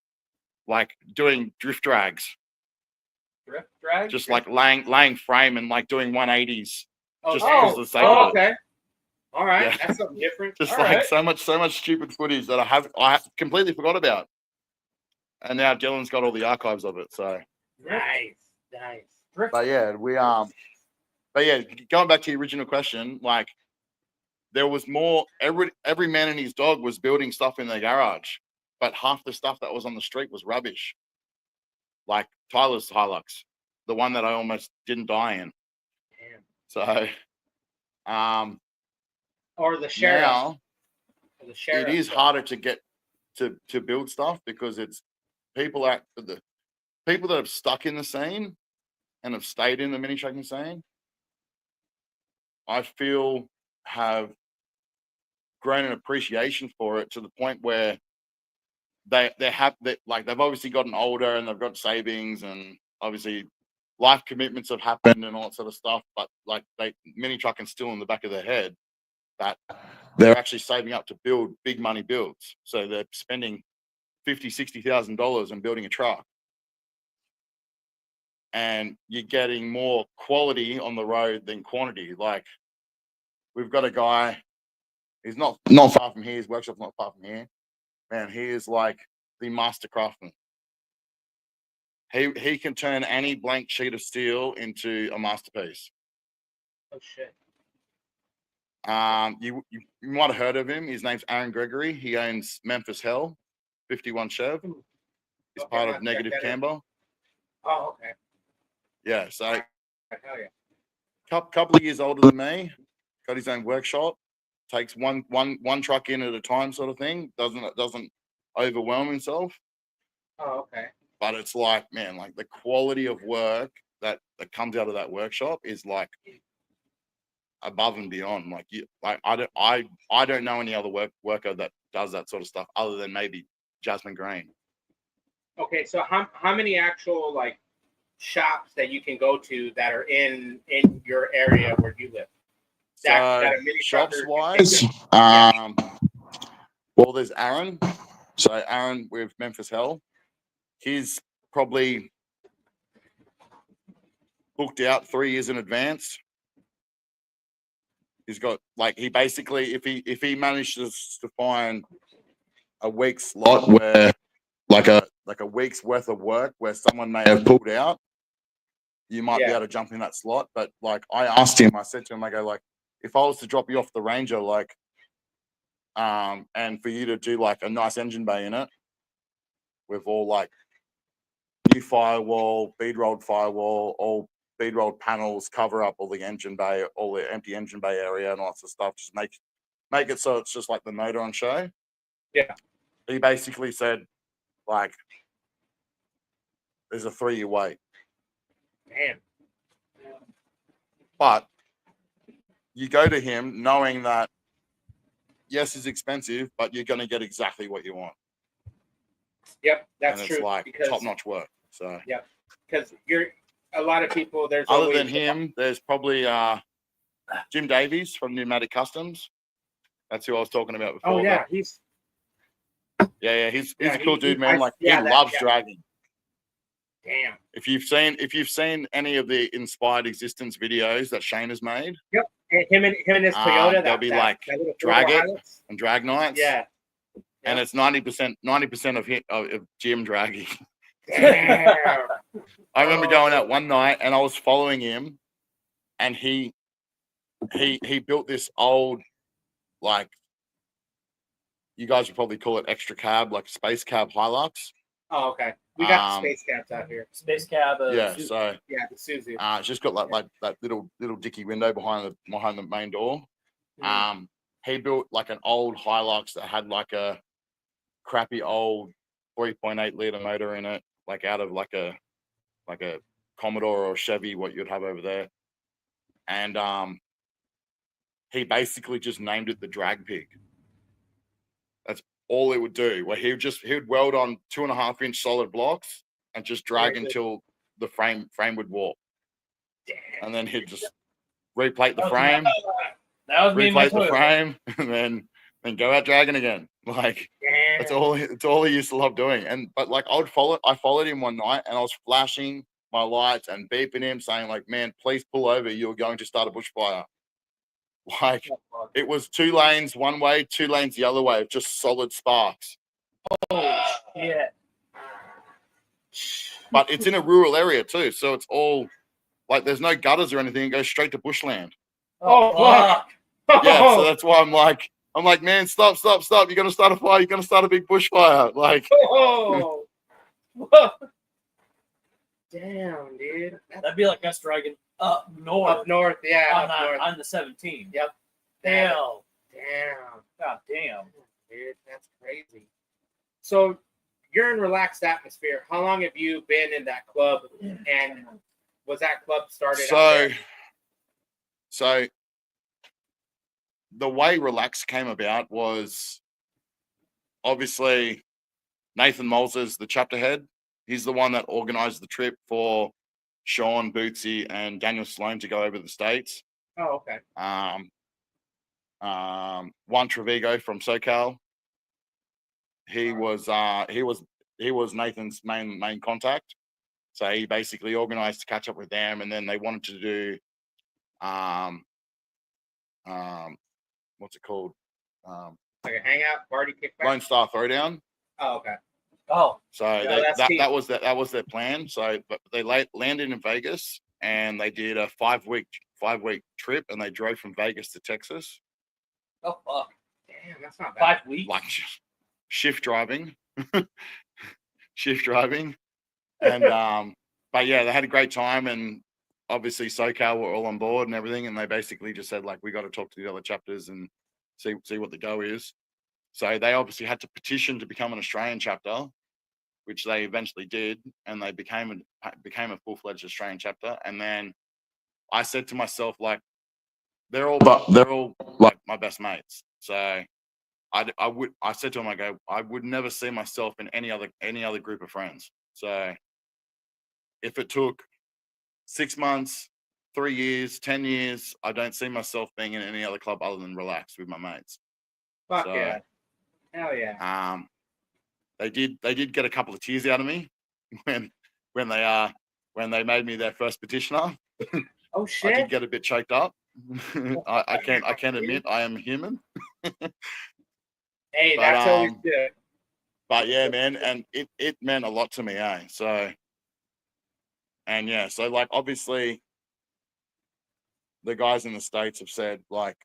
like doing drift drags. Drift drag? Just like laying frame and like doing 180s. Oh, Just because of the sake of it. okay. All right, Yeah. that's something different. Just All like right. so much stupid footage that I have completely forgot about. And now Dylan's got all the archives of it. So Nice. but yeah, going back to the original question, like there was more, every man and his dog was building stuff in their garage, but half the stuff that was on the street was rubbish. Like Tyler's Hilux, the one that I almost didn't die in. Damn. So Or the sheriff. now The sheriff. it is harder to get to build stuff because it's people that have stuck in the scene and have stayed in the mini trucking scene, I feel have grown an appreciation for it to the point where they've obviously gotten older and they've got savings and obviously life commitments have happened and all that sort of stuff, but like mini trucking still in the back of their head that they're actually saving up to build big money builds. So they're spending $50,000-$60,000 on building a truck. And you're getting more quality on the road than quantity. Like we've got a guy, he's not far from here, his workshop's not far from here. Man, he is like the master craftsman. He can turn any blank sheet of steel into a masterpiece. Oh shit. You might have heard of him. His name's Aaron Gregory. He owns Memphis Hell, 51 Chev. He's part of Negative Camber. Oh, okay. Yeah, so Hell yeah. couple of years older than me, got his own workshop, takes one truck in at a time sort of thing, doesn't overwhelm himself. Oh, okay. But it's like, man, like the quality of work that comes out of that workshop is like above and beyond. Like I don't know any other worker that does that sort of stuff other than maybe Jasmine Green. Okay, so how many actual like shops that you can go to that are in your area where you live? That a mini shops trucker- wise, well, there's Aaron. So Aaron with Memphis Hell, he's probably booked out 3 years in advance. He's got like he basically if he manages to find a week's slot where like a week's worth of work where someone may have pulled out, you might be able to jump in that slot. But like I asked him, I said to him, I go like, if I was to drop you off the Ranger, like, and for you to do like a nice engine bay in it with all like new firewall, bead rolled firewall, all bead rolled panels, cover up all the engine bay, all the empty engine bay area and lots of stuff, just make it so it's just like the motor on show. Yeah. He basically said, like, there's a 3-year wait. Damn. But you go to him knowing that, yes, it's expensive, but you're going to get exactly what you want. Yep, that's and it's true. like because top-notch work. So because you're a lot of people. There's other always than him, there's probably Jim Davies from Pneumatic Customs. That's who I was talking about before. Oh yeah, but he's he's a cool dude, man. Like yeah, he loves yeah. dragging. Damn. If you've seen any of the Inspired Existence videos that Shane has made, Yep. And him and his Toyota. they'll be like little drag four-door it Hilux. and drag nights. Yeah. And it's 90% of Jim dragging. Damn. I remember going out one night and I was following him, and he built this old, like, you guys would probably call it extra cab, like space cab Hilux. Oh, okay. We got the space cabs out here. Space cab. Yeah, Suzuki. so Yeah, the Suzu. it's just got like that little dicky window behind the main door. He built like an old Hilux that had like a crappy old 3.8 liter motor in it, like out of like a Commodore or Chevy, what you'd have over there. And he basically just named it the Drag Pig. That's all it would do. Where he would weld on 2.5-inch solid blocks and just drag until the frame would warp. Damn. And then he'd just replate the frame, That was me. replate the frame, and then go out dragging again. Like that's all. It's all he used to love doing. But like I followed him one night, and I was flashing my lights and beeping him, saying like, "Man, please pull over. You're going to start a bushfire." Like it was 2 lanes one way, 2 lanes the other way, just solid sparks. Oh shit! But it's in a rural area too, so it's all like there's no gutters or anything. It goes straight to bushland. Oh, fuck. Yeah, so that's why I'm like, man, stop. You're gonna start a fire. You're gonna start a big bushfire. Like, Oh. Damn, dude. That'd be like us dragging up north. Up north, yeah. on, Up north. on the 17. Yep. Damn. Damn. God damn. Dude, that's crazy. So you're in relaxed atmosphere. How long have you been in that club? And was that club started? So the way Relax came about was obviously Nathan Molzer's the chapter head. He's the one that organized the trip for Sean, Bootsy, and Daniel Sloan to go over the States. Oh, okay. Juan Trevigo from SoCal. He was Nathan's main contact. So he basically organized to catch up with them, and then they wanted to do what's it called? Like a hangout, party, kickback? Lone Star Throwdown. Oh, okay. Oh. So that was their plan. So but they landed in Vegas, and they did a 5-week trip, and they drove from Vegas to Texas. Oh fuck. Damn, that's not bad. 5 weeks. Like shift driving. And but yeah, they had a great time, and obviously SoCal were all on board and everything, and they basically just said like, we got to talk to the other chapters and see what the go is. So they obviously had to petition to become an Australian chapter, which they eventually did, and they became a full-fledged Australian chapter. And then I said to myself, like, they're all like my best mates. So I said to him, I would never see myself in any other group of friends. So if it took 6 months, 3 years, 10 years, I don't see myself being in any other club other than Relax with my mates. Fuck yeah. Hell yeah. They did get a couple of tears out of me when they made me their first petitioner. Oh shit. I did get a bit choked up. I can't admit I am human. Hey, that's always good. But yeah, man, and it meant a lot to me, eh? So, and yeah, so like obviously the guys in the States have said like,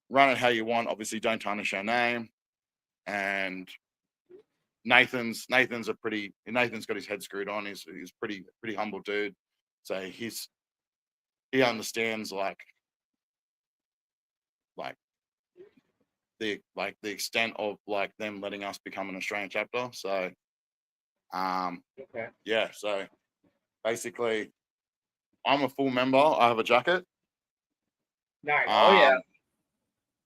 run it how you want. Obviously, don't tarnish our name. And Nathan's got his head screwed on. He's pretty humble dude. So he understands like the extent of like them letting us become an Australian chapter. So Okay. yeah, so basically, I'm a full member. I have a jacket. Nice. Oh, yeah.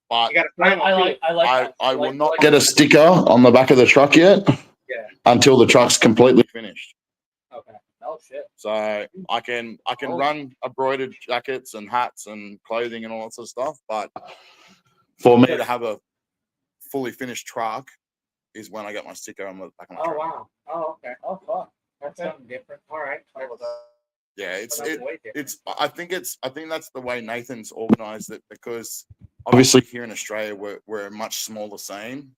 But You got a flannel. I like that. I will like- not like get a that. sticker on the back of the truck yet. Yeah. Until the truck's completely finished. Okay. Oh shit. So I can Oh. run embroidered jackets and hats and clothing and all that sort of stuff. But for me to have a fully finished truck is when I get my sticker on the back of my Oh truck. wow. Oh okay. Oh fuck. That's something different. All right. Yeah, That's way different. it's I think that's the way Nathan's organized it, because obviously here in Australia we're a much smaller scene.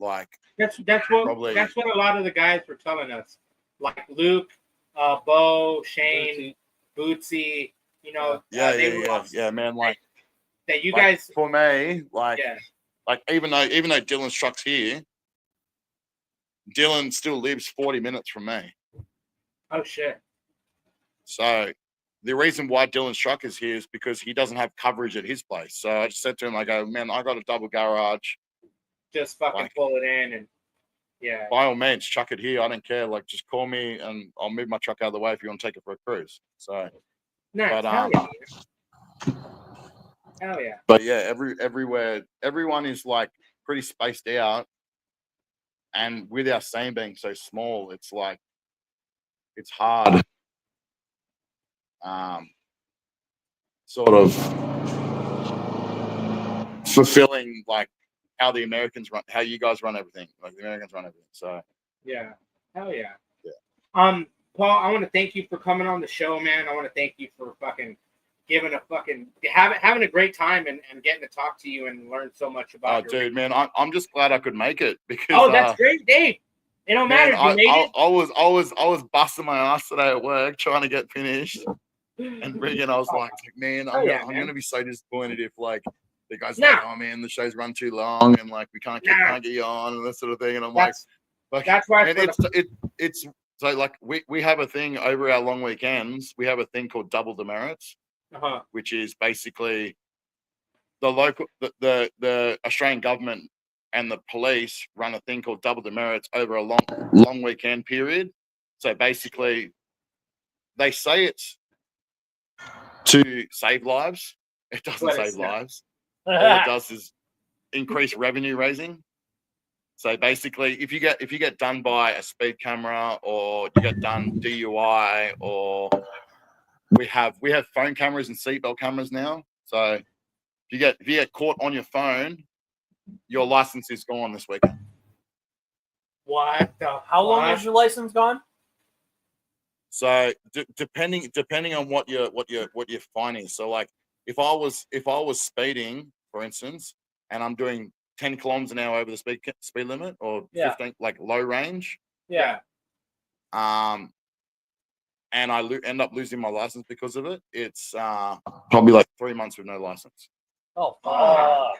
Like That's what Probably- that's what a lot of the guys were telling us. Like Luke, Bo, Shane, Bootsy, you know, they were all- yeah, man. Like that you like, guys for me, like yeah. like even though Dylan's truck's here, Dylan still lives 40 minutes from me. Oh shit. So the reason why Dylan's truck is here is because he doesn't have coverage at his place. So I just said to him, I go, man, I got a double garage. Just fucking Like- pull it in and yeah. By all means, chuck it here. I don't care. Like, just call me and I'll move my truck out of the way if you want to take it for a cruise. So, Nice. but, Hell yeah. Hell yeah. but yeah, everyone is like pretty spaced out. And with our scene being so small, it's like, it's hard. Sort of fulfilling like how the Americans run, how you guys run everything. Like the Americans run everything. So Yeah. Hell yeah. Yeah. Paul, I want to thank you for coming on the show, man. I want to thank you for fucking giving a fucking having a great time and getting to talk to you and learn so much oh, about your dude, man, I'm just glad I could make it because Oh, that's great, Dave. It don't matter man, if you made I was busting my ass today at work trying to get finished. And Regan, I was like, man, Oh, yeah, I'm man. gonna be so disappointed if like the guys Nah. like, oh man, the show's run too long and like we can't Nah. get you on and that sort of thing. And I'm That's that's why man, for the- it's so like we have a thing over our long weekends. We have a thing called double demerits, uh-huh. which is basically the local the Australian government and the police run a thing called double demerits over a long weekend period. So basically, they say it's to save lives. It doesn't But it's save not. lives. All it does is increase revenue raising. So basically, if you get done by a speed camera or you get done DUI, or we have phone cameras and seatbelt cameras now. So if you get caught on your phone, your license is gone this weekend. What the How long fuck? is your license gone? So depending on what your fine is. So like if I was speeding, for instance, and I'm doing 10 kilometers an hour over the speed limit, or Yeah. 15, like low range, Yeah. and I end up losing my license because of it, it's probably like 3 months with no license. Oh fuck.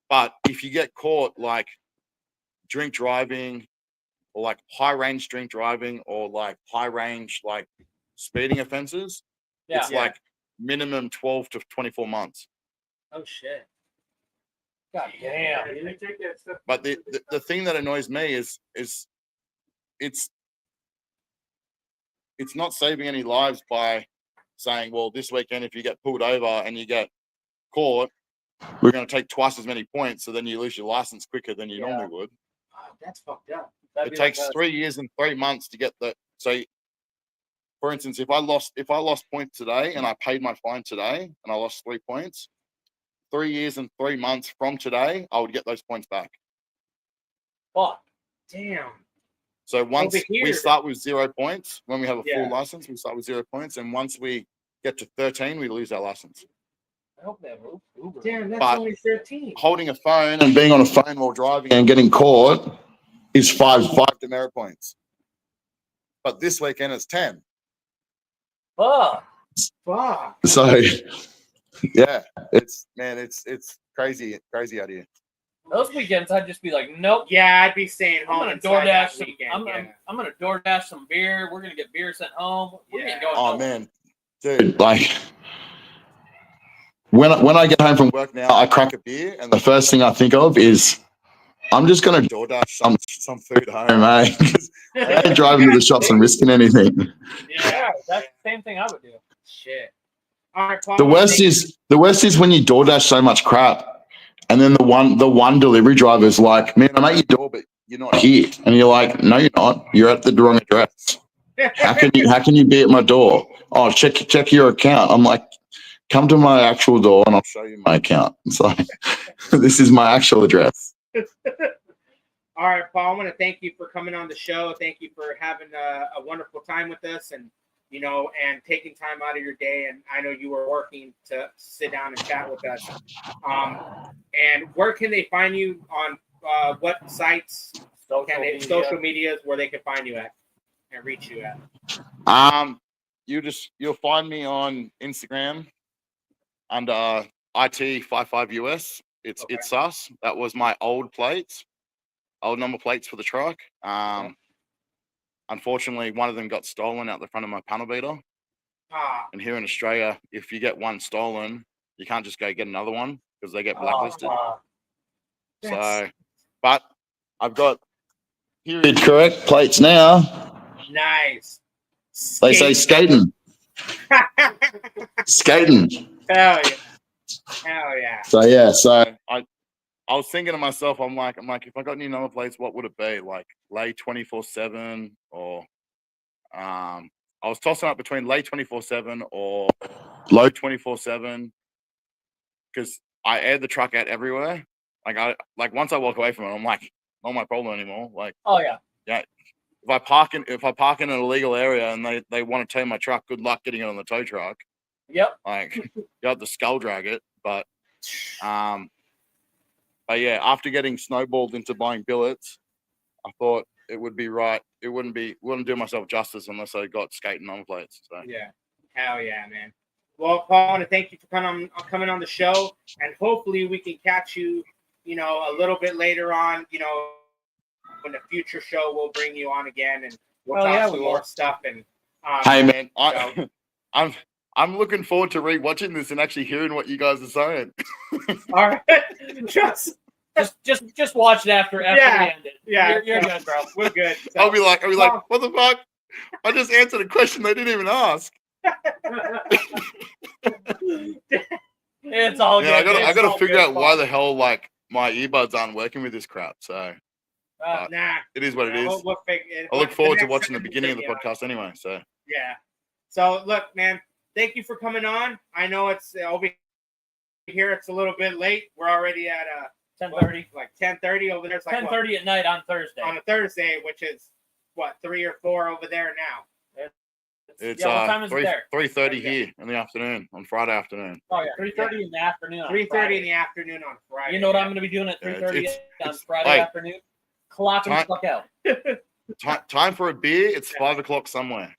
But if you get caught like drink driving, or like high range drink driving, or like high range like speeding offenses, Yeah. it's like minimum 12 to 24 months. Oh shit. God damn. Did you take that stuff? But the thing that annoys me is it's not saving any lives by saying, well, this weekend if you get pulled over and you get caught, we're going to take twice as many points, so then you lose your license quicker than you normally would. Oh, that's fucked up. That'd It be like takes a- 3 years and 3 months to get the. So, for instance, if I lost points today and I paid my fine today and I lost 3 points, 3 years and 3 months from today, I would get those points back. Fuck. Damn. So once Over here- we start with 0 points, when we have a Yeah. full license, we start with 0 points, and once we get to 13, we lose our license. I hope they have Uber. Damn, that's But- only 13. Holding a phone and being on a phone while driving and getting caught is five demerit points. But this weekend it's 10. Fuck. Fuck. So yeah, it's crazy out here. Those weekends, I'd just be like, nope. Yeah, I'd be staying I'm home. gonna inside that DoorDash some. weekend, I'm gonna DoorDash some beer. We're gonna get beer sent home. We Yeah. ain't going. Oh nowhere. man, dude, like when I get home from work now, I crack a beer, and the first thing I think of is I'm just gonna DoorDash some food home, eh? 'Cause I ain't driving to the shops and risking anything. Yeah, that's the same thing I would do. Shit. All right, Paul. The worst is when you DoorDash so much crap, and then the one delivery driver is like, "Man, I'm at your door, but you're not here," and you're like, "No, you're not. You're at the wrong address. How can you be at my door? Oh, check your account." I'm like, "Come to my actual door, and I'll show you my account." It's like, this is my actual address. All right, Paul. I want to thank you for coming on the show. Thank you for having a wonderful time with us, and and taking time out of your day. And I know you were working to sit down and chat with us. And where can they find you on what sites? Social medias where they can find you at and reach you at. You'll find me on Instagram under IT55US. It's us. That was my old number plates for the truck. Unfortunately, one of them got stolen out the front of my panel beater. And here in Australia, if you get one stolen, you can't just go get another one because they get blacklisted. So, but I've got period correct plates now. Nice. They say skating. Skating. Hell yeah. Hell yeah. So I was thinking to myself, I'm like, if I got new number plates, what would it be? Like lay 24/7 or I was tossing up between lay 24/7 or low 24/7 because I air the truck out everywhere. Like once I walk away from it, I'm like, not my problem anymore. Like, oh yeah. If I park in an illegal area and they want to tow my truck, good luck getting it on the tow truck. Yep. Like you have to skull drag it, but yeah, after getting snowballed into buying billets, I thought it would be right. It wouldn't do myself justice unless I got skating number plates. So yeah, hell yeah, man. Well, Paul, I want to thank you for coming on the show, and hopefully we can catch you, a little bit later on, in the future show we'll bring you on again and we'll talk some more stuff. And hey, man, I'm looking forward to rewatching this and actually hearing what you guys are saying. All right, just watch it after we end it. Yeah, you're good, bro. We're good. So, I'll be like, what the fuck? I just answered a question they didn't even ask. It's all good. I gotta figure out why the hell like my earbuds aren't working with this crap. So it is what it is. I look forward to watching the beginning of the podcast anyway. So yeah. So look, man, thank you for coming on. I know it's over here. It's a little bit late. We're already at 10:30. Like 10:30 over there. It's like 10:30 at night on Thursday. On a Thursday, which is 3 or 4 over there now. It's what time is it there? 3:30 here in the afternoon on Friday afternoon. Oh yeah, 3:30 in the afternoon. 3:30 in the afternoon on Friday. You know what I'm going to be doing at 3:30 on Friday afternoon? Clapping the fuck out. Time for a beer. It's 5 o'clock somewhere.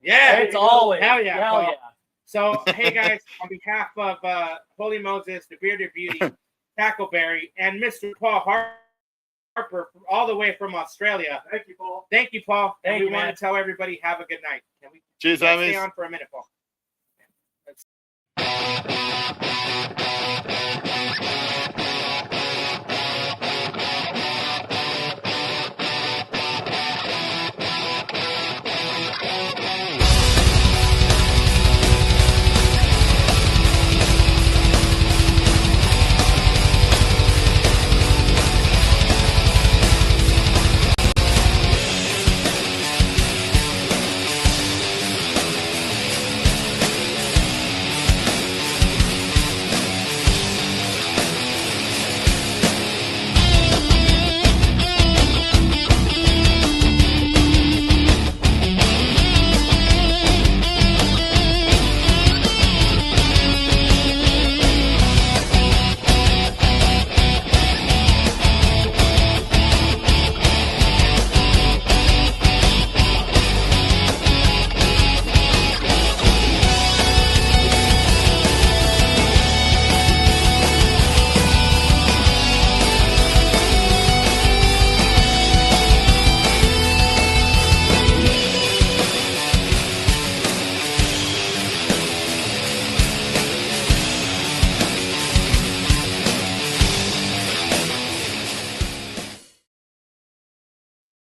Yeah, it's always hell yeah. Hell yeah. So hey guys, on behalf of Holy Moses, the Bearded Beauty, Tackleberry, and Mr. Paul Harper, all the way from Australia. Thank you, Paul. Thank you, Paul. Thank we you, want man. to tell everybody have a good night. Can we Cheers, stay homies. on for a minute, Paul?